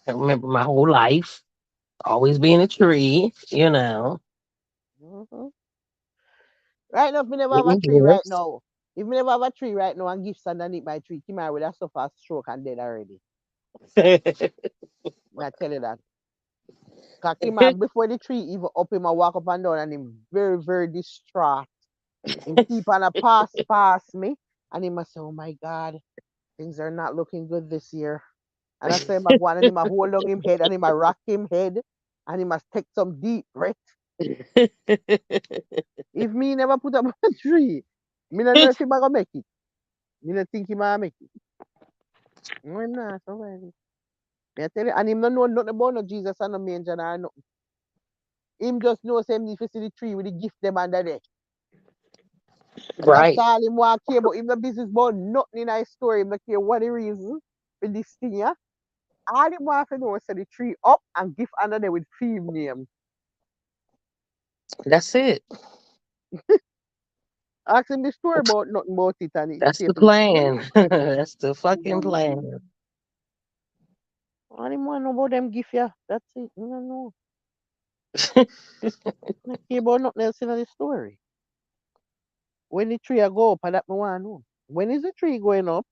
I remember my whole life always being a tree. mm-hmm. Right now, me never have a Getting tree right gifts. now. If me never have a tree right now and gifts underneath my tree, Kimar would have suffered stroke and dead already. I tell you that. Cause Kimar, before the tree even up him, I walk up and down and him very, very distraught. Him keep on a pass past me. And he must say, oh my God, things are not looking good this year. And I say, him a go on and him a hold on him head and him a rock him head and he must take some deep breath. If me never put up a tree, me no know if him a gonna make it. Me no think him a make it. No, him not, so well. Me I tell you, and him no know nothing about no Jesus and no manger or nothing. Him just know say him need to see the tree with the gift them under there. That's Right. all him want care about. Him no business about nothing in his story. Him no care what the reason for this thing, yeah. All him want to know is say the tree up and gift under there with film name. That's it. Ask him the story about nothing about it and it That's stay the for himself. plan. That's the You fucking don't know. plan. All him want know about them gift, yeah. That's it. You don't know. I care about nothing else in the story. When the tree a go up, and that me want to know. When is the tree going up?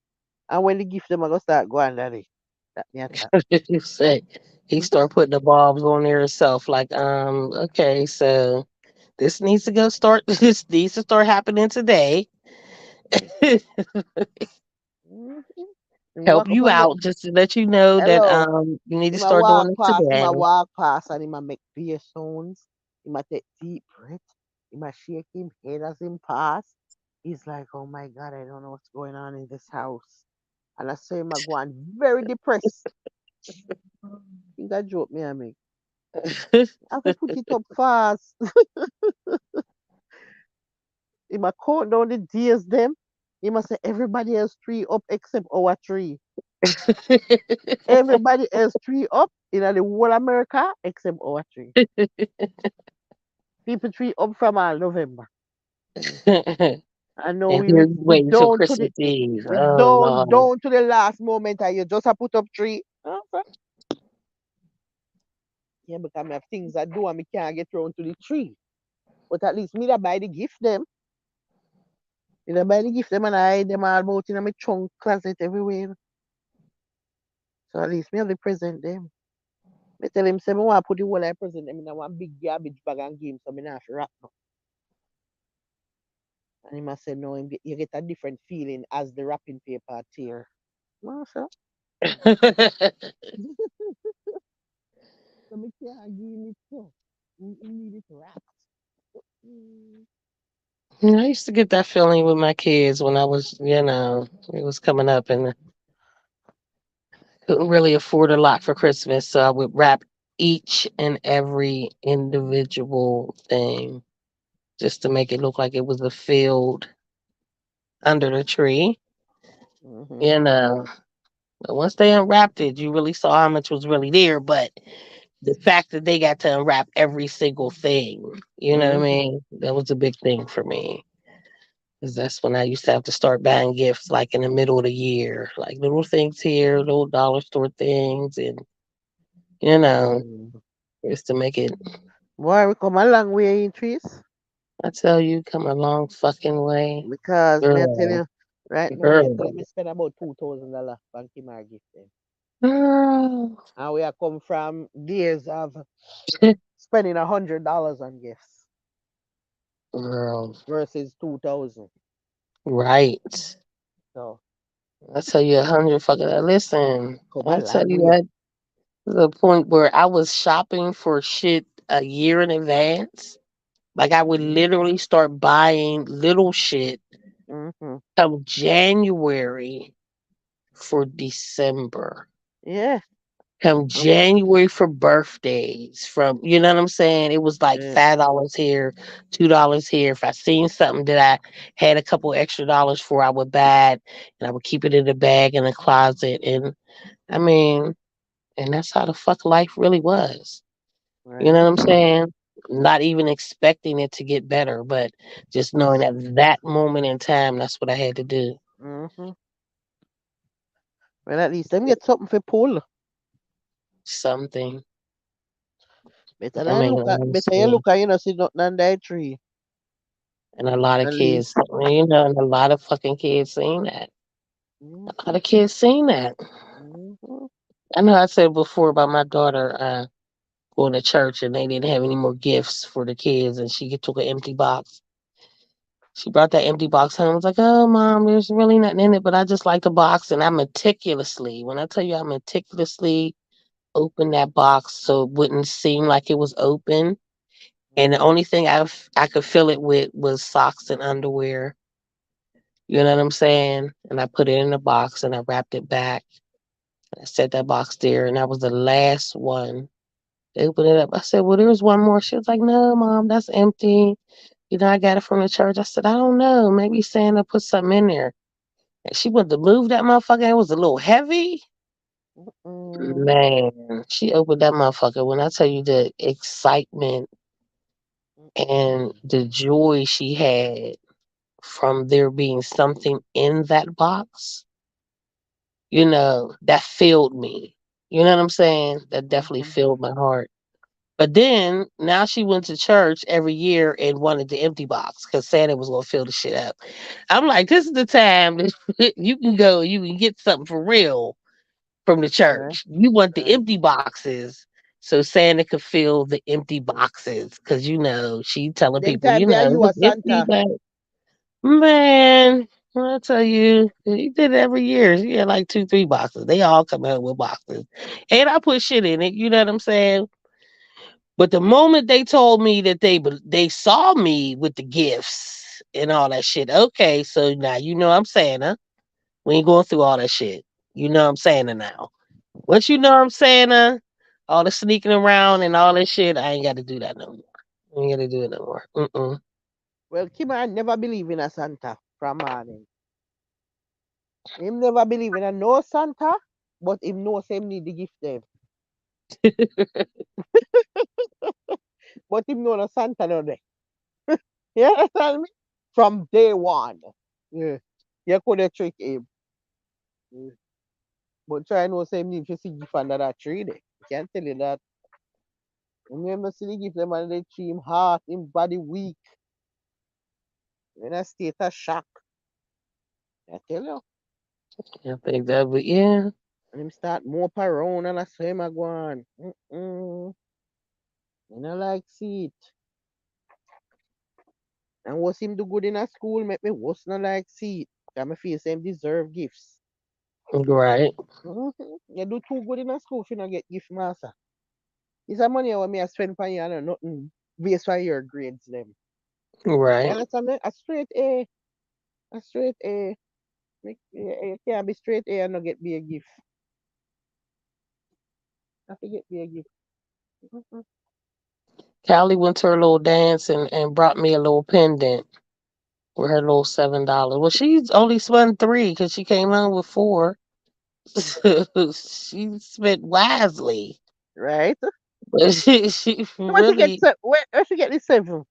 And when the gift them a go start going daddy. That me a chat. You say he start putting the bulbs on there himself. Like, okay, so this needs to go start. This needs to start happening today. Mm-hmm. Him Help walk up you and down. out just to let you know that Hello. you need to Him a start doing walk it past, him today. a walk past and him a make beer sounds. Him a take deep breath. Him a shake him head as him pass. He's like, oh my God, I don't know what's going on in this house. And I saw him a go on very depressed. Think that joke me I make. I have to put it up fast. He must count down the days them. He must say everybody else tree up except our tree. Everybody else tree up in the whole America except our tree. People tree up from all November. I know And here you we waiting till down to the Christmas Eve. we Oh Lord. down to the last moment and you just a put up tree. Okay. Yeah, because I have things I do and me can't get round to the tree. But at least me that buy the gift them. Me that buy the gift them and I hide them all about in my trunk closet everywhere. So at least me have the present them. Me tell him say me want to put the whole I present them in a one big garbage bag and give him so me not have to wrap no. And he must say no, you get a different feeling as the wrapping paper tear. No, sir. So me can't give him it so. He need it wrapped. Mm. I used to get that feeling with my kids when I was, it was coming up and couldn't really afford a lot for Christmas. So I would wrap each and every individual thing just to make it look like it was a field under the tree. Mm-hmm. You know, but once they unwrapped it, you really saw how much was really there. But the fact that they got to unwrap every single thing, you know what I Mm-hmm. mean? That was a big thing for me. Because that's when I used to have to start buying gifts like in the middle of the year, like little things here, little dollar store things, and you know, Mm. just to make it. Boy, we come a long way in trees. I tell you, come a long fucking way, Because may I tell girl, you, right now, may I tell girl, you, me spend about $2,000 on Kimar gift them. girl, And we are come from days of spending $100 on gifts girl, versus 2,000. right? So I tell you, 100 fucking. Listen, come a I tell long you way. that to the point where I was shopping for shit a year in advance. Like I would Mm-hmm. literally start buying little shit Mm-hmm. come January for December. Yeah. Come Um, January for birthdays. From you know what I'm saying? It was like yeah. $5 here, $2 here. If I seen something that I had a couple extra dollars for, I would buy it and I would keep it in the bag in the closet. And I mean, and that's how the fuck life really was. You Right. know what I'm saying? Not even expecting it to get better, but just knowing at that moment in time, that's what I had to do. Mm-hmm. Well, at least them get something for pull. Something. Better I than mean, look at, better you honestly. look at, you know, see nothing on that tree. And a lot of At kids, least. and a lot of fucking kids seen that. A lot Mm-hmm. of kids seen that. Mm-hmm. I know I said before about my daughter going to church and they didn't have any more gifts for the kids, and she took an empty box. She brought that empty box home. I was like, "Oh, mom, there's really nothing in it, but I just like the box." And I meticulously, when I tell you, I meticulously opened that box so it wouldn't seem like it was open. And the only thing I could fill it with was socks and underwear. You know what I'm saying? And I put it in a box and I wrapped it back. I set that box there, and that was the last one. They opened it up. I said, "Well, there's one more." She was like, "No, mom, that's empty. I got it from the church." I said, "I don't know. Maybe Santa put something in there." And she went to move that motherfucker. It was a little heavy. Mm-hmm. Man, she opened that motherfucker. When I tell you the excitement and Mm-mm. the joy she had from there being something in that box, that filled me. You know what I'm saying? That definitely Mm-hmm. filled my heart. But then now she went to church every year and wanted the empty box because Santa was gonna fill the shit up. I'm like, this is the time that you can go, you can get something for real from the Right. church. You want the Right. empty boxes so Santa could fill the empty boxes because she telling Them people, time there you a it's empty, Santa. but man, I tell you, he did it every year. He had like 2, 3 boxes. They all come out with boxes, and I put shit in it. You know what I'm saying? But the moment they told me that they saw me with the gifts and all that shit, okay, so now I'm Santa. We ain't going through all that shit. I'm Santa now. Once I'm Santa, all the sneaking around and all that shit, I ain't got to do that no more. I ain't got to do it no more. Mm-mm. Well, Kim I never believe in a Santa from morning. Him never believe in a no Santa, but him know same need to gift them. But him know no Santa no there. You understand me? From day one. Yeah. You could have trick him. Yeah. But try know same need to see gift under that tree there. Can't tell you that. Remember see the gift them under the tree, him heart, him body weak, in a state of shock. I tell you. I think that, but yeah, And him start mope around and I saw him a go on. Mm-mm. I don't like see it. And was him do good in a school, make me was not like see it. Cause me feel same deserve gifts. right, You do too good in a school if you not get gift master. It's a money what me I spend for you and nothing based on your grades them. You right. understand me? A straight A. A straight A. You can't be straight A and not get be a gift. I forget be a gift. Mhm. Callie went to her little dance and brought me a little pendant with her little $7. Well, she's only spent 3 because she came home with 4. She spent wisely. Right? But she So where she get really, where she get the 7?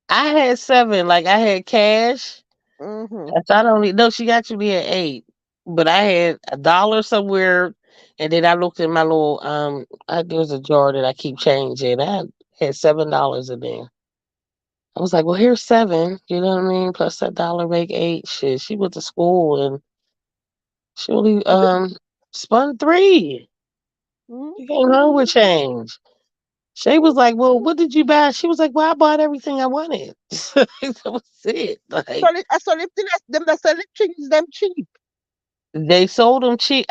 I had 7. Like I had cash. Mm-hmm. I thought only no, she actually had 8. But I had $1 somewhere, and then I looked in my little there's a jar that I keep change in. I had $7 in there. I was like, well, here's 7. You know what I mean? Plus that dollar make 8. Shit, she went to school and she only spun 3. She came home with Mm-hmm. change. Shay was like, "Well, what did you buy?" She was like, "Well, I bought everything I wanted." That was it. Like I saw them that sell the things them cheap. they sold them cheap.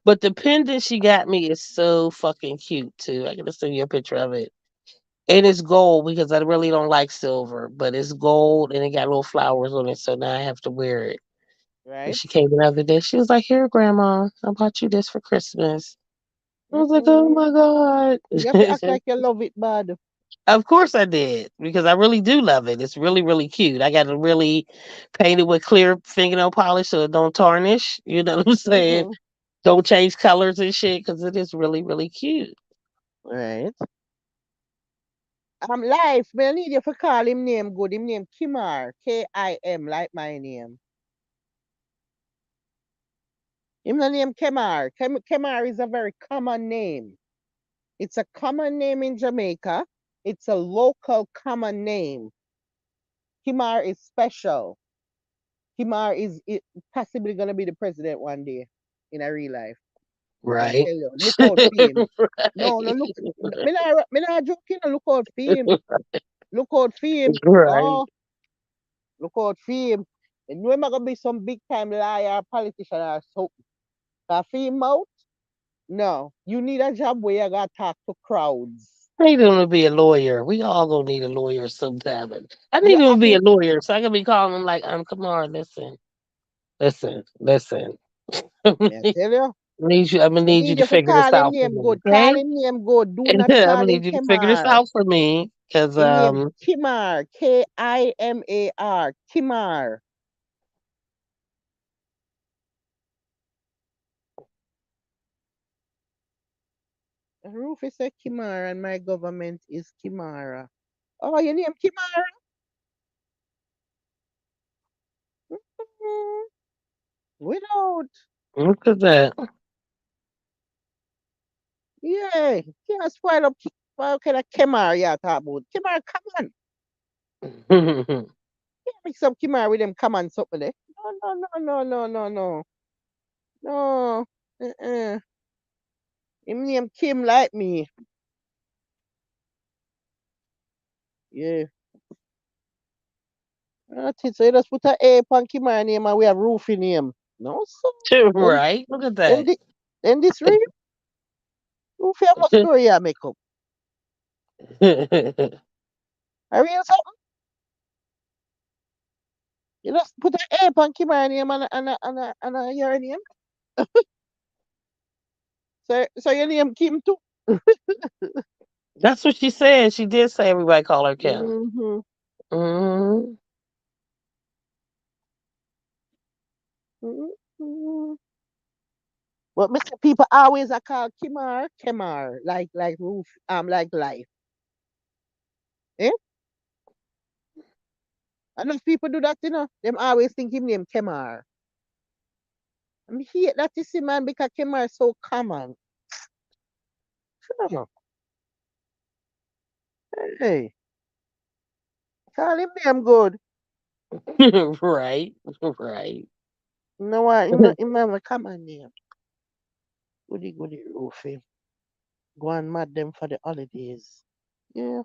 But the pendant she got me is so fucking cute too. I gotta send you a picture of it. And it's gold because I really don't like silver, but it's gold and it got little flowers on it. So now I have to wear it. And Right? she came the other day. She was like, "Here, Grandma, I bought you this for Christmas." I was like, "Oh Mm-mm. my You have to god." act like you love it bad. Of course I did, because I really do love it. It's really, really cute. I got to really paint it with clear fingernail polish so it don't tarnish. You know what I'm saying? Mm-hmm. Don't change colors and shit because it is really, really cute. Right? I'm live. Me I need you to call him name good. Him name Kimar. Kim like my name. Him the name Kemar. Kemar is a very common name. It's a common name in Jamaica. It's a local common name. Kimar is special. Kimar is possibly gonna be the president one day in a real life. I Right. tell you, look out for him. No, no, Right. look. Me not joking. No, look out for him. Look out for him. Right. No, look out for him. And you ain't gonna be some big time liar, politician or something. Cause for him out, no. You need a job where you gotta talk to crowds. I need him to be a lawyer. We all gonna need a lawyer sometime. And I You need him to have be to. a lawyer, so I can be calling him like, come on, listen. Me I tell you. I'm gonna You need you need to you to figure this call him out for name me, good. okay? Call him name good. Do I'm not gonna call him need you to figure this Kemar. out for me, cause Him name Kimar. Kimar. Kimar. Rufus said Kimar and my government is Kimara. Oh, your name Kimara? Mm, without. look at that. Yeah. Can't spoil up. Well, kind of Kimar you talk about. Kimar, come on. Can't mix up Kimar with them come on something there. No, no, no, no, no, no, no. No. Uh-uh. Him name Kim like me. Yeah. That's it. So you just put a A upon Kimar name and we have roof in him. No, so. Then, Right? Look at then, that. the, then this real. Roof have a story I make up. I real something. You just put an A upon Kimar name and your name. So your name Kim too. That's what she said. She did say everybody call her Kim. Mm-hmm. Hmm. Mm-hmm. But Mr. People always I call Kimar, like roof, like life. Eh? Enough people do that, you know. Them always think him name Kemar. I mean, hate that you see, man, because Kemar is so common. Sure. Hey, call him name good. Right. Right. You know what? Him have a common name. Goody goody roofie. Go and mad them for the holidays. Yeah.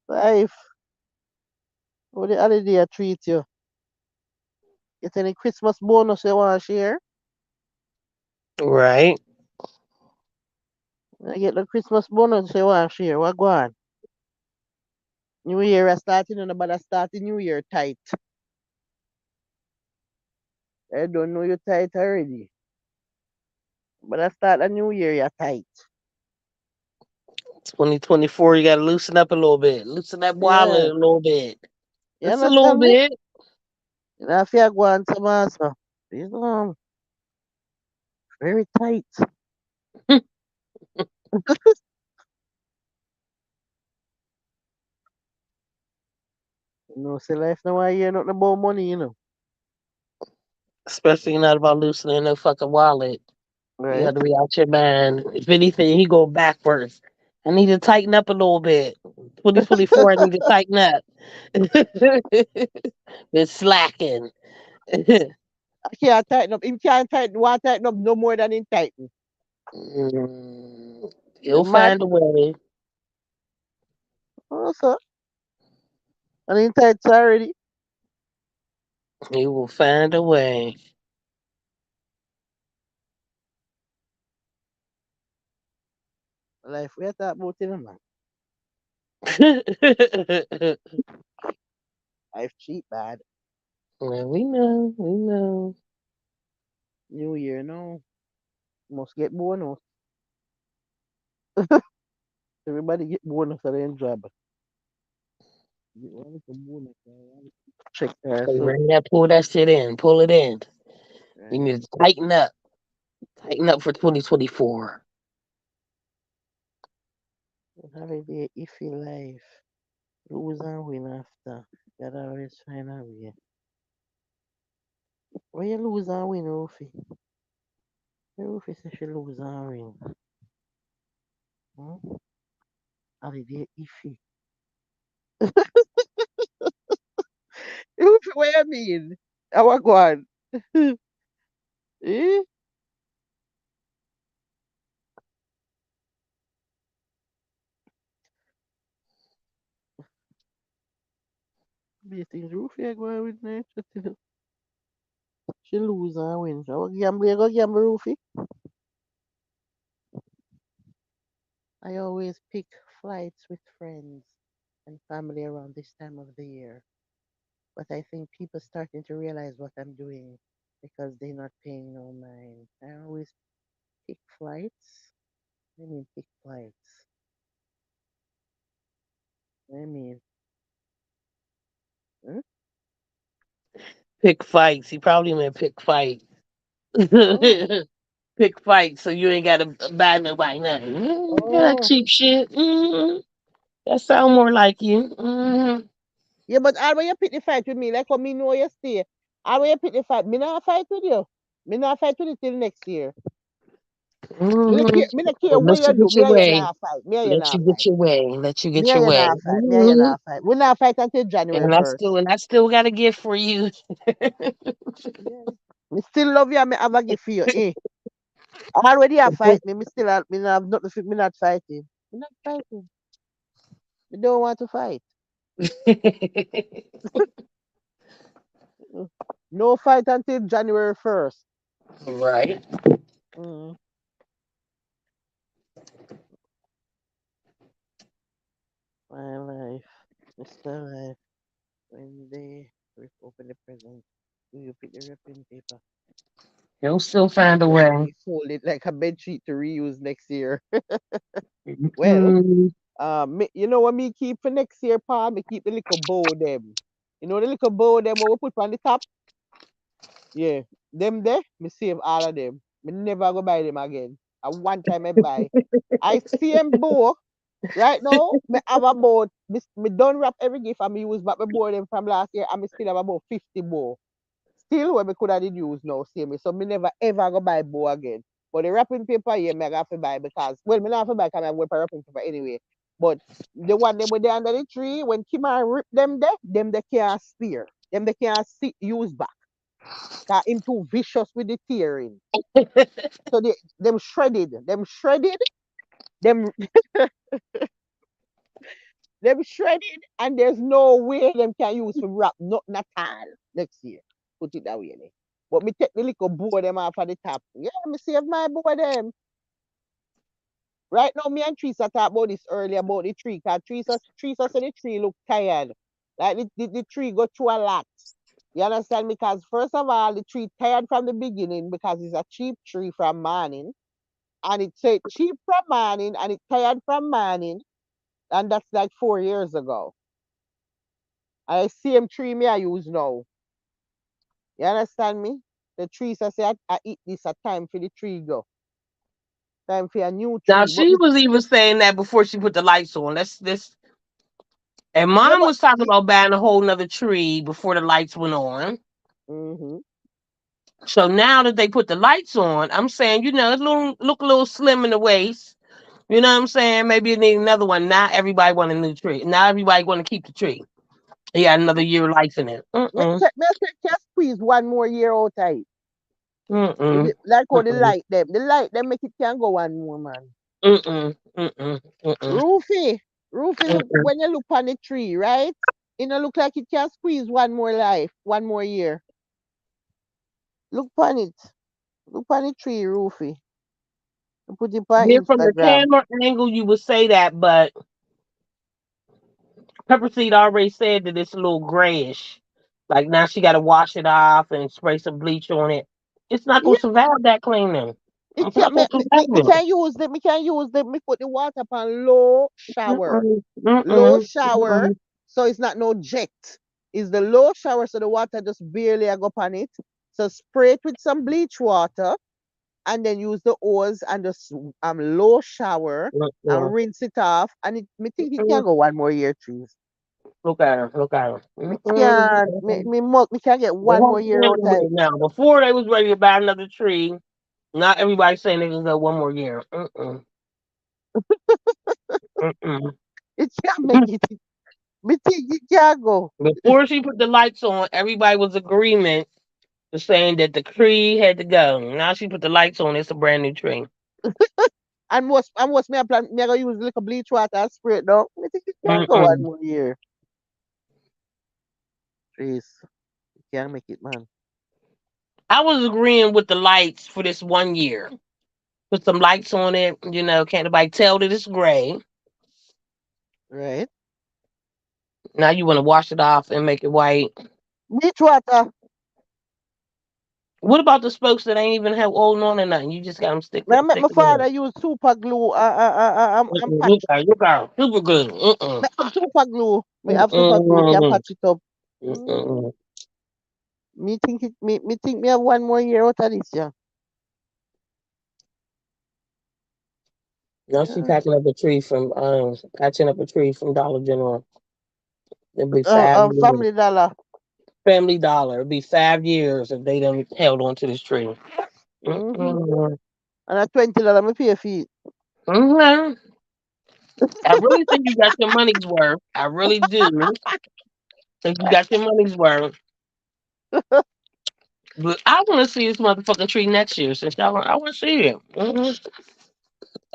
Life. How the holiday treat you? Get any Christmas bonus you want to share? Right. I get the Christmas bonus you want to share. What go on? New Year is starting and about to start the New Year tight. I don't know you tight already. But I start a New Year, you're tight. 2024, you gotta loosen up a little bit. Loosen that Yeah. wallet a little bit. You Just a little understand me? bit. You know, if you go on to master, it's very tight. You know, say life now I hear nothing about money, you know. Especially not about loosening no fucking wallet. You Right? got to be out your mind. If anything, he go backwards. I need to tighten up a little bit. 2024, I need to tighten up. Been slacking. I can't tighten up. Him can't tighten, want tighten up no more than him tighten. Mm, You he'll mad? find a way. Also, and him tight already. He will find a way. Life, we talk about it, man. Life cheap bad. Well, we know. We know. New Year, no. Must get bonus. Everybody get bonus at their job. Get one little bonus. Check So so bring that, pull that shit in. Pull it in. We right. need to tighten up. Tighten up for 2024. Holiday iffy life. Lose and win after. Gotta always find a way. When you lose and win, Rufi. Rufi says she lose and win. Hmm? Holiday iffy. Rufi, what you mean? I want go on. Eh? Do you think Rufi I go on with nature till she lose and win? I want gamble, you go gamble, Rufi. I always pick flights with friends and family around this time of the year. But I think people starting to realize what I'm doing because they're not paying no mind. I always pick flights. I mean pick flights. I mean, hmm? Pick fights. He probably meant pick fights. Oh, Pick fights, so you ain't gotta buy nobody nothing. Yeah, that oh. cheap shit. That sound more like you. Yeah, but how when you pick the fight with me, like how me know you stay. How when you pick the fight, me not fight with you. Me not fight with you till next year. Hmm. Me not care what Let you you do. get Me your and you way. not fight. Me and you Let you not get fight. your way. Let you Me get and your you way. not fight. Me and you not fight. We not fight until January first. And I still got a gift for you. Yeah. Me still love you and me have a gift for you. Eh? Already a fight me. Me still have, me not have nothing for me not fighting. Me not fighting. Me don't want to fight. Mm. No fight until January 1st. Right. Mm. My life. Mr. Life. When they rip open the present, do you pick the wrapping paper? He'll still find a Or do way. we fold it like a bed sheet to reuse next year? Well, Mm, you know what me keep for next year, pa? Me keep the little bow them. You know the little bow them what we put on the top? Yeah. Them there, me save all of them. Me never go buy them again. And one time I buy. I see them bow. Right now, me have about, me done wrap every gift and me use back my bow them from last year and me still have about 50 bow. Still when me could have use now, see me. So me never ever go buy bow again. But the wrapping paper, yeah, me have to buy because well, me not have to buy because I work for wrapping paper anyway. But the one them with they under the tree, when Kima rip them they can't steer. Them they can't see, use back. Cause him too vicious with the tearing. So them shredded, them them shredded, and there's no way them can use for wrap nothing at all next year. Put it that way. Eh. But me take the little board them off at the top. Yeah, me save my board them. Right now, me and Teresa talk about this earlier about the tree. Cause Teresa said the tree look tired. Like the tree go through a lot. You understand? Because first of all, the tree tired from the beginning because it's a cheap tree from morning. And it said cheap from morning and it tired from morning. And that's like 4 years ago. I same tree me I use now. You understand me? The trees I say I eat this a time for the tree go. Time for a new Now tree. But she me, was even saying that before she put the lights on. Let's this and yeah, mom but was talking about buying a whole nother tree before the lights went on. mm-hmm. So now that they put the lights on, I'm saying, it look a little slim in the waist. You know what I'm saying? Maybe it need another one. Now everybody want a new tree. Now everybody want to keep the tree. He got another year of life in it. Mm-mm. Me say can squeeze one more year out of it. If Mm-mm. it like how Mm-mm. the light them make it can go one more man. Mm-mm. Mm-mm. Mm-mm. Roofy look Mm-mm. when you look on the tree, right? It don't look like it can squeeze one more life, one more year. Look on it. Look on the tree, Roofy. Put it on Here from the Instagram. camera angle, you would say that, but Pepper Seed already said that it's a little grayish. Like now she got to wash it off and spray some bleach on it. It's not gonna Yeah, survive that cleaning. it It's can not gonna me survive can use me can use me put the water upon low it. shower. Mm-mm. Low Mm-mm. shower, Mm-mm. so it's not no jet. It's the low shower, so the water just barely a go upon it. So spray it with some bleach water and then use the hose and just low shower and Mm-mm. rinse it off. And me think it Mm-mm. can go one more year, trees. Look at her. Look at her. Me Mm-mm. can me can get They one have more year plans out of with it. it now. Before they was ready to buy another tree. Not everybody saying they can go one more year. Mm-mm. Mm-mm. It can make it. Me think it can go. Before she put the lights on, everybody was agreement to saying that the tree had to go. Now she put the lights on, it's a brand new tree. And most me a plan me a go use little bleach water and spray it down. Me think it can go one Mm-mm. more year. Please. You can't make it, man. I was agreeing with the lights for this 1 year. Put some lights on it, can't nobody tell that it's gray. Right? Now you want to wash it off and make it white. Bleach water. What about the spokes that ain't even have holding on or nothing? You just got them Me I make my sticking in. father use super glue and Mm-mm. patch. Look out. Super good. Mm-mm. Me have super glue. Me have super glue. Me can Mm-mm. patch it up. Mm, Mm-mm. me think me have one more year out of this, yeah. Now she packing up a tree from patching up a tree from Dollar General. It'll be 5 years. Family dollar. Family Dollar. It'll be 5 years if they done held on to this tree. Mm-hmm. Mm-mm. And a $20 me pay for it. Mhm. I really think you got your money's worth. I really do think you got your money's worth. But I want to see this motherfucking tree next year. Since y'all, I want to see it.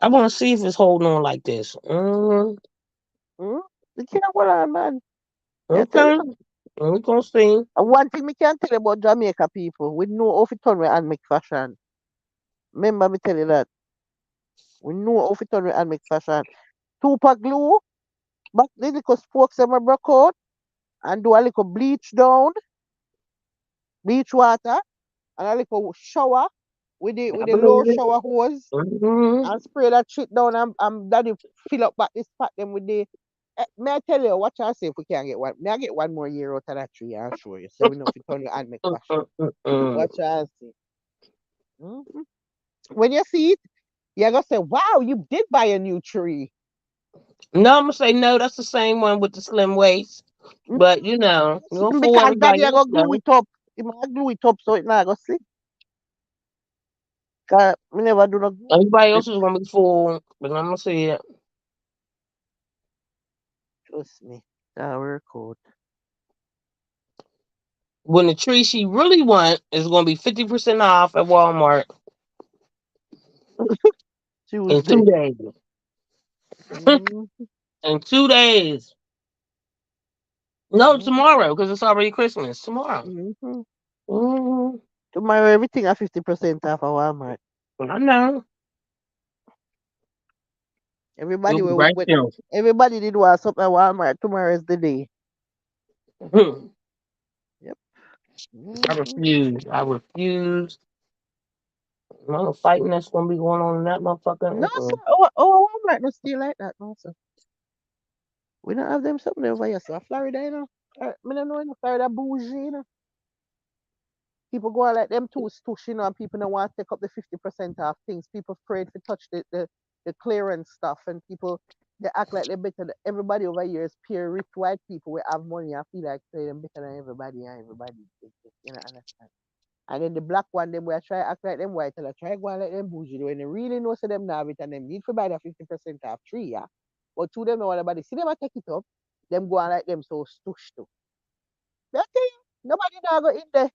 I want to see if it's holding on like this. Mm? You can't go on, man. I tell you. Okay, we gonna see. And one thing me can tell you about Jamaica people, we know how to turn we and make fashion. Remember me tell you that. We know how to turn we and make fashion. Super glue, back the little spokes them a broke out and do a little bleach down, bleach water, and a little shower with the I low believe it. shower hose Hmm. and spray that shit down and daddy fill up back this spot them with the may I tell you, watch and see if we can get one. May I get one more year out of that tree, I'll show you. So we know if you turn your hand make fashion. Watch and see. Mhm. When you see it, you're gonna say, wow, you did buy a new tree. No, I'm gonna say no. That's the same one with the slim waist. But you gonna fool Because daddy everybody I else go glue though. it up. He might glue it up so it not go slip. Cause me never do no glue. Everybody else is gonna be fooled, but I'm gonna see it. Trust me. That work out. When the tree she really want is gonna be 50% off at Walmart in Tuesday. 2 days. Mm-hmm. In 2 days. No, tomorrow because it's already Christmas. Tomorrow. Mm-hmm. Hmm. Tomorrow everything at 50% off of Walmart. I know. You'll Everybody be will right with there. everybody did want something at Walmart. Tomorrow is the day. Yep. I Mm-hmm. refuse. I refuse. No fighting that's gonna be going on in that No, motherfucker. sir. Mm-mm. Walmart no still like that, no, sir. We don't have them something over here, sir. Florida, you know. Me don't know, you know, Florida bougie, you know. People go out like them too stush, you know, and people don't want to take up the 50% off things. People afraid to touch the clearance stuff, and people they act like they're better. Everybody over here is pure rich white people we have money. I feel like say them better than everybody, and everybody, you know, understand. And then the black one, them where I try act like them white, and I try go out like them bougie. When they really know so them now it, and them need to buy the 50% off tree, yeah. But two them know what about see them a take it up, them go on like them so stush too. That's it. Nobody now go in there.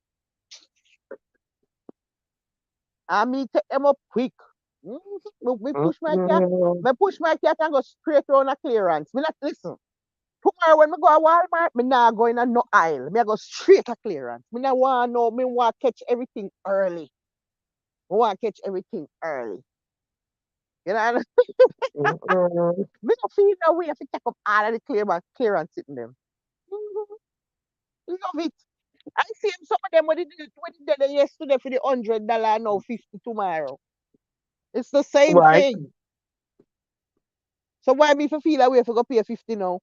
And me take them up quick. Me push my cat. Mm-mm. Me push my cat and go straight on a clearance. Me not listen. Tomorrow when me go to Walmart, me not go in a no aisle. Me I go straight to clearance. Me not want no. Me want catch everything early. Me want catch everything early. You know, Mm-mm. me not feel no way if you take up all of the clearance sitting them. Mm-hmm. Love it. I see some of them when they did it yesterday for the $100 now 50 tomorrow. It's the same Right. thing. So why me if I feel that way if I go pay 50 now?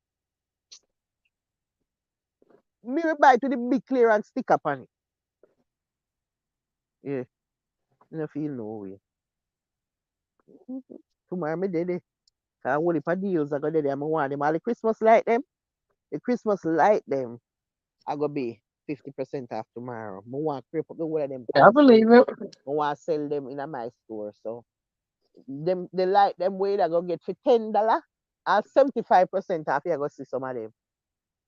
Me will buy to the big clearance stick up on it. Yeah, I don't feel no way. Mhm. Tomorrow me dead. I want if a deals I go there, I want them all the Christmas light them. The Christmas light them I go be 50% off tomorrow. I want to creep up the whole of them I pan believe store. it. I want to sell them in a my store. So them the light them way I go get for $10 or 75% off. You go see some of them.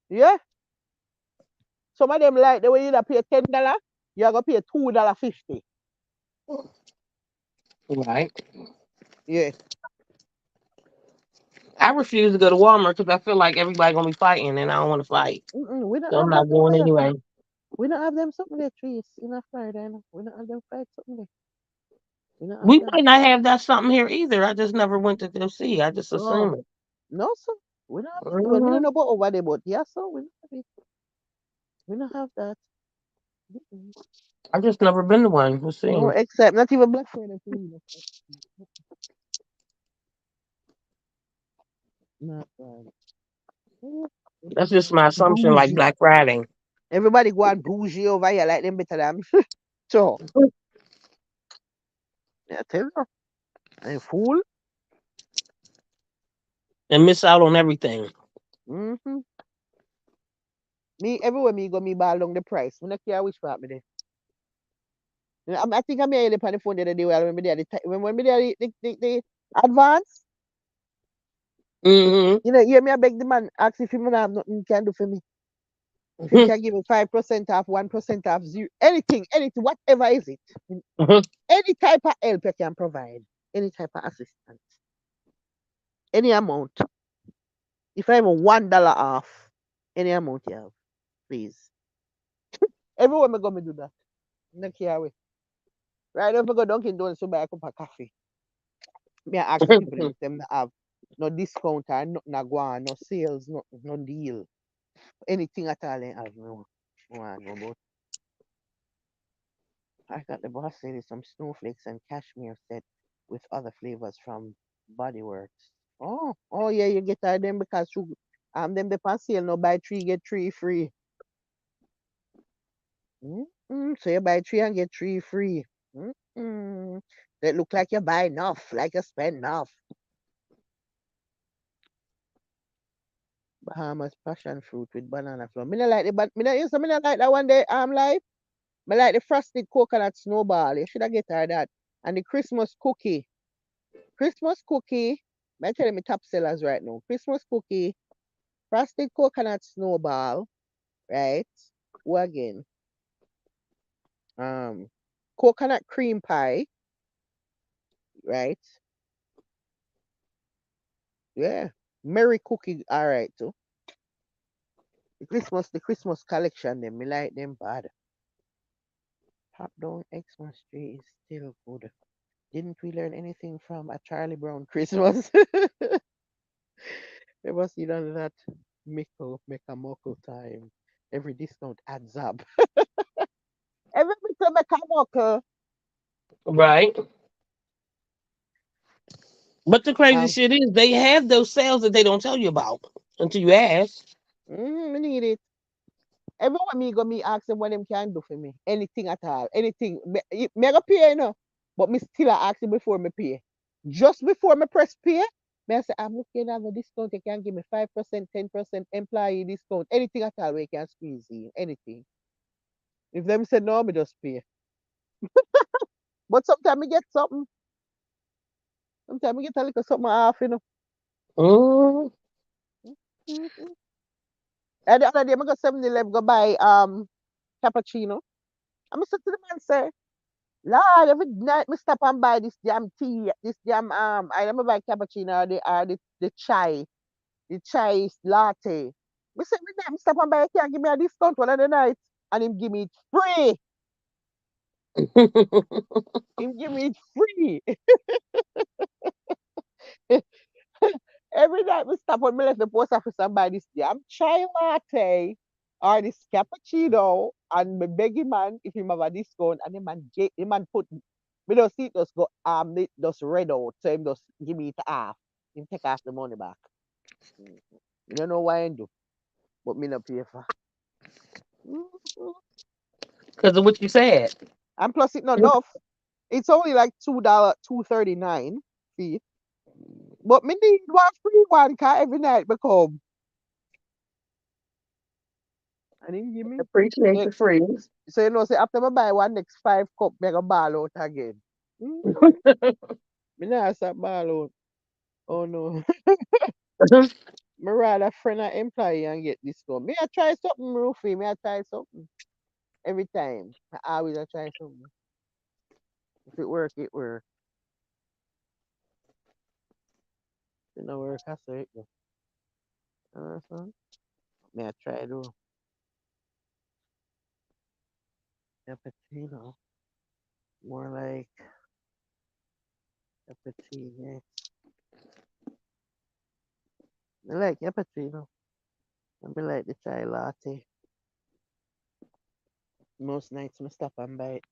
Yeah. Some of them like the way you pay $10, you're gonna pay $2.50. Right. Yeah. I refuse to go to Walmart because I feel like everybody gonna be fighting, and I don't want to fight, We don't so I'm have that not over going here. anyway. We don't have them something there trees in a Florida. You know? We don't have them fight something there. We don't have We that. might not have that something here either. I just never went to go see. I just Oh assume it. no, sir. We don't have that. Well, we don't Hmm. know about over there, but yeah, so we don't have it. We don't have that. Mm-mm. I just never been to one. Let's see. No, except not even Black Friday for me. Not Friday. Mm, That's just my assumption. Like Bougie. Black Friday, Everybody go on bougie over here like them better than me. So, yeah, tell you. I fool. and miss out on everything. Mm-hmm. Me, everywhere me go, me ball down the price. I don't care which part me there. I think I'm here on the phone the other day when me there, when me there, the advance. Hmm. You know, hear me, I beg the man, ask if him have nothing he can do for me. If him can give me 5% off, 1% off, zero, anything, whatever is it. Any type of help you can provide, any type of assistance, any amount. If I have $1 off, any amount you have, please. Everywhere me go, me do that. No care where. Right now, if I go Dunkin' Donuts to buy a cup of coffee, me I ask the people if them not have no discount or nothing a go on, no sales, no deal. Anything at all they have, no. No about. I got the boss lady some snowflakes and cashmere set with other flavors from Bodyworks. Oh yeah, you get them because them the on sale now buy three get three free. So you buy three and get three free. Mm-mm. That look like you buy enough, like you spend enough. Bahamas passion fruit with banana flour. Me not like the but me not like that one day life. Me like the frosted coconut snowball. You should have get her that. And the Christmas cookie. Christmas cookie. I tell you me top sellers right now. Christmas cookie, frosted coconut snowball, right? Who again? Um Coconut cream pie, right? Yeah. Merry cookie, alright too. The Christmas collection them, me like them bad. Top down Xmas tree is still good. Didn't we learn anything from a Charlie Brown Christmas? Ever see none of that mickle, make a muckle time. Every discount adds up. Every bit of make a muckle. Right. But the crazy Um, shit is they have those sales that they don't tell you about until you ask. me need it. Everyone me go me ask them what them can do for me. Anything at all. Anything. Me go pay, you know. But me still a ask you before me pay. Just before me press pay, me I say, I'm looking at a discount. You can give me 5%, 10% employee discount. Anything at all we can squeeze in. Anything. If them say no, me just pay. But sometimes me get something. Sometimes me get a little something off, you know. Mm. Mm-hmm. And the other day, I go 7-Eleven go buy cappuccino. And I said to the man, say, Lord, every night me stop and buy this damn tea, this damn I never buy cappuccino the chai latte. Me say every night me stop and buy it, can give me a discount one of the night. And him give me it free. Him give me it free. Every night we stop when me left the post office and buy this damn chai latte or this cappuccino and me beg him man if him have a discount and the man put me don't see it just go it just red out so him just give me it half. Him take half the money back. Mm. Me don't know why I do, but me not pay for. Mhm. Because of what you said. And plus it not enough. It's only like $2.39 fee. But me need one free one car every night become. And him give me. Appreciate So, the freeze. so you know, say after I buy one next 5 cup, me go ball out again. Mm. Me not stop ball out. Oh no. Me rather friend or employee and get discount. Me I try something, Roofy. Me I try something every time. I always I try something. If it work, it work. If it don't work, I say it. Uh-huh. Me I try to cappuccino. More like cappuccino. I like cappuccino. I be like the chai latte. Most nights I stop and buy it.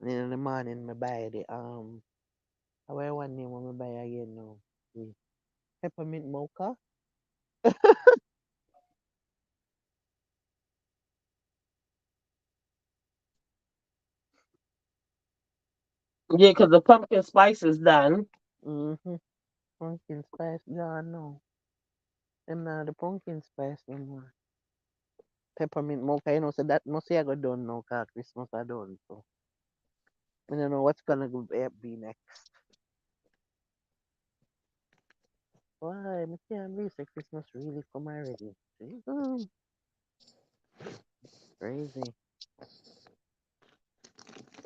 And then in the morning I buy the how I want name when I buy again now. The peppermint mocha. Yeah, because the pumpkin spice is done. Mm-hmm. Pumpkin spice gone now. Them now the pumpkin spice no more. Peppermint mocha, you know, so that must say I got done now, cause Christmas are done. So I don't know what's gonna be next. Why? I can't believe say Christmas really come already. Jesus, crazy.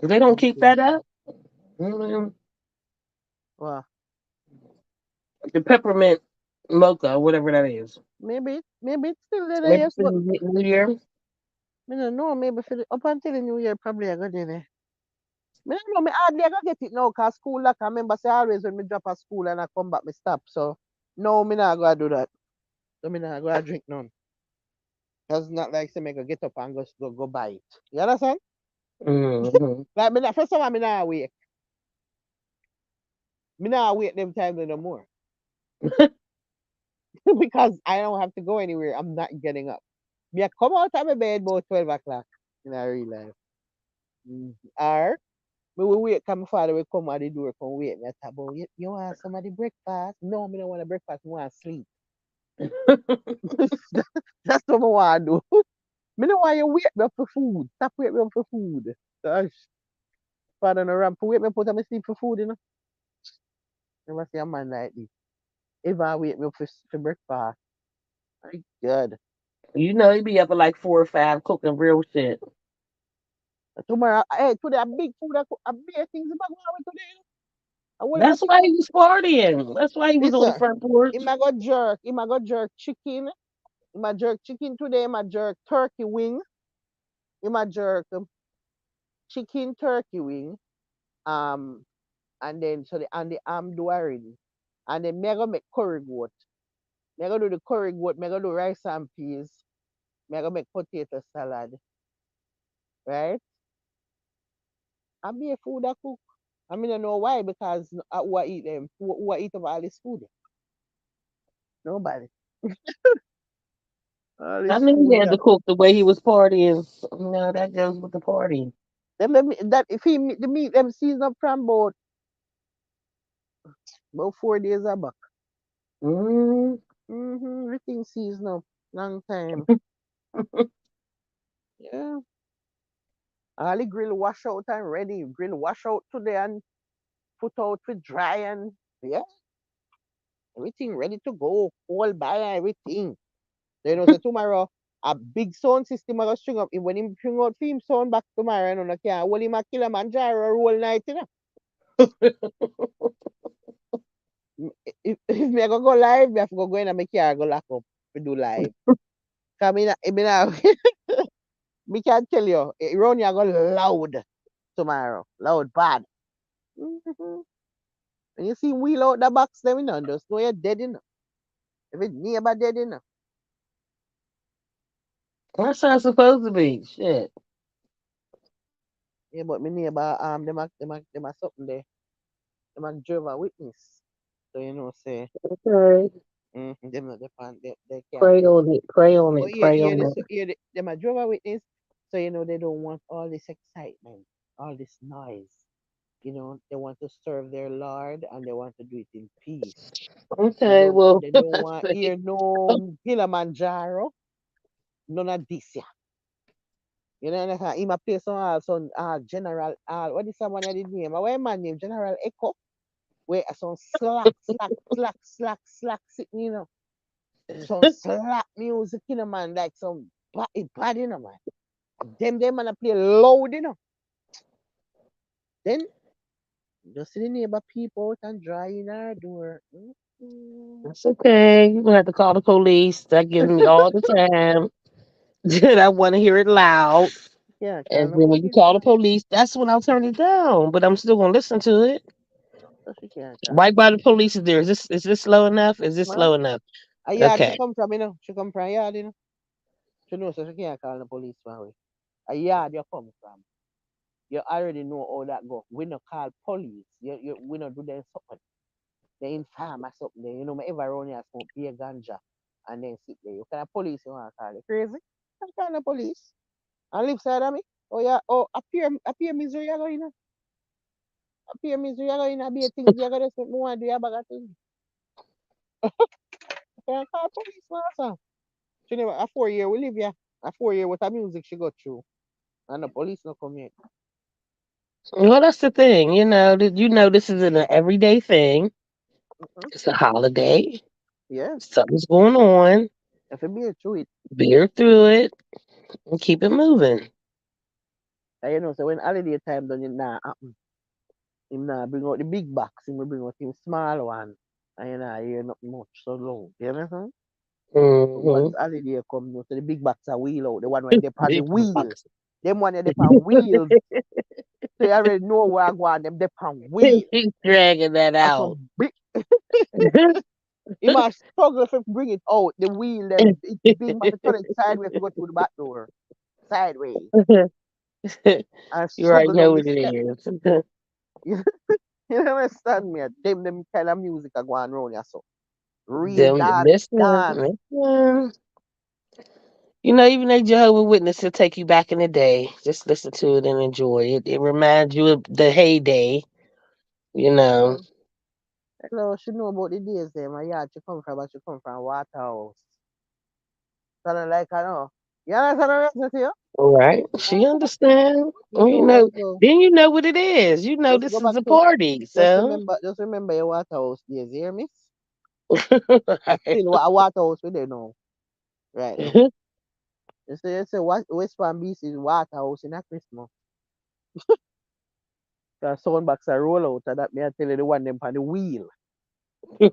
They don't keep Mhm. that up. Mm, Well, the peppermint mocha, whatever that is. maybe it's still there, Maybe yes, for but the New Year. I don't know, maybe for up until the new year probably I got there. Me don't know, me hardly I go get it now, cause school like I remember say always when me drop at school and I come back me stop. So no, me not gonna do that. So me not gonna drink none. Cause it's not like say me go get up and go buy it. You understand? Hmm. Like me not, first of all, me not wait. Me not wait them time no more. Because I don't have to go anywhere. I'm not getting up. Me I come out of my bed about 12 o'clock in a real life. Or me will wait come my father will come at the door, come wait me. I talk about you want some of the breakfast? No, me don't want a breakfast, I want sleep. That's what I want to do. Me don't want you wake me up for food. Stop wake me up for food. Gosh. Father no ramp wake me up out of my sleep for food, you know. Never see a man like this. If I wake me up for breakfast. My God. You know, he be up at like 4 or 5 cooking real shit. Tomorrow, hey, today a big food, a big things about going today. I will have That's why he was partying. That's why he was on the listen. front porch. He might go jerk. He might go jerk chicken. He might jerk chicken today. He might jerk turkey wing. He might jerk chicken turkey wing. Um, and then so the and the do already. And then me I go make curry goat. Me I go do the curry goat. Me I go do rice and peas. Me I go make potato salad. Right? I be a food I cook. I mean, I know why because who I eat them? Who I eat of all this food? Nobody. All I this knew he food had to that cook the way he was partying. No, that goes with the party. them that if he the meat them season up from about 4 days back. Mm. Everything season up. Long time. Yeah. All the grill wash out and ready. Grill wash out today and put out with dry and yeah, everything ready to go. Cold by everything. So, you know, so tomorrow a big sound system I go string up. When him string out theme sound back tomorrow, you know, can't hold him a Kilimanjaro whole night, you know. If me I go live, me have to go in and my car go lock up to do live. Cause me not, me can tell you, around here go loud tomorrow. Loud bad. Mm-hmm. When you see wheel out the box, then we know just know you're dead enough. If it's neighbor dead enough. That's how it's supposed to be. Shit. Yeah, but my neighbor, them a something there. Them a drove a witness. So you know, say, Okay. them not depend, they can't Pray take. on it. Pray on But it. Pray on it. them a drove a witness. So you know, they don't want all this excitement, all this noise. You know, they want to serve their Lord and they want to do it in peace. Okay, well, They don't let's want see. hear no Kilimanjaro, none of this. Yeah. You know, like, he might play some General what is someone I did name? What man name? General Echo? where some slack, slack, slack, slack, slack sitting, some slap music, man, like some bad, man. Them man play loud, Then just see the neighbor people out and dry in our door. Mm-hmm. That's okay. You don't have to call the police. That gives me all the time. Then I want to hear it loud. Yeah, call And the then when you police, call the man. police, that's when I'll turn it down. But I'm still gonna listen to it. So she can't call the Right by the police. police is there. Is this slow enough? Is this Man, slow enough? a yard she Okay. come from, She come from a yard. She knows so she can't call the police man. A yard you come from. You already know how that go. We not call police. We not do them something. They inform or something. Me ever around here smoke beer ganja and then sit there. You can police you want to call it. Crazy? I call the police. And live side of me. Oh yeah, appear misery you go Appear misery you go be a things you gotta say me want to do a bag of things. You can call police man, sir. She never a 4 year we live here. A 4 year with the music she got through. And the police not come here. Well, that's the thing. This is an everyday thing. Mm-hmm. It's a holiday. Yeah. Something's going on. If it be a true it. Bear through it and keep it moving. And so when holiday time done it nah happen. Him nah bring out the big box, him will bring out him small one. And you nah hear nothing much so loud. You understand? But once Hmm. holiday come, so the big box are wheel out. The one when they on the Big wheel. box. Them one they on wheels. So you already know where I go on them they on wheel. Keep dragging that And out. some big he must struggle to bring it out. The wheel them it's big must turn it sideways to go through the back door. Sideways. And You already struggle know down the what it step. is. You understand me? Them kind of music are going around here so. Real Them dance, listen, dance. listen. Even a Jehovah Witness will take you back in the day. Just listen to it and enjoy it. It reminds you of the heyday. You know. Mm. Hello, she know about the days there. My yard she come from, but she come from Waterhouse. Something like I know. You understand what I'm saying? All right. She understand. You Well, know, then you know what it is. You know just this go is back a to, party. So just remember your Waterhouse days, you hear me? right. Still, what a Waterhouse we there now, right now. You say what West Palm Beach is Waterhouse in a Christmas. Cause soundbox a roll out, and that me I tell you the one them on the wheel.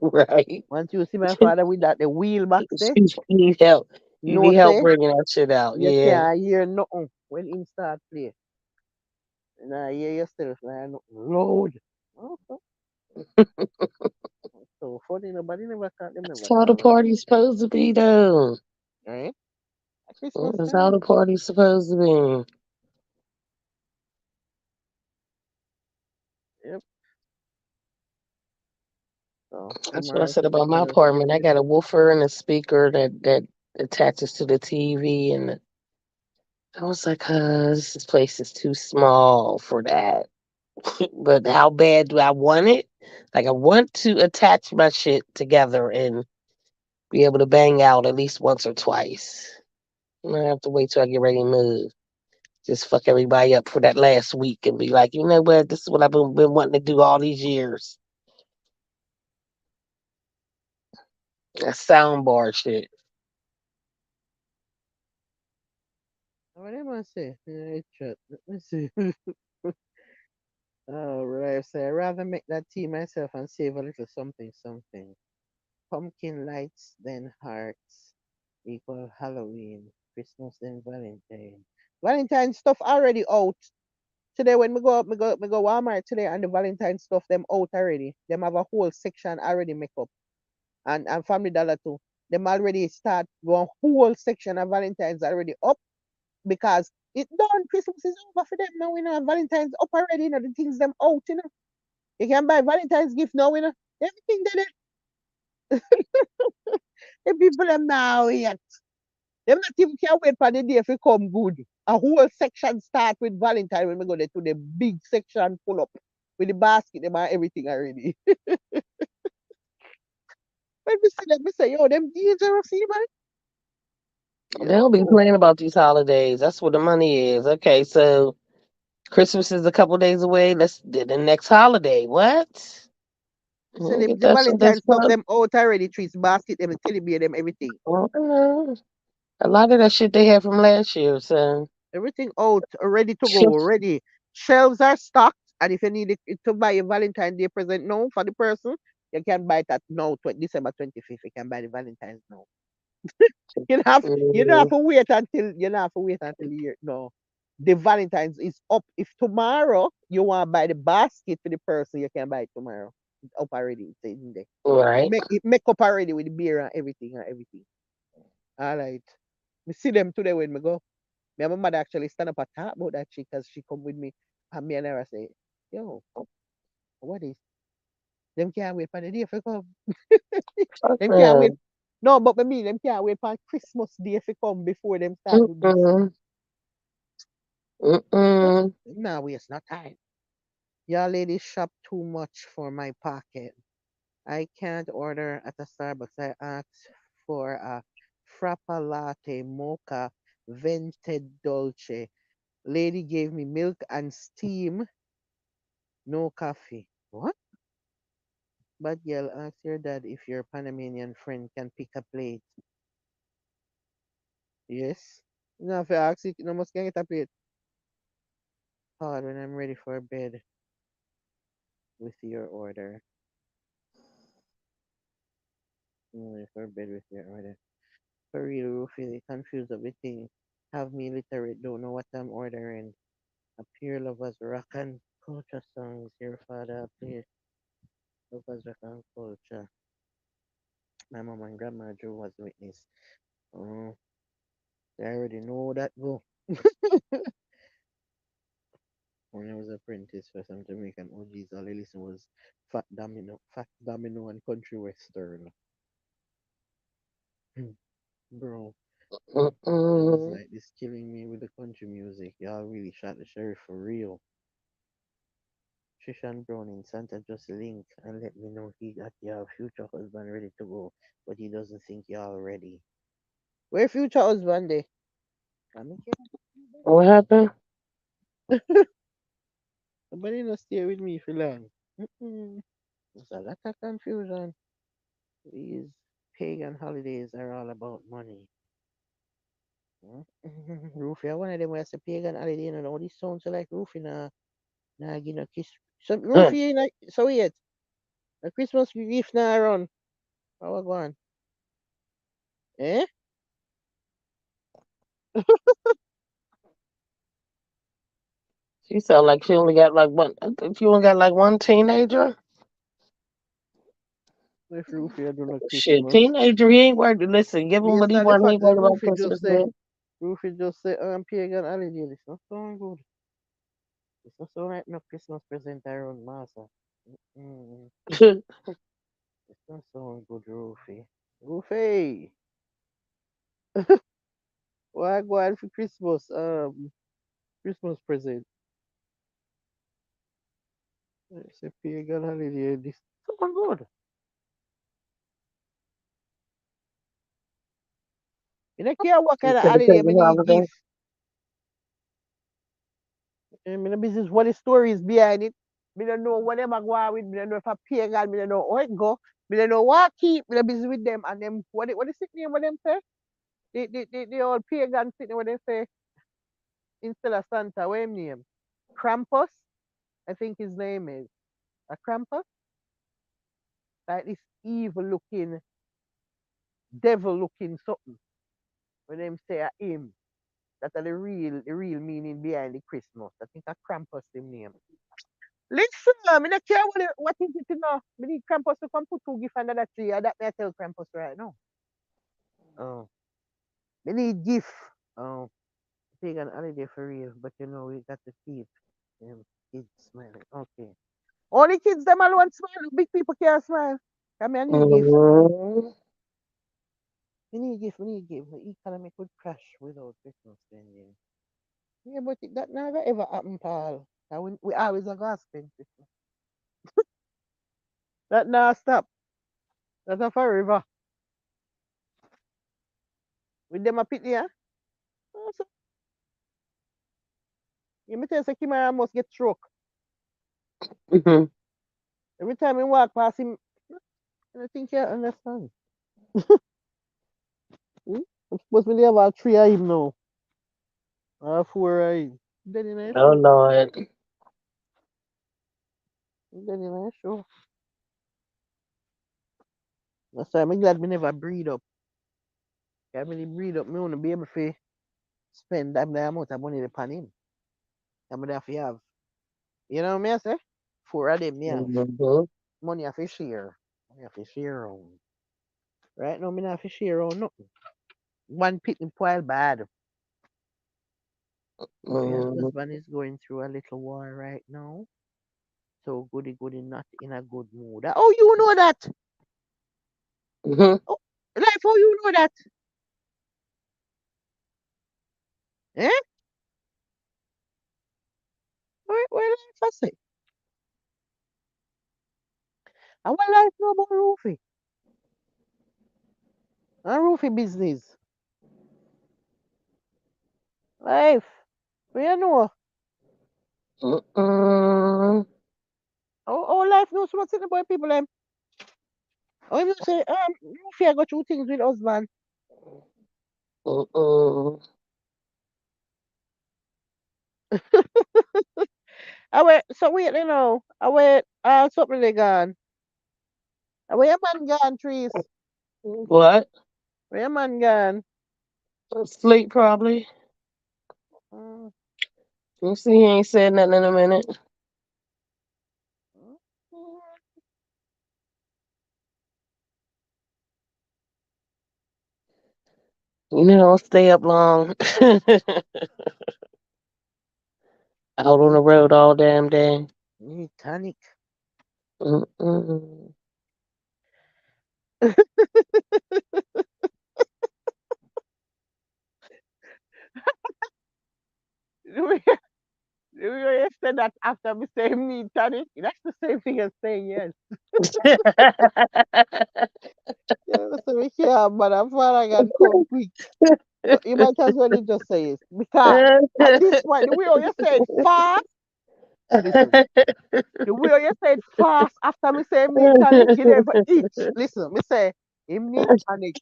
Right. Once you see my father with that the wheel box there, You need help. You no need help say bringing that shit out. you Yeah. can't hear nothing when him start play. Nah, hear yourself like nothing loud. Okay. So funny, nobody never caught them That's never how the call us. party's supposed to be, though. Right? At Christmas That's how the time. party's supposed to be. Yep. So That's what I tomorrow said about my tomorrow is apartment. I busy. got a woofer and a speaker that attaches to the TV, and I was like, this place is too small for that." But how bad do I want it? Like, I want to attach my shit together and be able to bang out at least once or twice. I'm gonna have to wait till I get ready to move. Just fuck everybody up for that last week and be like, you know what? This is what I've been wanting to do all these years. That soundbar shit. What am I say? Chat. Let me see. Oh, right. So I rather make that tea myself and save a little something, something. Pumpkin lights, then hearts, equal Halloween, Christmas, then Valentine. Valentine stuff already out. Today when we go Walmart today and the Valentine stuff them out already. Them have a whole section already make up. And Family Dollar too. Them already start one whole section of Valentine's already up because it done. Christmas is over for them now, Valentine's up already, the things them out. You can buy Valentine's gift now. Everything that the people them now yet. Them not even can wait for the day if it come good. A whole section start with Valentine when we go there to the big section full up with the basket them and everything already. When we see them, we say, yo, them dangerous, man. They'll be Yo. playing about these holidays. That's where the money is. Okay, so Christmas is a couple days away. Let's do the next holiday. What? So Get the that shit Valentine that's stuff fun. them out already, trees, basket them, teddy bear them, everything. Mm, a lot of that shit they had from last year, so Everything out, ready to go, shit. ready. Shelves are stocked, and if you need it to buy a Valentine's Day present now for the person, you can buy it at now, December 25th. You can buy the Valentine's now. You don't have Mm, to wait until the year. No, the Valentine's is up. If tomorrow you want to buy the basket for the person, you can buy it tomorrow. It's up already. It's in there. right. It make up already with the beer and everything. All right. Me see them today when me go. Me and my mother actually stand up and talk about that shit because she come with me and me and her say, yo, what is them can't wait for the day for come. Fuck Them can't wait. them. No, but me them can't wait for Christmas Day for come before them start do this. Mm-mm. But Mm-mm. nah, waste no time. Y'all ladies shop too much for my pocket. I can't order at a Starbucks. I asked for a frappa latte mocha vented dolce. Lady gave me milk and steam, no coffee. What? But girl, ask your dad if your Panamanian friend can pick a plate. Yes. No, if I ask you, no must get a plate. Hard when I'm ready for bed with your order. I'm ready for bed with your order. For real, Rufy, confused of the thing. Have me literate, don't know what I'm ordering. A pure lovers rock and culture songs. Your father play lovers rock and culture. My mom and grandma Joe was witness. Oh, I already know that go. When I was apprentice for some Jamaican OGs, all I listened was Fat Domino and Country Western. Bro, I was Mm-mm. like, this killing me with the country music. Y'all really shot the sheriff for real. Trishan Brown in Santa just link and let me know he got your future husband ready to go, but he doesn't think y'all ready. Where future husband they? I'm okay. What happened? Somebody not stay with me for long. There's a lot of confusion. These pagan holidays are all about money. Rufy, one of them where I say pagan holiday, you know, this sounds like Rufy nah give no kiss. So Huh. Rufy, like, so yet, the Christmas gift now run. How I go on? Eh? She sound like she only got like one. I think she only got like one teenager. If Rufy I do no Shit, Christmas. teenager, he ain't worried. Listen, give him what Based he on the want. He fact ain't that worried about Christmas Day. Rufy just say pagan holiday, this not sound good. It's not so right no Christmas present around Massa. Mm, it's not sound good, Rufy. Rufy! Why go out for Christmas? Christmas present. It's a pagan holiday. This sound good. You don't care what kind of Instead of holiday me taking need holiday. gift. Me no business what the story is behind it. Me don't know what them a go on with. Me don't know if a pagan. Me don't know how it go. Me don't know what keep. Me no business with them and them. What the sick name? What them say? The old pagan sick name. What they say instead of Santa? What him name? Krampus. I think his name is a Krampus. Like this evil looking, devil looking something. When them say a him. That's the real meaning behind the Christmas. I think a Krampus him name. Listen, I don't care what is it now. I need Krampus to come put two gifts under that tree. That may I tell Krampus right now. Oh, I need gift. Oh, take an holiday for real, but you know we got to keep kids smiling. Okay. Only kids them alone smile. Big people can't smile. Come here, I need gift. Mm-hmm. We need gift. We need gift. The economy could crash without Christmas spending. Yeah, but that never ever happen, Paul. And we always are gonna spend Christmas. That now stop. That's a forever. With them a pit there. So, you me tell you, Kimara must get stroke. Mm-hmm. Every time he walk past him, I think you understand. Hmm? I'm supposed to have all three of him now. Four of him. Then in a Oh show. Lord. Then in a show. That's why I'm glad me never breed up. I really breed up. Me want to be able to spend that amount of money upon him. I'm gonna have to have. You know what I say? Four of them me have. Mhm. Money have to share. Money have to share on. Right now, me not have to share on nothing. One picking pile bad. My Mhm. husband is going through a little war right now. So goody goody not in a good mood. Oh, you know that? Mhm. Oh, life, how you know that? Eh? Where life I say? I want life know about roofing. And roofing business. Life. Where you know? Mm-mm. Oh, life knows what's in the boy people. Oh, you say, roofing I got two things with husband. Mm-mm. I wait, so wait, you know. I wait, something they gone. I wait, a man gone, trees. What? Where a man gone? Sleep probably. Mm, You see, he ain't said nothing in a minute. mm, mm. You know, don't stay up long. Out on Need, the road all damn day. need tonic. Mm-mm. You you said that after me saying need tonic. That's the same thing as saying yes. Yeah, so we can't, but I'm far I can come quick. So you might as well just say it. Because at this point, the way you said fast, listen, the way you said fast after me say him need tonic, you never itch. Listen, me say him need tonic.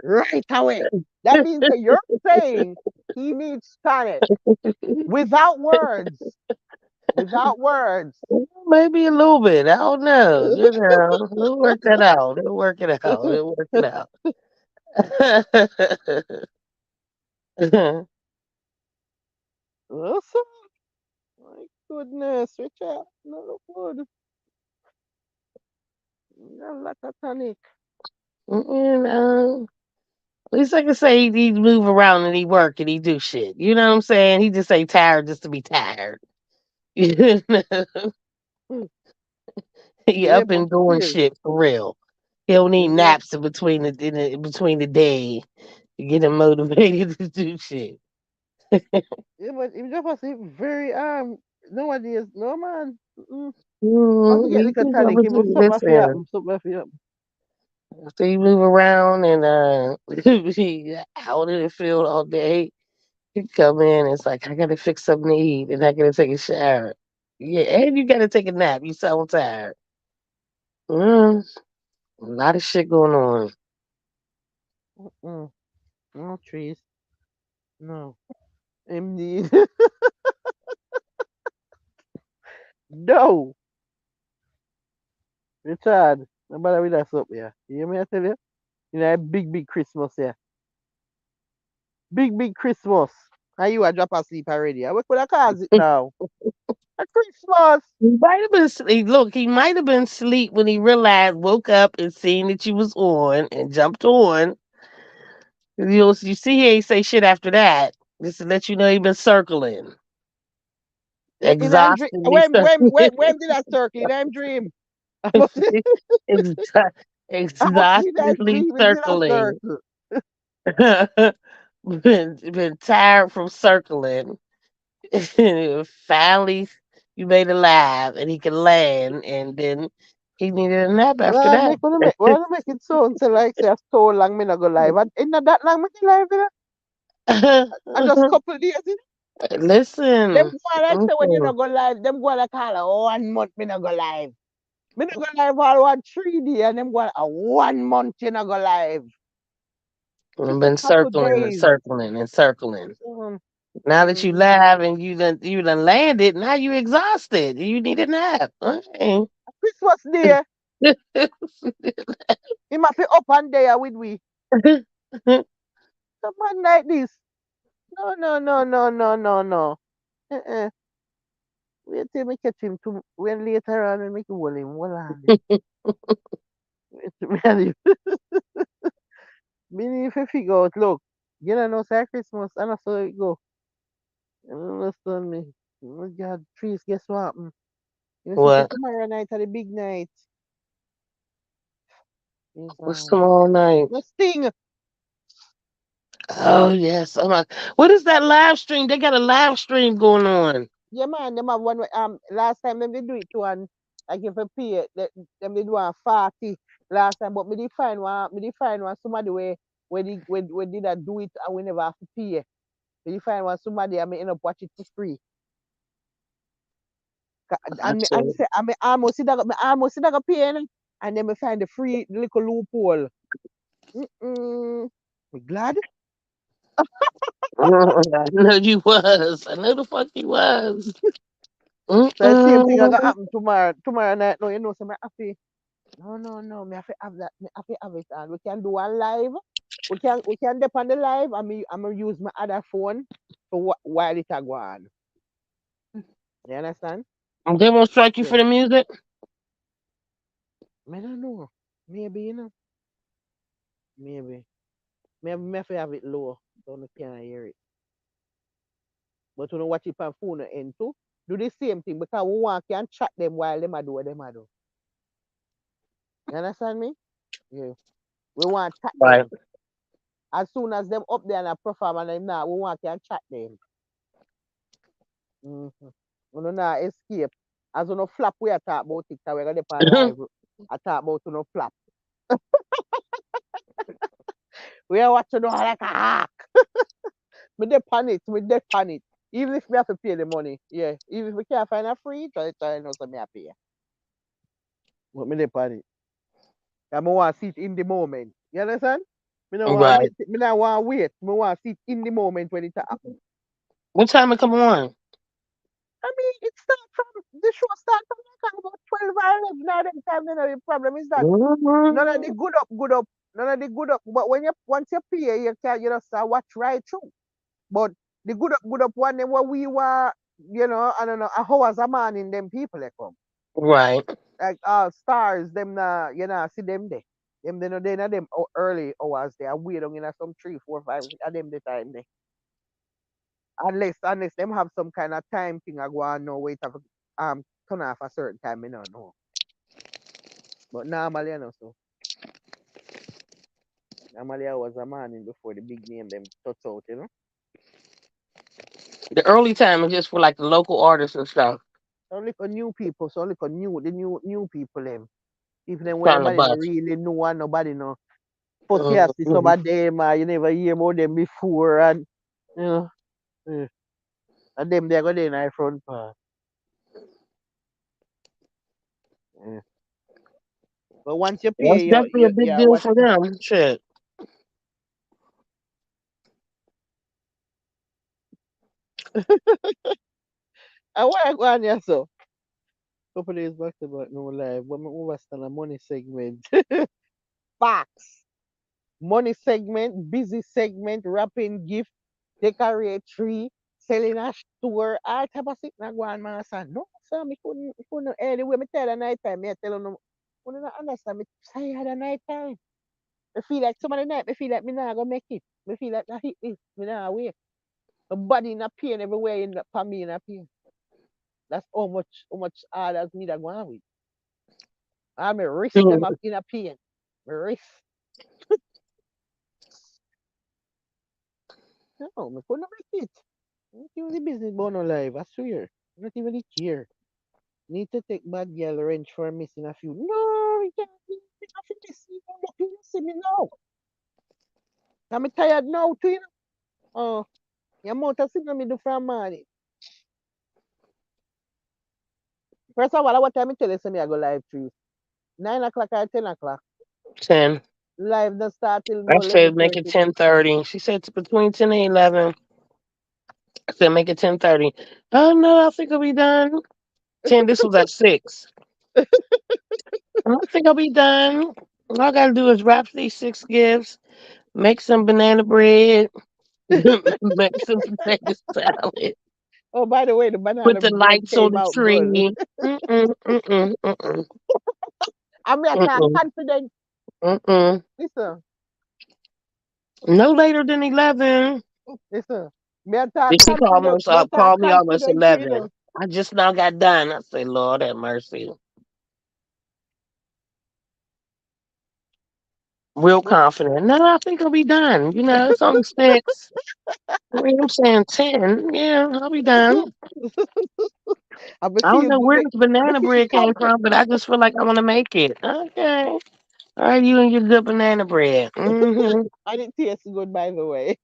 Right away. That means that you're saying he needs tonic without words. Without words. Maybe a little bit. I don't know. You know, we'll work that out. We'll work it out. We'll work it out. Listen, my goodness, Richard, no good. A lot of tonic. you know, at least I can say he move around and he work and he do shit. You know what I'm saying? He just ain't tired just to be tired. You know? He Yeah, up but and doing still, shit for real. He don't need yeah, naps in between the day to get him motivated to do shit. yeah, but if just was very nowadays, no man. I forget He the can tonic. It was something I feel listen. happen, something I feel happen. After he move around and be out in the field all day, he come in. It's like I gotta fix something to eat and I gotta take a shower. Yeah, and you gotta take a nap. You sound tired. Mm, a lot of shit going on. Mm-mm. No trees, no. Indeed, no. Richard, no matter with that up here. You hear me? I tell you, you know, a big Christmas here. Big Christmas. And you a drop asleep already. I could have cause it now. A Christmas. He might have been asleep. Look, he might have been asleep when he realized, woke up and seen that you was on and jumped on. You see, he ain't say shit after that. Just to let you know he been circling, In a dream. exhaustingly circling. When did I circle? In a dream. I must say, Exa- I must be that exhaustingly dream. It did a circling. circle. been tired from circling. Finally, you made it live, and he could land, and then he needed a nap after Well, that. wanna make it sound so like say so long me not go live. And in that long me go live, you know? I just couple days. You know? Them Listen, go like say when you mhm. not go live, them go like call 1 month me not go live. Me not go live all one 3 day and them go a 1 month you not go live. I've Just a been couple circling and days. circling and circling. Mm, Now that you mm. laugh and you done landed, now you exhausted. You need a nap. Okay. Christmas Day, he might be up and there with we. Some man like this. No, no, no, no, no, no, no. Uh-uh. Wait till me catch him to when later on and make hold him. Hold on him. Wait till me and him. Me need to figure out, look, you don't know say Christmas and that's how it go. You don't understand me. Oh God, trees, guess what happen? You see, say What? tomorrow night are the big night. Is What's tomorrow night? no sting. Oh yes. Oh my. What is that live stream? They got a live stream going on. Yeah man, them have one last time them they do it to one like if you pay them they do one 40 last time, but me define one somebody where did I do it and we never have to pay. Me define one somebody and me end up watch it for free. And me Gotcha. say me almost see that go pay and then me find the free the little loophole. Mm-mm. Me glad. I know you was. I know the fuck you was. So the same thing I gonna Mm-mm. happen tomorrow night. No, you know, so me happy. No, no, no. Me have to have that. Me have to have it on. We can do one live. We can dip on the live. I'm gonna use my other phone to while it a go on. You understand? They won't strike you Yeah. for the music. Me don't know. Maybe you know. Maybe. Me have to have it low so you can't hear it. But you know watch it on phone end too. Do the same thing because we want can chat them while them a do what them a do. You understand me? Yeah. We want chat Right. them. As soon as them up there and a perform and them now, we want can chat them. Mm-hmm. We no nah escape. As we no flap, we a talk about it. 'Cause we gonna on live. I talk about no flap. We are watching no like a hawk. Me dey pan it. Me dey pan it. Even if me have to pay the money, yeah. Even if we can't find a free, try know so me a pay. But me dey pan it. I want to sit in the moment. You understand? Me no want Right. wait. Me no want wait. Me want sit in the moment when it happen. What time it come on? I mean, it start from the show start from like about 12 or 11 now. Them time, you know, the problem is that none of the Mhm. good up, none of the good up. But when you once you pay, you can you know start watch right through. But the good up one them what we were, you know, I don't know, a hours a man in them people they come. Right. Like stars, them you know, see them there. Them they know them early hours they are wait on you know some 3, 4, 5 of them the time there. Unless them have some kind of time thing I go on no wait have turn off a certain time, I don't know. But normally you know so. Normally I was a man in before the big name them touch out, you know. The early time is just for like the local artists and stuff So look at new people, so look at new people them. Even them where trying to nobody no bust. really know and nobody know. First you see some Mhm. of them you never hear about them before and you know and them they go there in the front part. Yeah. But once you That's pay definitely a big you deal watch for them. Shit. and why I go on here so couple days back about no live, but me overstand a money segment. Facts. Money segment, busy segment, wrapping gift, decorate tree, selling a store, all type of thing na go on man son. No, sir, me couldn't anyway, me tell the night time, me tell them we don't understand me tired of night time. I feel like some of the night, I feel like me not gonna make it. Me feel like I hit this, me not away. My body in a pain everywhere in the for me in a pain. That's how much hard as me that go on with. And my wrist them up in a pain. My wrist. No, me couldn't make it. Not even the business born alive, I swear. Not even the care. Need to take bad girl wrench for missing a few. No, you can't be nothing to see. Look, you see me now. I'm tired now too, you know. Oh, your motor signal me do from morning. First of all, what time I tell you say me I go live too. 9 o'clock or 10 o'clock. 10. Live does start till I no said make it 11:30. 10:30. She said it's between 10 and 11. I said make it 10:30. Oh no, I think I'll be done. 10. This was at 6. I think I'll be done. All I gotta do is wrap these 6 gifts, make some banana bread, make some potato salad, Oh, by the way, the put banana the bread lights on came the out good. tree. Mm-mm, mm-mm, mm-mm, I'm not mm-mm, confident. mm-mm. Listen, No later than 11. listen. Me attack Then she confident. Me attack called me almost confident, you 11. know. I just now got done. I say, Lord have mercy. Real But confident. No, I think I'll be done. It's only 6. I mean, I'm saying 10. Yeah, I'll be done. I be I don't feel know where me, this me banana feel bread came confident. from, but I just feel like I want to make it. Okay. All right, you and your good banana bread. Mm-hmm. And it tastes good, by the way.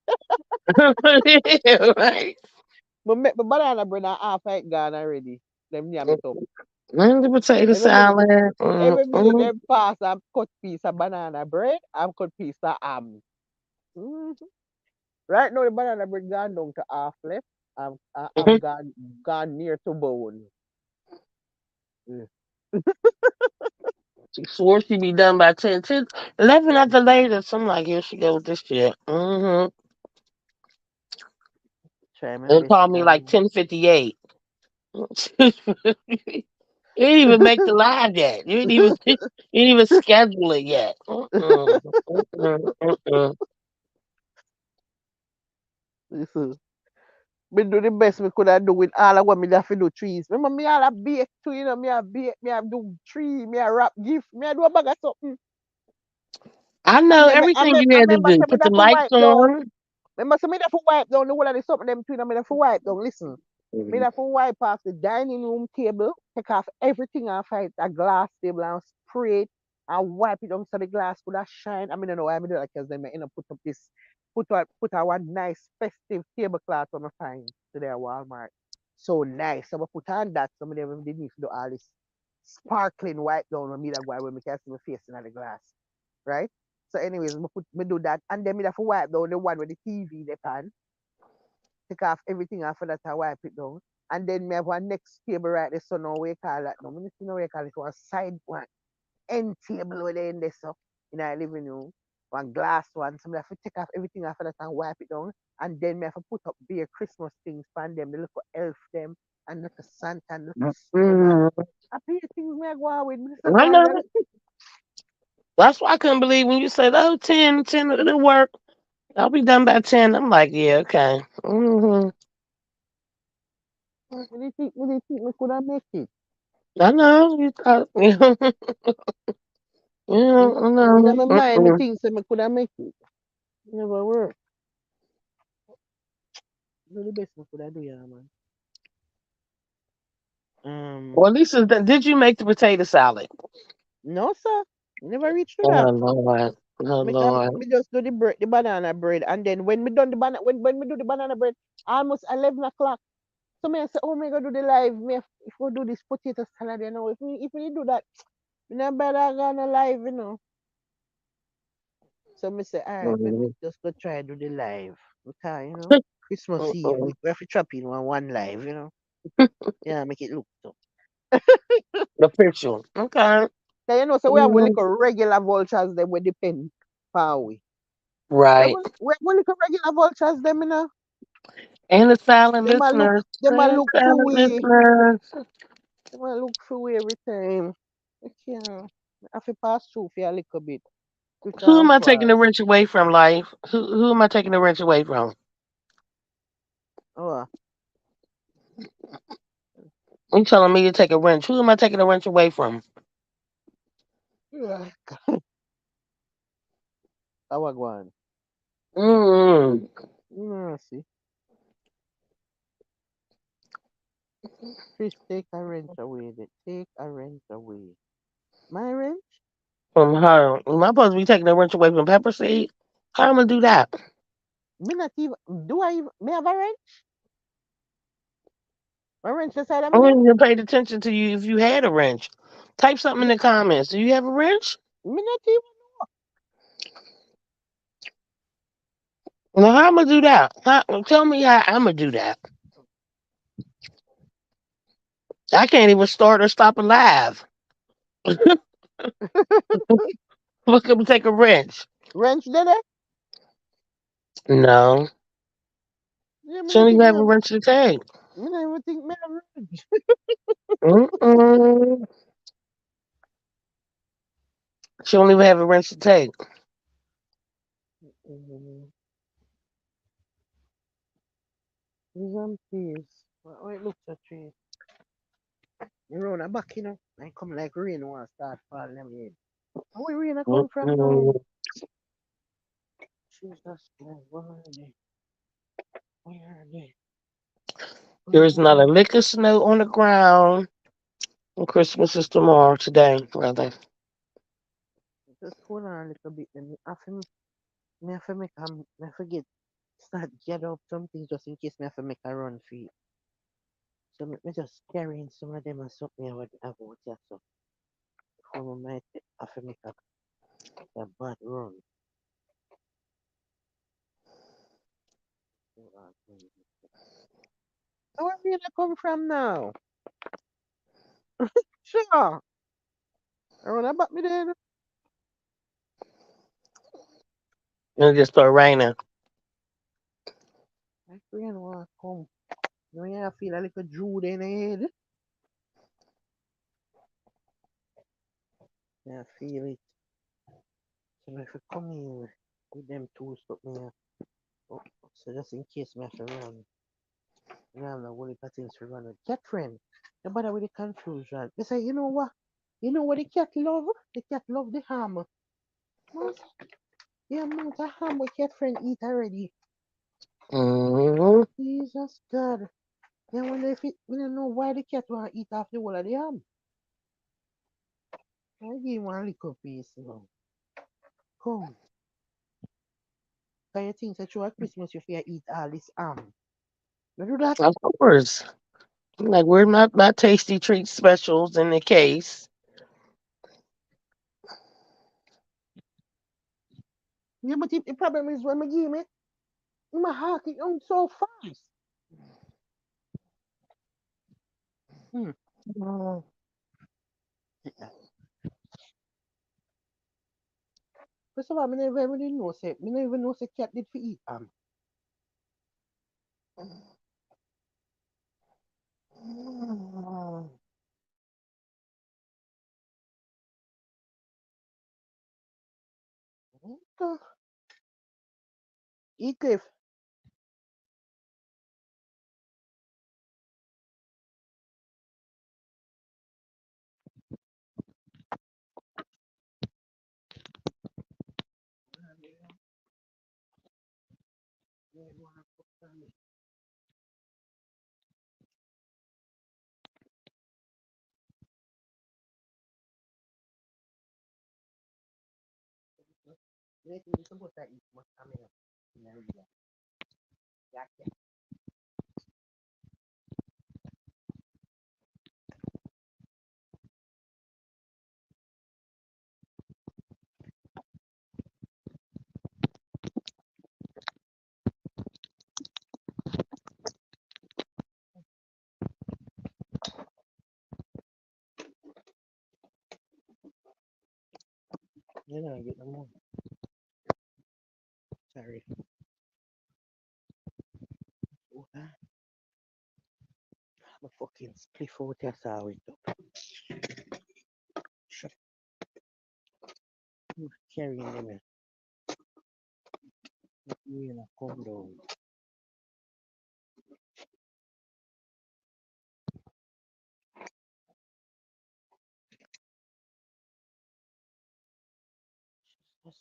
Right. But banana bread are half it gone already. Them yam it up. And the potato Every minute, salad. every minute Mm-mm. them pass and cut piece of banana bread and cut piece of ham. Mhm. Right now the banana bread gone down to half left. I'm gone near to bone. Mm. She swore she'd be done by 10. 10, 11 at the latest. I'm like, here she go with this shit. Mm-hmm. Try my They best, called me like man. 10:58. You didn't even make the live yet. You didn't even schedule it yet. Mm-mm, mm-mm, mm-mm. Listen. Me do the best me could have do with all of what me have to do trees. Remember me all a bake too, me a bake, me a do tree, me a wrap gift, me a do a bag of something. I And know then everything you I had to remember do. say me Put the have to lights wipe down. on. Remember say me have to wipe down the whole of the something them twin and me have to wipe down. Listen. Me Mhm. have to wipe off the dining room table, take off everything off it, a glass table and spray it and wipe it down so the glass could have shine. I mean I know why I do that because then I end up put out one nice festive tablecloth on my find today at Walmart. So nice. So I put on that. Some of them didn't need to do all this sparkling white down on me that guy when me can see my face in the glass. Right? So anyways, me do that and then me have to wipe down the one with the TV the pan, take off everything off of that and wipe it down. And then me have one next table right there, so now we call that now. Me see now we call it one side one end table with in this up in our living room. One glass one. So me have to take off everything off of that and wipe it down. And then me have to put up bare Christmas things for them, the little elf them and little Santa and little snowman. Mm, I pay things me I go out with me so I go with know. that. That's why I couldn't believe when you said, oh, 10, 10, it'll work. I'll be done by 10. I'm like, yeah, okay. Hmm. Me could have make it. I know. You thought, yeah, In, I in know. my mind, me Mm-mm. think say me could have make it. Never work. Do the best me could have do, yeah, man. Um, Well, at least, did you make the potato salad? no, sir. Never reach to Oh, that. Lord. Oh, Lord. Me just do the banana bread, and then when me done the banana when me do the banana bread, almost 11 o'clock. So me I say, oh me go do the live. If we do this potato salad, if we do that, me not better go on a live, you know. So me say, all right, me Mhm. just go try do the live because Christmas Eve Mm-mm. we have to chop in one live, you know. Yeah, make it look so. Official. Okay. Then so we have we Mhm. little regular vultures them we depend on we. Right. We have little regular vultures them, you know. And the silent Them a look, listeners. them a And look for silent we. listeners. Them a look for we every time. I can't. I have to pass through for a little bit. Quick Who am and I taking the fast. wrench away from, life? Who am I taking the wrench away from? Oh, You telling me to take a wrench. Who am I taking the wrench away from? yeah. I was going. Mm. See. Fish, take a wrench away. Take a wrench away. My wrench? From her. Am I supposed to be taking the wrench away from Pepper Seed? How am I gonna do that? Me not even. Do I even? Me have a wrench? My wrench beside of I me now? wouldn't even paid attention to you if you had a wrench. Type something in the comments. Do you have a wrench? Me not even Well, how I'm gonna do that? Tell me how I'm gonna do that. I can't even start or stop a live. Look at me take a wrench. wrench did it. No, Yeah, me she not don't even think me have a have. wrench to take. Me not even think me have wrench. Mm-mm. She don't even have a wrench to take. Mm, These and peas. What it looks at tree. You round the back, and come like rain want start falling on me head. And where rain a come from now? Mm-mm. Jesus Christ, where are they? Where are they? There is not a Mm, lick of snow on the ground. And Christmas is tomorrow, today, rather. Just hold on a little bit. Me have to make me forget start get up something just in case me have to make a run for it. So me just carrying some of them and something I would have out here so before me might have to make a bad run. Hold on. Where did I come from now? Sure. I run about me then. And it just start raining. My friend want come. You know, I feel a little Jude in the head. I feel it. So if I come in with them tools, put me oh, so just in case me have to run. And I'm not worried about things to run with. Cat friend, no bother with the confusion. They say, you know what? You know what the cat love? The cat love the ham. Most, the amount of ham what cat friend eat already. Mm-hmm. Jesus God. Then when they fit, we don't know why the cat want to eat off the whole of the ham. I give him one little piece now. Come. Can you think that through Christmas you fear eat all this ham? You do that? Of course. I'm like, where's my tasty treat specials in the case? Yeah, but the problem is when I give him it, my heart it on so fast. Hmm. Mm. First of all, I never really know say, I never even know say cat did for eat ham. Okay. Eat Cliff. You know, get no more. Sorry. Oh, I'm a fucking spliff out there, saw it up. Shut up. Carrying them here. You know, calm down. Just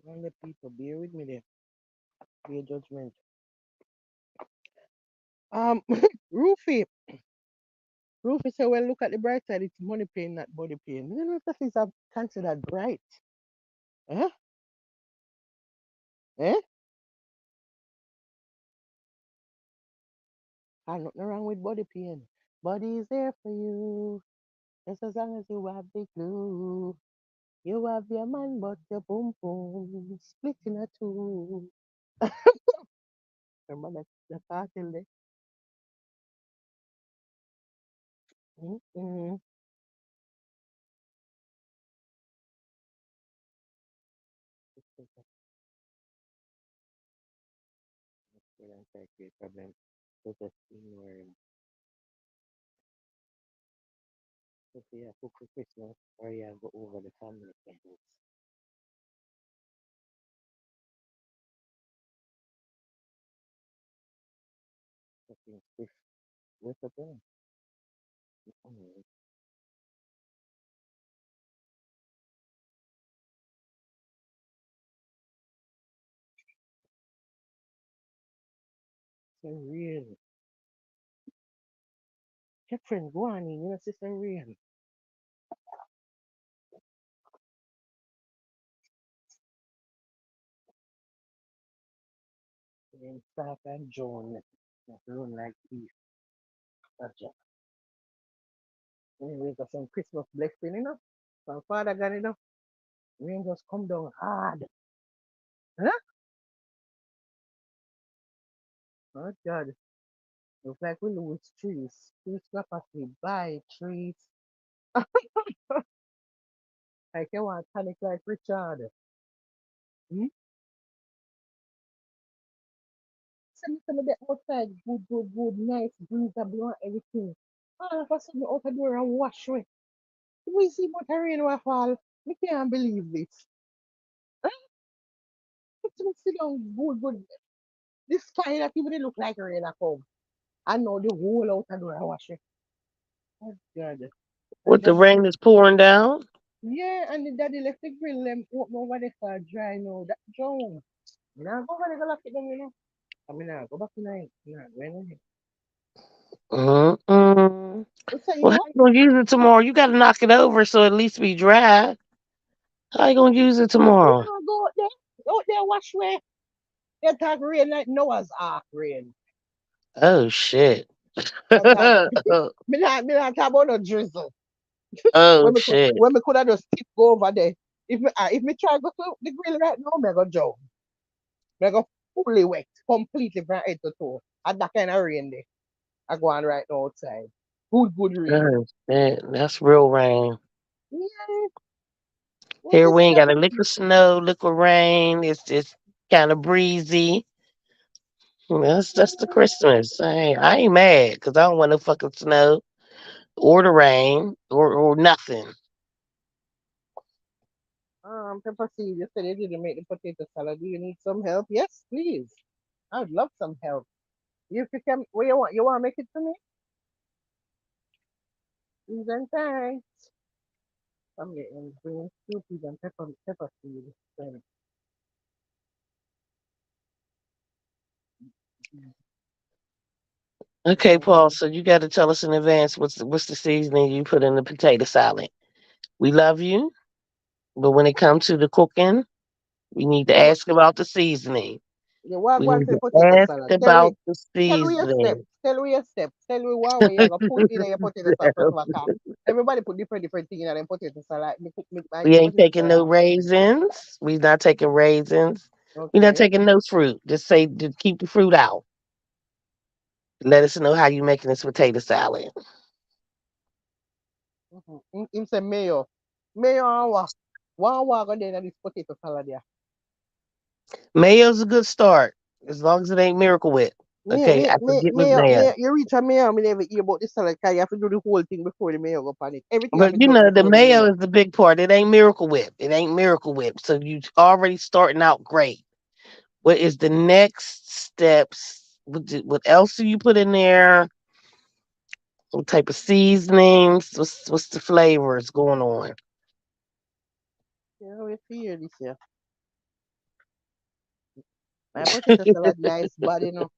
don't let people bear with me there. Be a judgment. Roofy. Roofy said, well, look at the bright side. It's money pain, not body pain. You know, if that is considered bright. Eh? Eh? And nothing wrong with body pain. but he's there for you. Just as long as you have the clue. You have your man, but your boom boom split in a two. Remember the cartel there? Mm-hmm. Problem. So just ignore him. So yeah, cook for Christmas or yeah, go over the family members. Fucking stiff. What's the point? Mm, so real. Your friend go on in, you know, sister real. And Saf and John. That run like beef. Gotcha. Anyway, got some Christmas blessing, you know. From Father God, you know. Rain just come down hard. Huh? Oh God. Looks like we lose trees. Trees capacity buy trees. Like you want panic like Richard. Hmm? Send me the outside. Good, good, good. Nice breeze and blow everything. All of a sudden out the door and wash away. We see what a rain will fall. We can't believe this. Huh? It's me sit down good, good. This sky that even look like rain a come. I know the whole out the door and wash it. Oh God. And What the daddy, rain is pouring down? yeah, and the daddy left the grill them open over there for dry now. That drown. Now go over there, go lock it down, you know. I mean, go back tonight. Nah, when Mm-mm. we say Well, you how want, you gonna use it tomorrow? You gotta knock it over so at least be dry. How you gonna use it you tomorrow? know, go out there, wash way. They talk rain like Noah's Ark rain. Oh shit. They talk, me not talk about no drizzle. Oh shit. When me could have just tip go over there. If me try go to the grill right now, me go jump. Me go fully wet, completely from head to toe. And that kind of rain there. I go on right now outside. Good, good rain. Oh shit. That's real rain. Yeah, what Here is we ain't got a lick that? of snow, lick of rain. It's just kind of breezy. That's the Christmas. I ain't mad because I don't want no fucking snow or the rain or nothing. Pepper seed, you said you didn't make the potato salad. Do you need some help? Yes, please. I would love some help. If you can, what you want to make it to me? Please and thanks. I'm getting green peas and pepper seed. Then, Okay, Paul. So you got to tell us in advance what's the seasoning you put in the potato salad. We love you, but when it comes to the cooking, we need to yeah, but ask about the seasoning. yeah, what We go and need say to potato ask salad? about the Tell me your steps. seasoning. Tell me your steps. Tell me what way you gonna put in your potato salad first of all. 'Cause everybody put different things in their potato salad. Me cook me I We eat ain't potato taking no salad. raisins. We not taking raisins. We not Okay. taking no fruit. Just say to keep the fruit out. Let us know how you making this potato salad. Mm-hmm. Him say mayo. Mayo and what? One go then this potato salad there. Mayo's a good start as long as it ain't Miracle Whip. Okay, I forget with mayo. You reach a mayo, me never hear about this salad because you have to do the whole thing before the mayo go on it. Everything have But to you do know the before the mayo mayo. is the big part. It ain't Miracle Whip. It ain't Miracle Whip. So you already starting out great. What is the next steps? What else do you put in there? What type of seasonings? What's the flavors going on? Yeah, we see here this year. My potato salad nice bad, you know.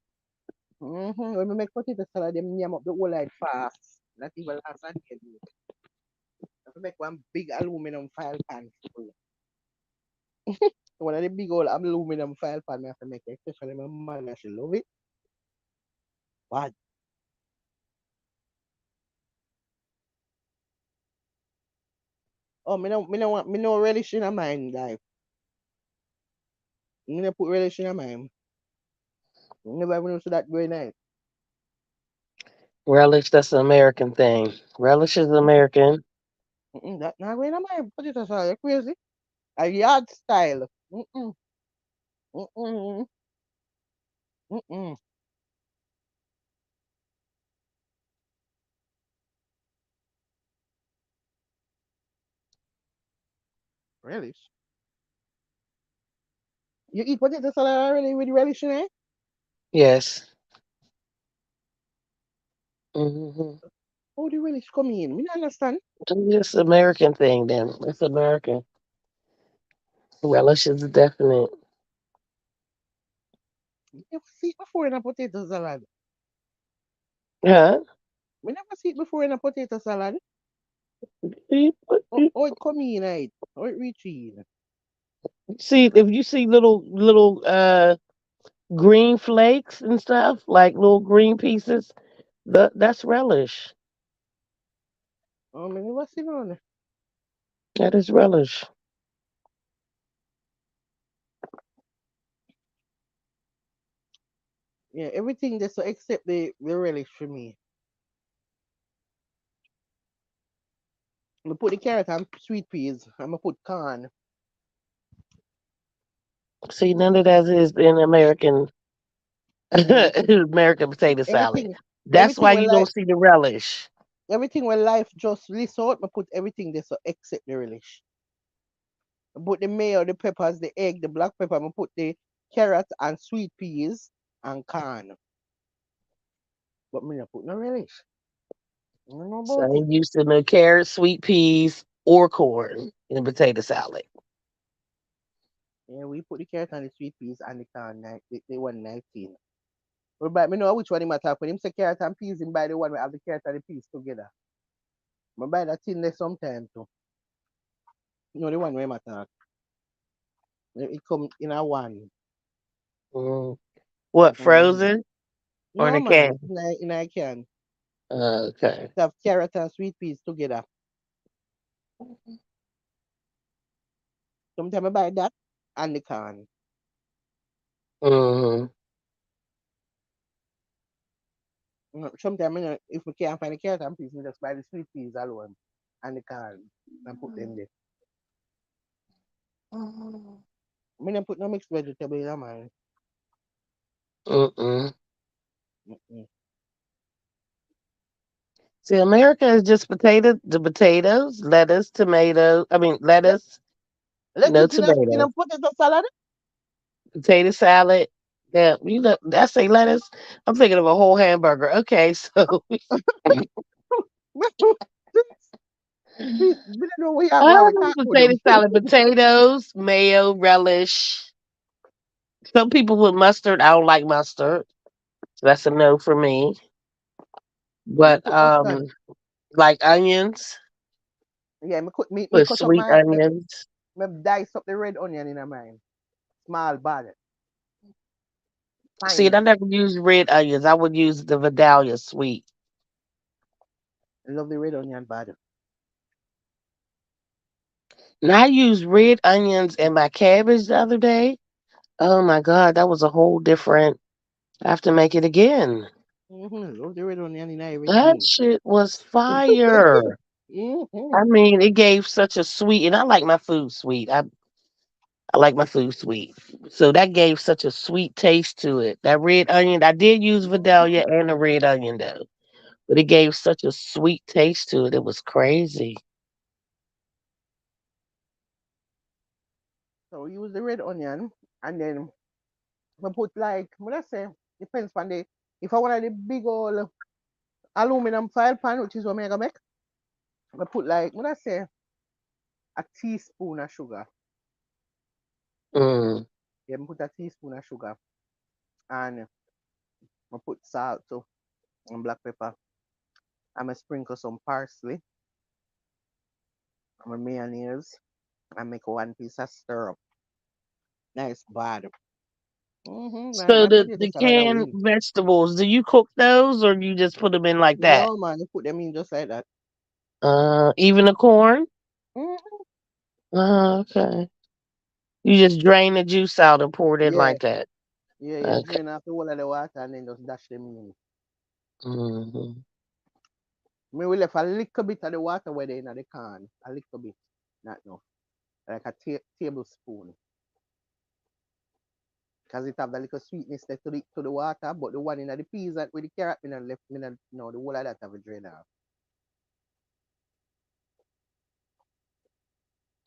Mm-hmm. When we make potato salad, them yam up the whole like fast. Not even last a day. We make one big aluminum foil pan full. One of the big old aluminum foil pan, I have to make it. Especially my mother, she love it. But, Oh, me no relish in a mind life. Me no put relish in a mind. Never even know that going night. Relish, that's an American thing. Relish is American. That not going in mind. Potato salad, you crazy? A yard style. Mm-mm, mm-mm. Relish. You eat potato salad already with relish in it? Yes. Hmm. How the relish come in? Me not understand. It's an American thing then. It's American. Relish is definite. Me never see it before in a potato salad. Huh? Me never see it before in a potato salad. You put- you How it come in it? How it reach in? see if you see little green flakes and stuff, like little green pieces, that's relish. Oh, me never see none. That is relish. Yeah, everything there so except the relish for me. I put the carrot and sweet peas. I'm gonna put corn. See, none of that is in American Mm, American potato salad. everything, That's everything why will you don't like see the relish. everything will life just list out. I put everything there so except the relish. I put the mayo, the peppers, the egg, the black pepper. I put the carrot and sweet peas and corn. But me not put no relish. I don't know So about it. I'm used to no carrots, sweet peas, or corn in a potato salad. Yeah, we put the carrot and the sweet peas and the corn. The 119. But me know which one him attack. When him say carrot and peas, him buy the one we have the carrot and the peas together. I buy that thing there sometime too. You know the one where him attack. It come in a one. Mm. What, Mm. frozen or in No a man, can? in a can. Okay. It have carrot and sweet peas together. Sometimes I buy that and the can. Hmm. Sometimes if we can't find the carrot and peas, we just buy the sweet peas alone and the can and put them there. Me don't put no mixed vegetable in mine. Mm-mm. Mm-mm. See, America is just the potatoes, lettuce, tomato. I mean, lettuce, no Lettuce in tomato. a potato salad. Potato salad. Yeah, I say lettuce. I'm thinking of a whole hamburger. Okay, so We don't know we are going. We oh, talk about potato them. salad, potatoes, mayo, relish. Some people put mustard. I don't like mustard. So that's a no for me. Me But put mustard. like onions, Yeah, me put cut up sweet my onions. me dice up the red onion in a mine. Small bad, See, I tiny. never use red onions. I would use the Vidalia sweet. I love the red onion bad. And I used red onions in my cabbage the other day. Oh my god, that was a whole different. I have to make it again. Love the red onion in That everything. shit was fire. I Mm-hmm. mean, it gave such a sweet, and I like my food sweet. I like my food sweet. So that gave such a sweet taste to it. That red onion, I did use Vidalia and a red onion though, but it gave such a sweet taste to it. It was crazy. So we use the red onion and then we put like what I say depends on the if I want the big old aluminum foil pan, which is what I'm gonna make, I put like what I say a teaspoon of sugar. Mm. Yeah, I put a teaspoon of sugar and I put salt too and black pepper. I'm gonna sprinkle some parsley and my mayonnaise and make one piece of syrup. Nice bad. So My the potato salad a canned win. vegetables, do you cook those or you just put them in like that? No man, you put them in just like that. Even the corn? Mm, Okay. You just drain the juice out and pour it in yeah, like that. yeah, you Okay. drain off the whole of the water and then just dash them in. Hmm. Me we left a little bit of the water where they in the can. A little bit. Not enough. Like a tablespoon. Because it have the little sweetness there to the water, but the one in the peas that with the carrot me not left me not, no, the whole of that have a drain off.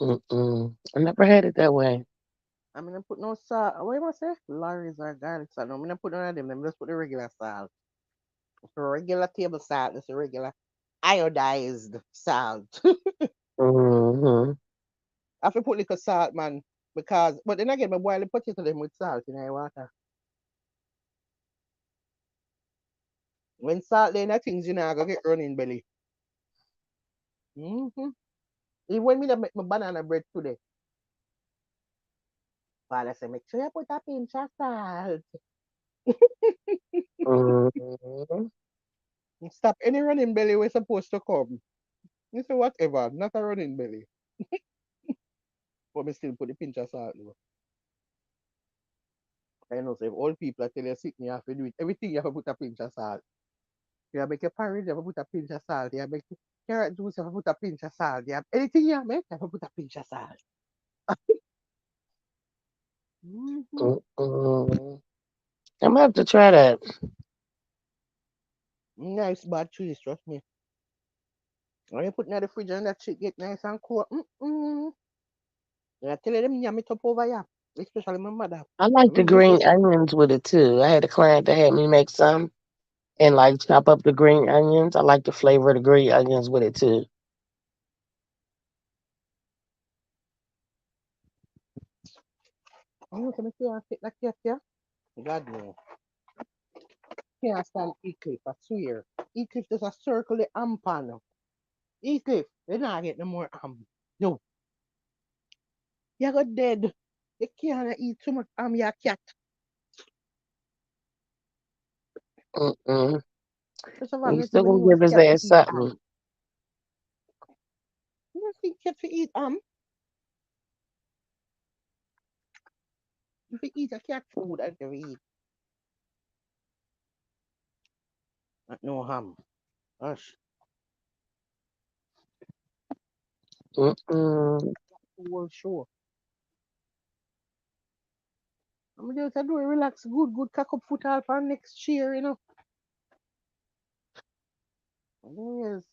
Mm-mm. I never had it that way. I mean I put no salt. What you say? Lorries or garlic salt. No, I mean, put none of them. I just put the regular salt. It's a regular table salt. It's a regular iodized salt. Hmm. I have to put little salt, man. Because but then again, I boil the potato them with salt in the water. When salt then the things you know I go get running belly. Mm-hmm. Even when me da make my banana bread today, father say make sure you put a pinch of salt. Hmm. Stop any running belly we're supposed to come. You say whatever, not a running belly. But me still put the pinch of salt though. I know say if all people are tell you sick, you have to do it. Everything you have to put a pinch of salt. You have to make a porridge, you have to put a pinch of salt. You have to make carrot juice, you have to put a pinch of salt. You have anything you make, you have to put a pinch of salt. Mm-hmm. Mm-mm. I'm gonna have to try that. Nice bad cheese, trust me. When you put it in the fridge and that shit get nice and cold. Mm-mm. And I tell you them yam it up over here. Especially my mother. I like Me the use green this. onions with it too. I had a client that had me make some and like chop up the green onions. I like the flavor of the green onions with it too. I know some can't take that cat here. God no. Can't stand Eclipse, I swear. Eclipse just a circle the pan. Eclipse, they not get no more No, you got dead. You can't eat too much your cat. Mm-mm. First of all, You me still even gonna know give if his cat to ass eat something. You don't think cat to eat If you eat a cat food, I never eat. Not no Hush. Mm-mm. Whole show. I'm just do relax, good, cock up foot all for next year. Yes,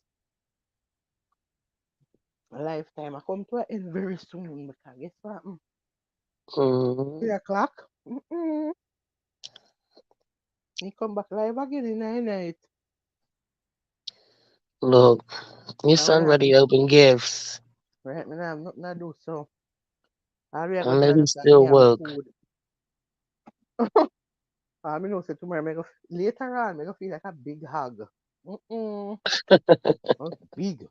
a lifetime. I come to an end very soon because guess what? 3 o'clock. Mm-mm. He come back live again in the night. Look, your And when son I have, ready to open gifts. right, me I have nothing to do, so all we are I going to know do is he's just still yam woke. food. I know say tomorrow, later on, I go feel like a big hug. Mm-mm. That's big.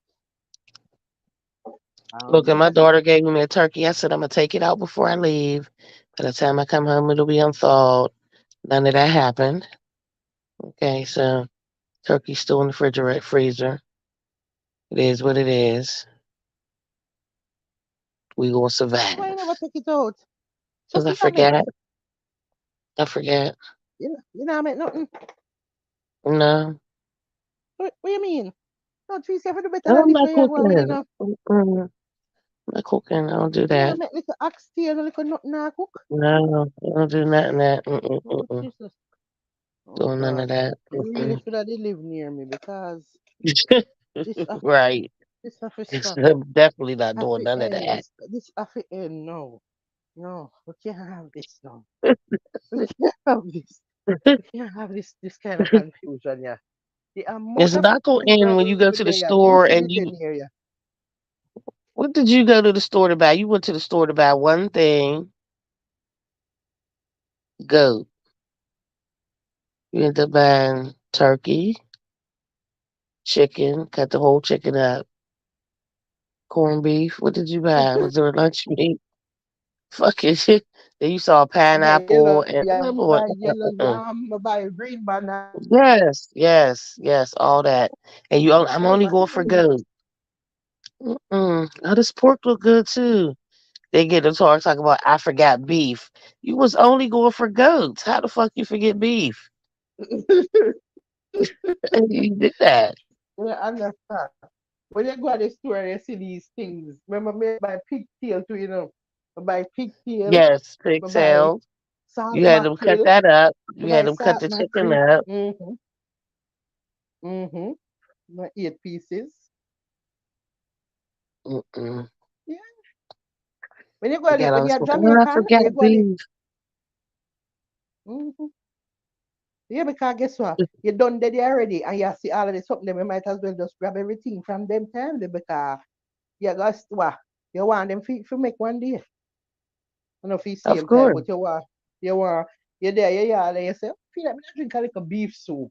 Look, and Big my as it. daughter gave me a turkey. I said I'm gonna take it out before I leave. By the time I come home, it'll be unthawed. None of that happened. Okay, so turkey's still in the refrigerator freezer. It is what it is. We will Why you survive. never take it out? Cause I What you make? forget. I forget. You know, make nothing. No, What you mean? No, trees have to do better no, than I'm this not way you go with cooking. enough. Mm-mm. I'm not cooking. I don't do You know, that. make little oxtail, a little nothing I cook. No, I don't do nothing that. Mm-mm, Oh, mm-mm. Jesus. Oh, Doing none of God. that. You really Mm-mm. should have live near me because this have, Right. this have to It's stop. definitely not Have doing to none of end. that. This have to end. No. No. We can't have this now. We can't have this. We can't have this kind of confusion, yeah. The It's amount of not gonna things end that when you will go be to the there, yeah. You store should and live you. near, yeah. What did you go to the store to buy? You went to the store to buy one thing, goat. You ended up buying turkey, chicken, cut the whole chicken up, corned beef. What did you buy? Was there a lunch meat? Fucking shit. Then you saw I buy yellow pineapple and yam, I buy Lord, yellow yam, I buy green banana. yes, yes, yes, all that. And you, I'm I only buy going for things. goat. Mm-mm. Oh, this pork look good too. They get to talk about I forgot beef. You was only going for goats. How the fuck you forget beef? You did that. Yeah, I understand. When you go to the store and you see these things, remember me buy pigtail too, I buy pigtail, Yes, I buy pigtails. salt You had them cut mackerel, that up. I You had buy them cut salt the chicken mackerel. up. Mm-hmm. Mm-hmm. My 8 pieces. Mm-mm. Yeah. When you You got all when this. you're Oh, I Jamaican, forgot you go to beef. mm-hmm. Yeah, because guess what? You done dead already and you see all of this something, then we might as well just grab everything from them time there because you got what? You want them to make one day. You know, for Of same time, course. but you're there, and you say, "I feel like I drink a little beef soup."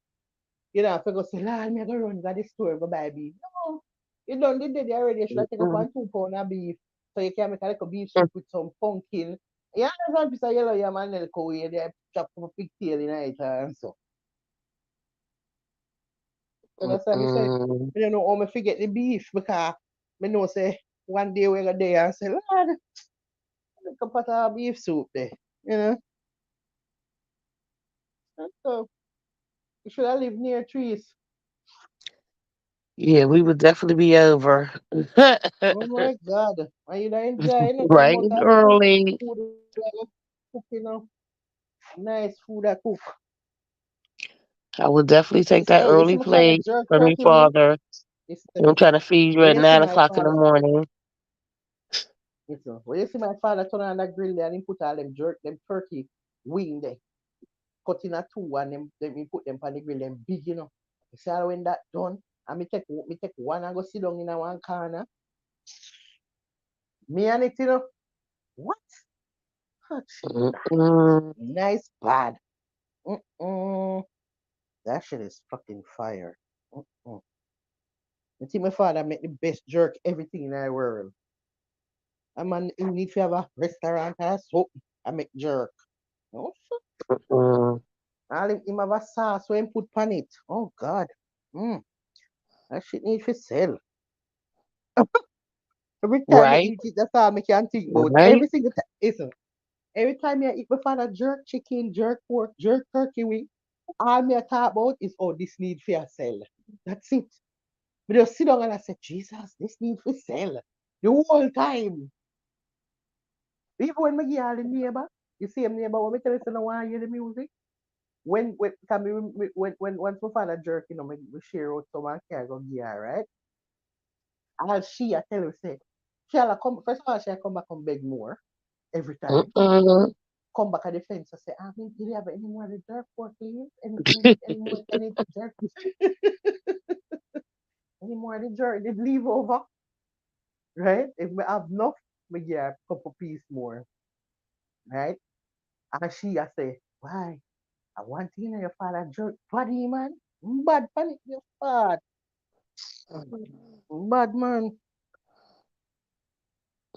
You know, if you go say, Lord, me I go run to the store and go buy beef. No, you done did that already. You should have take up Mm-mm. 1 2 pound of beef so you can make a little beef soup with some pumpkin. Yeah, there's one piece of yellow yam and little cow here, they chop up a pigtail in it and so. And that's what I said. Mm-mm. I don't know how me forget the beef because me know say one day we're gonna there and say, Lord, look a pot of beef soup there. You know? And so you should have lived near trees. Yeah, we would definitely be over. Oh my God. Are you not enjoying it? The Right amount and of early. food I cook, nice food I cook. I would definitely take that You see early my father plate jerk from your turkey wing? father. Listen, And I'm trying to feed you when at you see nine my o'clock in the father, morning. when you see my father turn on that grill there and he put all them jerk, them turkey wing there, cut in a two and them he put them on the grill, them big, You see how when that done, and me take one and go sit down in a one corner. Me and it, what? Oh, Jesus. Mm-mm. Nice bad. Mm-mm. That shit is fucking fire. Mm-mm. I think my father make the best jerk everything in the world. I man, you need to have a restaurant or something. I make jerk. Oh, shit. Mm-mm. All him have a sauce so him put pan it. Oh, God. Mm. That shit need to sell. Every time you Right? eat it, that's all I can think about. Right? Every single time. Listen, every time you eat my father jerk chicken, jerk pork, jerk turkey wing, all me talk about is, oh, this need for sell. That's it. But just sit down and I say, Jesus, this need for sell. The whole time. Even when I get all the neighbor, you see him neighbor, when I tell you, say, no, want to hear the music. Can when once my father jerk, we share out some and can go gear, right? And I tell her, say, she'll come, first of all, she'll come back and beg more every time. Mm-mm. Come back at the fence and say, I mean, do you have any more of the jerk pork, please? Any jerk, any more of the jerk, the leave over, right? If we have enough, we get a couple piece more, right? And I say, why? I want to know your father jerk body, man. Bad panic, your fat. Bad man. Man.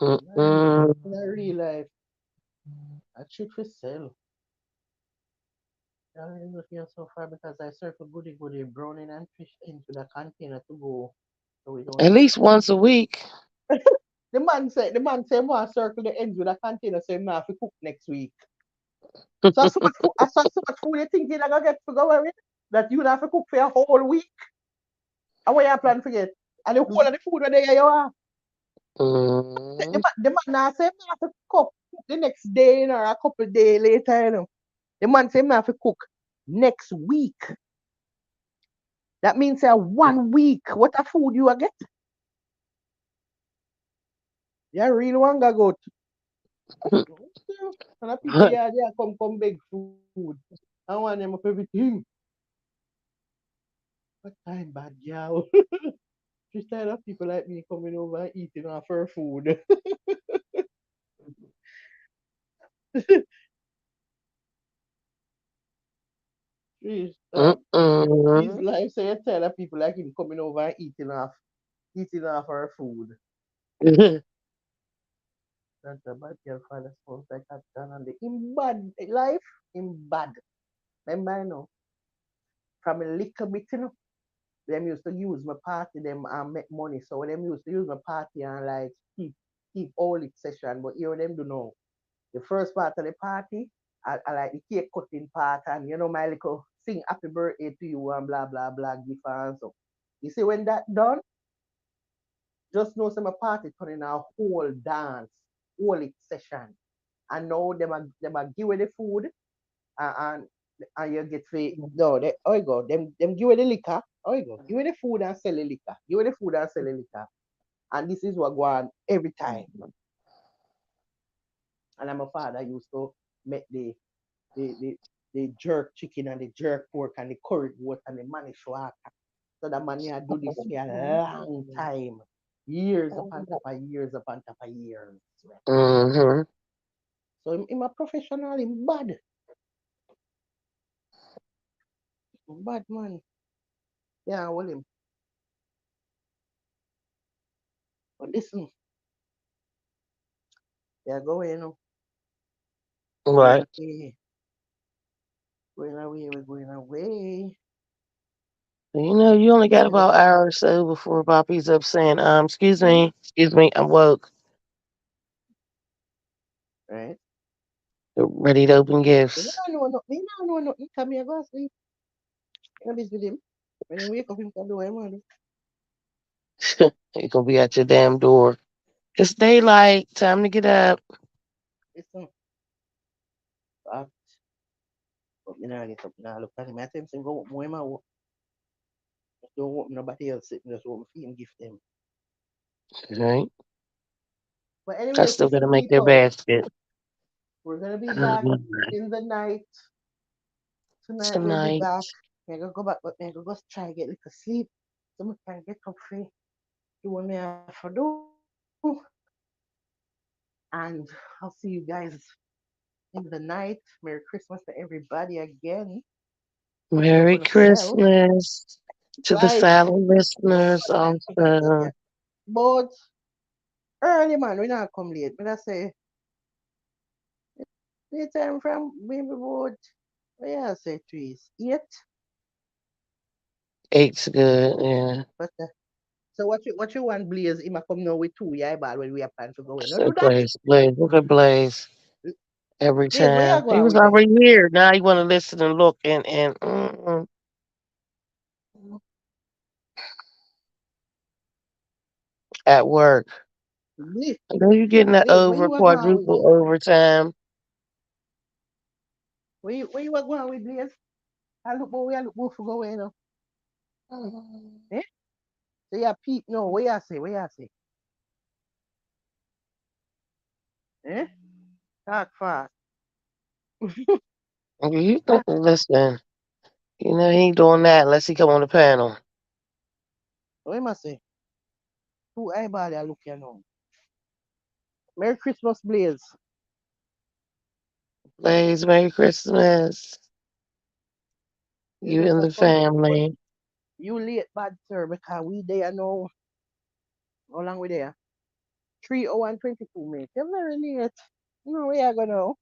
Mm-mm. In a real life, I shit for sell. I didn't look here so far because I circle goody goody browning and fish into the container to go so we don't At get least once a week. the man say want to circle the ends with a container so him not have to cook next week. So much food you think you're gonna get to go with that you have to cook for a whole week? And what you plan to get? And the whole of the food where they you are. Mm. The man now say him have to cook the next day, or a couple days later, The man say him have to cook next week. That means 1 week. What a food you a get? You really want to go to. And the people here, they come beg food. I want them of everything. What time bad girl? Just tired of people like me coming over and eating off her food. Jeez, his Mm-mm. life, so you tired of people like him coming over and eating off her food. That's a bad girl father sounds like that done on the in bad life, in bad. Remember, from a little bit, them used to use my party them and make money. So them used to use my party and like keep all it session. But here them do know. The first part of the party, I like the cake cutting part and my little sing happy birthday to you and blah blah blah give her and so. You see when that done, just know some party turning a whole dance, whole it session. And now them a give away the food and and you get free. No, they oh you go, them give away the liquor. Oh you go, give away the food and sell the liquor. Give away the food and sell the liquor. And this is what go on every time. And my father used to make the, the, the jerk chicken and the jerk pork and the curry goat and the manish. So that man here do this for a long time. Years upon top of years upon top of years. Mm-hmm. So him a professional, him bad. Bad man. Yeah, well him. But listen, yeah, go away, Going Right. away. Going away, we're going away. You only got Yeah, about an hour or so before Poppy's up saying, excuse me, I'm woke. right. Ready to open Me gifts. no know nothing. Me no know nothing. Come here, go sleep. I'm busy with him. When he wake up, him can do what he want to You're gonna be at your damn door. It's daylight. Time to get up. listen. But me nah get up, nah look at him. I tell him, go open him out. Just don't open nobody else. Just open for him, gift them. Right. But I anyway, still gotta make their people, basket. we're gonna be back in the night. Tonight we'll be Tonight. back. Me gonna go back, but me gonna go try and get a little sleep. So I can get up free. Do what me have to do. And I'll see you guys in the night. Merry Christmas to everybody again. Take care of Merry yourself. Christmas to the Right. silent What listeners time is it? also. Yeah. But early man, we not come late. But I say the time from maybe about yeah, I say trees. 8. Eight's good, yeah. But so what you want Blaze? Him a come now with two yeah bad when we are planning to go in. No So do that. Blaze. Look at Blaze every Blaze, where you time. He going was with them? already here. Now you want to listen and look at work. Blaze, I know you're getting that Blaze, where over you are going with? quadruple overtime. Where you are going with Blaze? I look both for go away now. Eh? So yeah, Pete, no, where you say? Where you say? Eh? Talk fast. Ah, Listen, he ain't doing that unless he come on the panel. what am I say? Two eyeball I look here now. Merry Christmas, Blaze. Blaze, Merry Christmas. You You just and a the fun, but family. you late bad sir because we there now. How long we there? 3 hours and 22 minutes. You're very late. You know where you gonna know?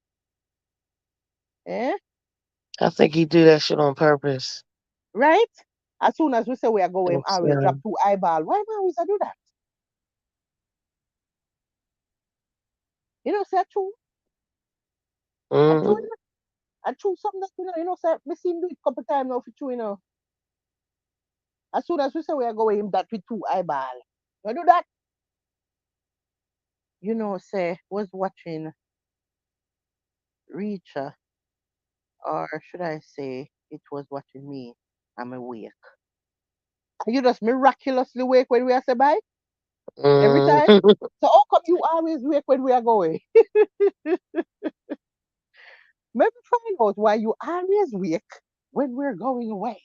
Eh? I think he do that shit on purpose. Right? As soon as we say we are going, Think always drop so. two eyeball. Why man always do that? You know, say true. I true. Mm, I true something that say me see him do it couple times now for true, As soon as we say we are going him that with two eyeball. You do that? Say was watching Reacher, or should I say it was watching me. I'm awake. And you just miraculously wake when we are say bye every mm. time. So how come you always wake when we are going? Maybe find out why you always wake when we're going away.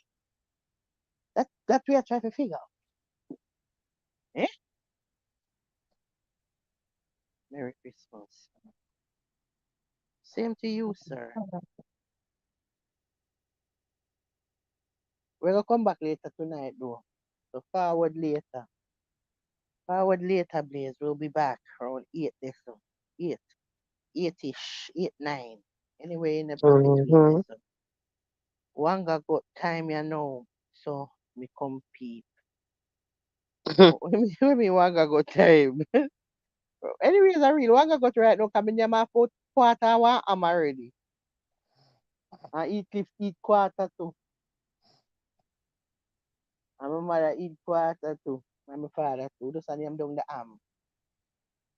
That we are trying to figure out. Eh? Merry Christmas. Same to you, sir. We're gonna come back later tonight though. So forward later. Forward later, Blaze. We'll be back around 8 this so 8. 8ish. 8, 9. Anyway in between Hmm. this. Wanga got time you know. So me compete. When me want go time. Anyways, I really want to go to right now. Come in my foot quarter one. I'm already. I eat lift eat quarter two. And my mother eat quarter two. And my father too. Just and I'm down the arm.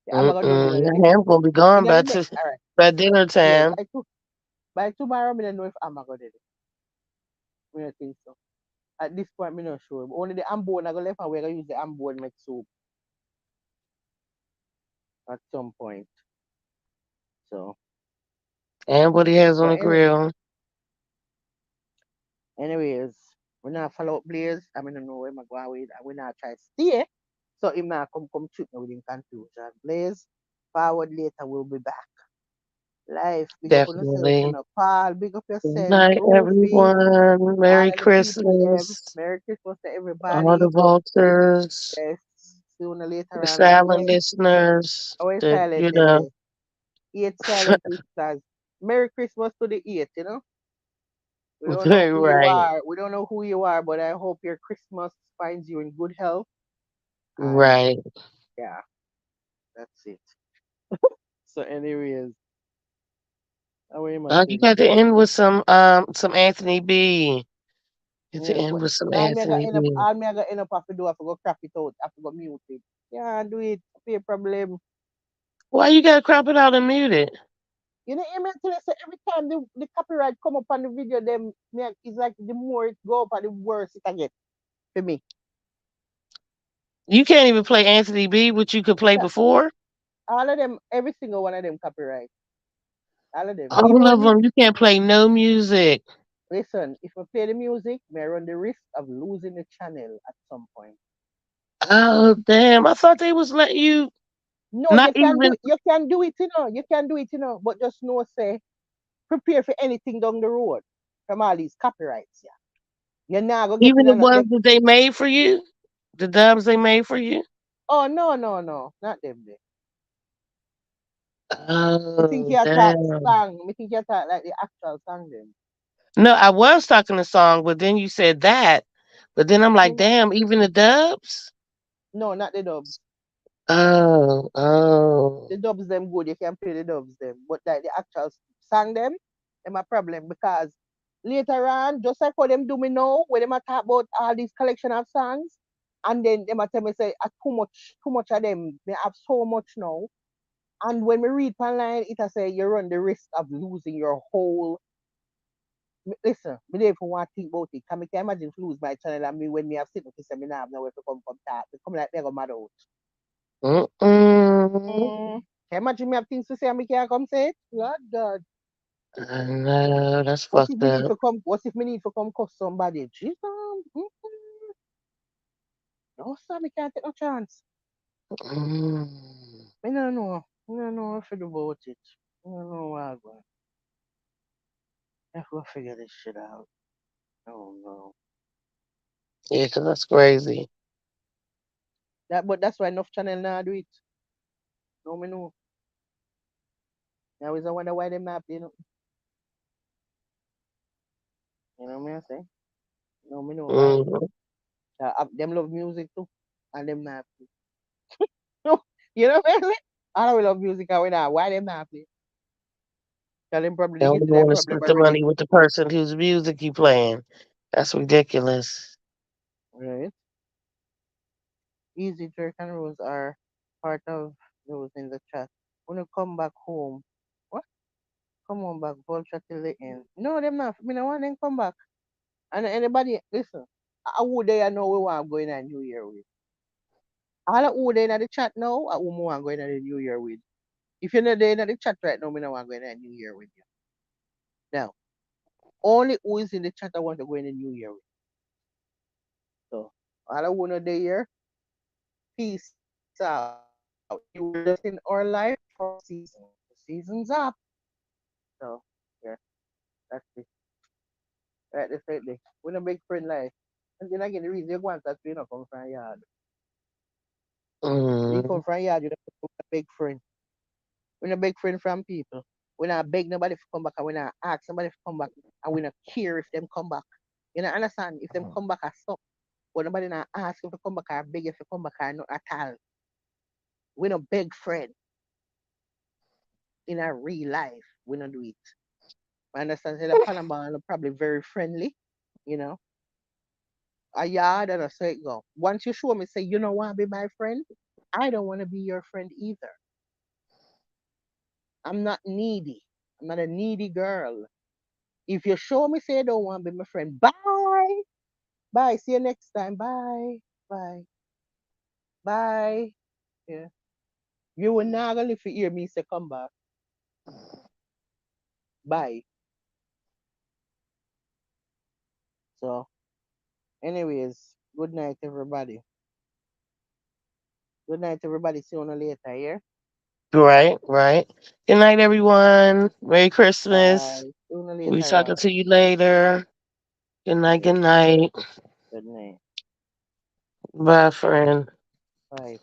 The arm I got done in Mm-mm. the Your big. ham gonna be gone In the by big. All right. by dinner Yeah. time. By tomorrow, I don't know if I'm gonna do it. I don't think so. At this point, I'm not sure. But only the ambone I go left and we're gonna use the ambone make soup at some point. So, And what he has on but the grill. anyways, we not follow up Blaze. I mean, I know where I'm going with, and we not try to stay. So, him not come shoot me within conclusion. Blaze, forward later, we'll be back. Life, big up on yourself, you Definitely. know. Paul, big up Good yourself. night, Rufy, everyone. all Merry of the people there. Christmas. Merry Christmas to All the everybody. vultures, Yes, sooner later the on, we silent bless. listeners, Our the silent them there. Eight silent listeners. Merry Christmas to the eight, you know. We don't know who you right, are. We don't know who you are, but I hope your Christmas finds you in good health. And right. yeah, that's it. So, anyways, how are you, You Martin? got to end with some Anthony B. You have to Yeah, end but with some all me I got Anthony end up, B. all me I got end up have to do, I have to go crap it out, I have to go mute it. Yeah, do it. Be a problem. Why you gotta crop it out and mute it? You know, I mean, tell you, say every time the copyright come up on the video, them it's like the more it go up, and the worse it get for me. You can't even play Anthony B, which you could play Yeah, before. all of them, every single one of them copyright. All of them. Even All when of me them, you can't play no music. listen, if I play the music, may run the risk of losing the channel at some point. Oh damn! I thought they was letting you No, not you can do even it. You can do it, you know. You can do it, you know. But just know, say, prepare for anything down the road from all these copyrights. Yeah, you're not gonna get even in the and ones them. that they made for you, the dubs they made for you. Oh no, no, no, not them. There. Me think Oh you talk damn! song. Me think you talk like the actual song. Them. No, I was talking the song, but then you said that. But then I'm Me like, not, damn, even the dubs. no, not the dubs. Oh, oh. The dubs them good. You can play the dubs them, but like the actual song them a problem because later on, just like how them do me now, when them a talk about all these collection of songs, and then them a tell me say too much of them. They have so much now, and when we read online, it a say you run the risk of losing your whole. Listen, me don't even want to think about it. Can I imagine to lose my channel and me when me have sitting for seminar, now if I come talk, they come like me go mad out. Mm-mm. Can you imagine me have things to say and me can't come say it? Lord God. I know that's What if fucked me need up. to come? What if me need to come cuss somebody? Jesus, no sir, me can't take no chance. Mm. Me no know. Me no know what to do about it. Me no know what I'm going. I have to figure this shit out. Oh no. Yeah, 'cause that's crazy. But that's why enough channel now do it. No me know. I always wonder why they map, you know. You know what I say? No me know why. Mm. Them love music too. And them map. No, you know what I say? I don't love music and we not. Why them map? Tell them They probably only get to that want to problem split the already. money with the person whose music you playing. That's ridiculous. Right? Easy jerk and rules are part of those in the chat. When you come back home, what? Come on back, vulture till the end. No, them not. Me no want them come back. And anybody, listen, I would they know we want going on New Year with. All of who they in the chat now, I who want going on the New Year with. If you're not there in the chat right now, me no want going on New Year with you. Now, only who is in the chat I want to go in the New Year with. So, all of who not there, peace out. You were just in our life for a season. The season's up. So, yeah, that's it. Right, that's it. We're a big friend life. And then again, the reason you want that we not come from yard. When you come Mm. from yard, you don't come a big friend. We're a big friend from people. We not beg nobody to come back and we not ask somebody to come back and we not care if them come back. You know, understand? If them come back as stop. But nobody not ask if you come back or beg if you come back or not at all. We don't beg friend in our real life. We don't do it. I understand say the Panama are probably very friendly, you know. A yard and a so it go. Once you show me, say you don't want to be my friend, I don't want to be your friend either. I'm not needy. I'm not a needy girl. If you show me, say you don't want to be my friend, bye. Bye. See you next time. Bye. Bye. Bye. Yeah. You will not gonna if you hear me say come back. Bye. So, anyways, good night, everybody. Good night, everybody. See you on later. Yeah. Right, right. Good night, everyone. Merry Christmas. Bye. See you on We'll be later talking on. to you later. Good night, Yeah. good night. Good night. Bye, friend. Bye.